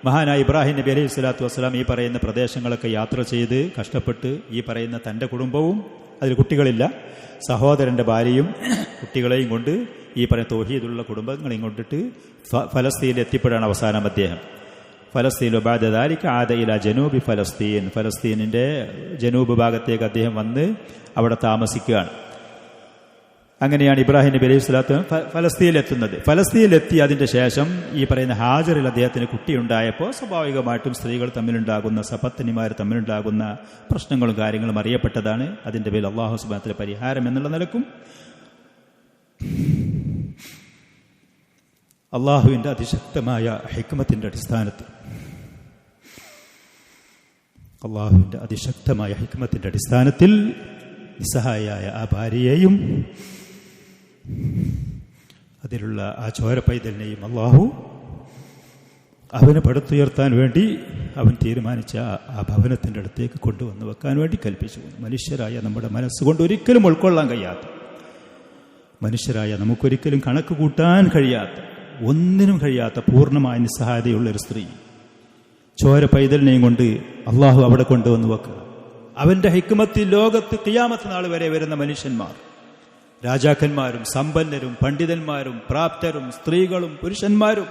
മഹാനായ ഇബ്രാഹിം നബി അലൈഹി സ്വലാത്തു വസ്സലാം ഈ പറയുന്ന പ്രദേശങ്ങളൊക്കെ യാത്ര ചെയ്ത് കഷ്ടപ്പെട്ട് ഈ പറയുന്ന തൻ്റെ കുടുംബവും, അതിൽ കുട്ടികളില്ല, സഹോദരൻ്റെ ഭാര്യയും കുട്ടികളെയും കൊണ്ട് ഈ പറയുന്ന തൗഹീദുള്ള കുടുംബങ്ങളെയും കൊണ്ടിട്ട് ഫലസ്തീനിൽ എത്തിപ്പെടാണ് അവസാനം അദ്ദേഹം. ഫലസ്തീൻ ബഅദ ദാലിക ആദ ഇലാ ജനൂബി ഫലസ്തീൻ, ഫലസ്തീനിൻ്റെ ജനൂബ് ഭാഗത്തേക്ക് അദ്ദേഹം വന്ന് അവിടെ താമസിക്കുകയാണ്. അങ്ങനെയാണ് ഇബ്രാഹിം നബി അലൈഹി സ്വലാത്തു ഫലസ്തീനിലെത്തുന്നത്. ഫലസ്തീനിലെത്തി അതിൻ്റെ ശേഷം ഈ പറയുന്ന ഹാജറിൽ അദ്ദേഹത്തിന് കുട്ടിയുണ്ടായപ്പോൾ സ്വാഭാവികമായിട്ടും സ്ത്രീകൾ തമ്മിലുണ്ടാകുന്ന സപത്നിമാർ തമ്മിലുണ്ടാകുന്ന പ്രശ്നങ്ങളും കാര്യങ്ങളും അറിയപ്പെട്ടതാണ്. അതിൻ്റെ പേരിൽ അല്ലാഹു സുബ്ഹാനഹു വ തആല പരിഹാരം എന്നുള്ള നിലക്കും അള്ളാഹുവിൻ്റെ അതിശക്തമായ ഹിക്മത്തിൻ്റെ അടിസ്ഥാനത്തിൽ നിസ്സഹായായ ആ ഭാര്യയെയും അതിലുള്ള ആ ചോര പൈതലിനെയും അള്ളാഹു അവനെ പടുത്തുയർത്താൻ വേണ്ടി അവൻ തീരുമാനിച്ച ആ ഭവനത്തിൻ്റെ അടുത്തേക്ക് കൊണ്ടുവന്ന് വെക്കാൻ വേണ്ടി കൽപ്പിച്ചു. മനുഷ്യരായ നമ്മുടെ മനസ്സുകൊണ്ട് ഒരിക്കലും ഉൾക്കൊള്ളാൻ കഴിയാത്ത, മനുഷ്യരായ നമുക്കൊരിക്കലും കണക്ക് കൂട്ടാൻ കഴിയാത്ത, ഒന്നിനും കഴിയാത്ത പൂർണ്ണമായ നിസ്സഹായതയുള്ളൊരു സ്ത്രീ ചോര പൈതലിനെയും കൊണ്ട് അള്ളാഹു അവിടെ കൊണ്ടുവന്ന് വെക്കുക. അവന്റെ ഹിക്മത്തിൽ ലോകത്ത് ഖിയാമത്ത് നാൾ വരെ വരുന്ന മനുഷ്യന്മാർ, രാജാക്കന്മാരും സമ്പന്നരും പണ്ഡിതന്മാരും പ്രാപ്തരും സ്ത്രീകളും പുരുഷന്മാരും,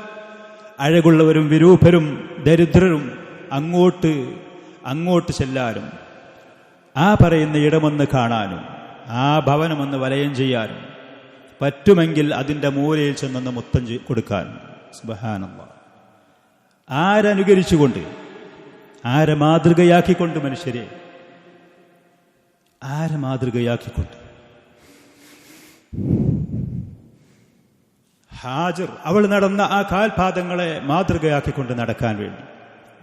അഴകുള്ളവരും വിരൂപരും ദരിദ്രരും അങ്ങോട്ട് ചെല്ലാനും ആ പറയുന്ന ഇടമൊന്ന് കാണാനും ആ ഭവനമൊന്ന് വലയം ചെയ്യാനും പറ്റുമെങ്കിൽ അതിൻ്റെ മൂലയിൽ ചെന്നൊന്ന് മുത്തം കൊടുക്കാനും. സുബ്ഹാനല്ലാഹ്. ആരനുകരിച്ചുകൊണ്ട്, ആരെ മാതൃകയാക്കിക്കൊണ്ട്, മനുഷ്യരെ ആരെ മാതൃകയാക്കിക്കൊണ്ട് ഹാജർ അവൾ നടന്ന ആ കാൽപാദങ്ങളെ മാതൃകയാക്കിക്കൊണ്ട് നടക്കാൻ വേണ്ടി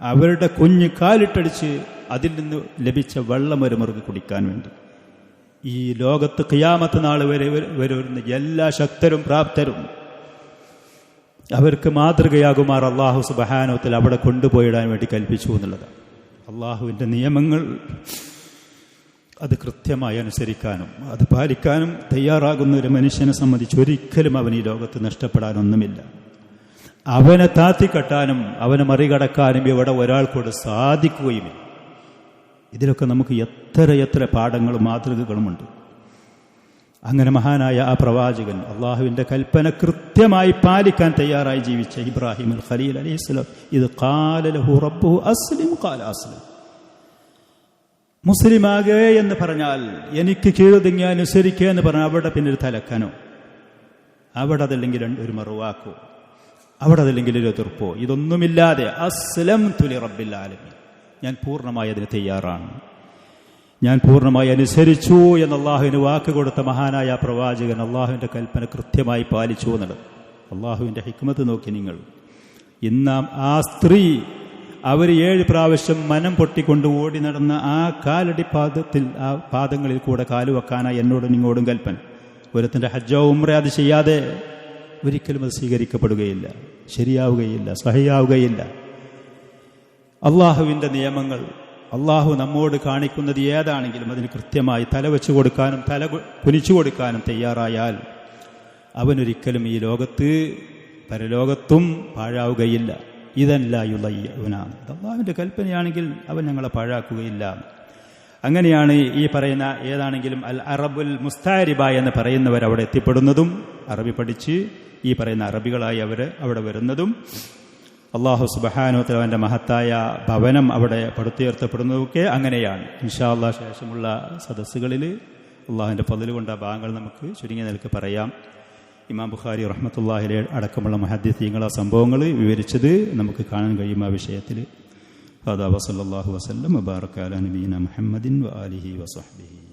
അവരുടെ കുഞ്ഞ് കാലിട്ടടിച്ച് അതിൽ നിന്ന് ലഭിച്ച വെള്ളം ഒരു മുറുകെ കുടിക്കാൻ വേണ്ടി. ഈ ലോകത്ത് ഖിയാമത്ത് നാൾ വരെ വരുന്ന എല്ലാ ശക്തരും പ്രാപ്തരും അവർക്ക് മാതൃകയാകുമാർ അല്ലാഹു സുബ്ഹാനഹു വ തആല അവിടെ കൊണ്ടുപോയിടാൻ വേണ്ടി കൽപ്പിച്ചു എന്നുള്ളതാണ്. അള്ളാഹുവിൻ്റെ നിയമങ്ങൾ അത് കൃത്യമായി അനുസരിക്കാനും അത് പാലിക്കാനും തയ്യാറാകുന്ന ഒരു മനുഷ്യനെ സംബന്ധിച്ച് ഒരിക്കലും അവൻ ഈ ലോകത്ത് നഷ്ടപ്പെടാനൊന്നുമില്ല. അവനെ താത്തിക്കെട്ടാനും അവനെ മറികടക്കാനും ഇവിടെ ഒരാൾക്കൂടെ സാധിക്കുകയുമില്ല. ഇതിലൊക്കെ നമുക്ക് എത്ര പാഠങ്ങളും മാതൃകകളുമുണ്ട്. അങ്ങനെ മഹാനായ ആ പ്രവാചകൻ അള്ളാഹുവിൻ്റെ കൽപ്പന കൃത്യമായി പാലിക്കാൻ തയ്യാറായി ജീവിച്ച ഇബ്രാഹിം അൽ ഖലീൽ അലൈഹിസ്സലാം ഇത് ഖാല ലഹു റബ്ബുഹു അസ്ലിം ഖാല അസ്ലിം. മുസ്ലിമാകെ എന്ന് പറഞ്ഞാൽ എനിക്ക് കീഴ്തിങ്ങി അനുസരിക്കുക എന്ന് പറഞ്ഞാൽ അവിടെ പിന്നെ ഒരു തലക്കനോ, അവിടെ അതല്ലെങ്കിൽ ഒരു മറുവാക്കോ, അവിടെ അതല്ലെങ്കിൽ ഒരു എതിർപ്പോ, ഇതൊന്നുമില്ലാതെ അസ്ലംതു ലിറബ്ബിൽ ആലമീൻ, ഞാൻ പൂർണ്ണമായി അതിന് തയ്യാറാണ്, ഞാൻ പൂർണ്ണമായി അനുസരിച്ചു എന്ന് അള്ളാഹുവിന് വാക്ക് കൊടുത്ത മഹാനായ പ്രവാചകൻ അള്ളാഹുവിൻ്റെ കൽപ്പന കൃത്യമായി പാലിച്ചു എന്നുള്ളത്. അള്ളാഹുവിൻ്റെ ഹിക്മത്ത് നോക്കി നിങ്ങൾ. ഇന്നാം ആ സ്ത്രീ അവർ 7 പ്രാവശ്യം മനം പൊട്ടിക്കൊണ്ട് ഓടി നടന്ന ആ കാലടി പാദത്തിൽ, ആ പാദങ്ങളിൽ കൂടെ കാലുവെക്കാനായി എന്നോടും നിങ്ങളോടും കൽപ്പന. ഒരുത്തിൻ്റെ ഹജ്ജോ ഉംറ അത് ചെയ്യാതെ ഒരിക്കലും അത് സ്വീകരിക്കപ്പെടുകയില്ല, ശരിയാവുകയില്ല, സഹിയാവുകയില്ല. അള്ളാഹുവിൻ്റെ നിയമങ്ങൾ അള്ളാഹു നമ്മോട് കാണിക്കുന്നത് ഏതാണെങ്കിലും അതിന് കൃത്യമായി തല വെച്ചു കൊടുക്കാനും തല കുനിച്ചു കൊടുക്കാനും തയ്യാറായാൽ അവനൊരിക്കലും ഈ ലോകത്ത് പരലോകത്തും പാഴാവുകയില്ല. ഇതല്ലായുള്ളവനാണ് അള്ളാഹുവിൻ്റെ കൽപ്പനയാണെങ്കിൽ അവൻ ഞങ്ങളെ പാഴാക്കുകയില്ല. അങ്ങനെയാണ് ഈ പറയുന്ന ഏതാണെങ്കിലും അൽ അറബുൽ മുസ്താരിബ എന്ന് പറയുന്നവർ അവിടെ എത്തിപ്പെടുന്നതും അറബി പഠിച്ച് ഈ പറയുന്ന അറബികളായി അവർ അവിടെ വരുന്നതും അള്ളാഹു സുബ്ഹാനഹു വ തആല അവൻ്റെ മഹത്തായ ഭവനം അവിടെ പടുത്തുയർത്തപ്പെടുന്നതൊക്കെ അങ്ങനെയാണ്. ഇൻഷാ അല്ലാഹ് ശേഷമുള്ള സദസ്സുകളിൽ അള്ളാഹുവിൻ്റെ ഫضل കൊണ്ട് ആ ഭാഗങ്ങൾ നമുക്ക് ചുരുങ്ങിയ നിലക്ക് പറയാം. ഇമാം ബുഖാരി റഹ്മത്തുള്ളാഹി അലൈഹി അടക്കമുള്ള മുഹദ്ദിസീങ്ങൾ ആ സംഭവങ്ങൾ വിവരിച്ചത് നമുക്ക് കാണാൻ കഴിയും ആ വിഷയത്തിൽ. ഹദാ വസല്ലല്ലാഹു വസല്ലം വബാറക അലാ നബിയിന മുഹമ്മദിൻ വആലിഹി വസഹ്ബിഹി.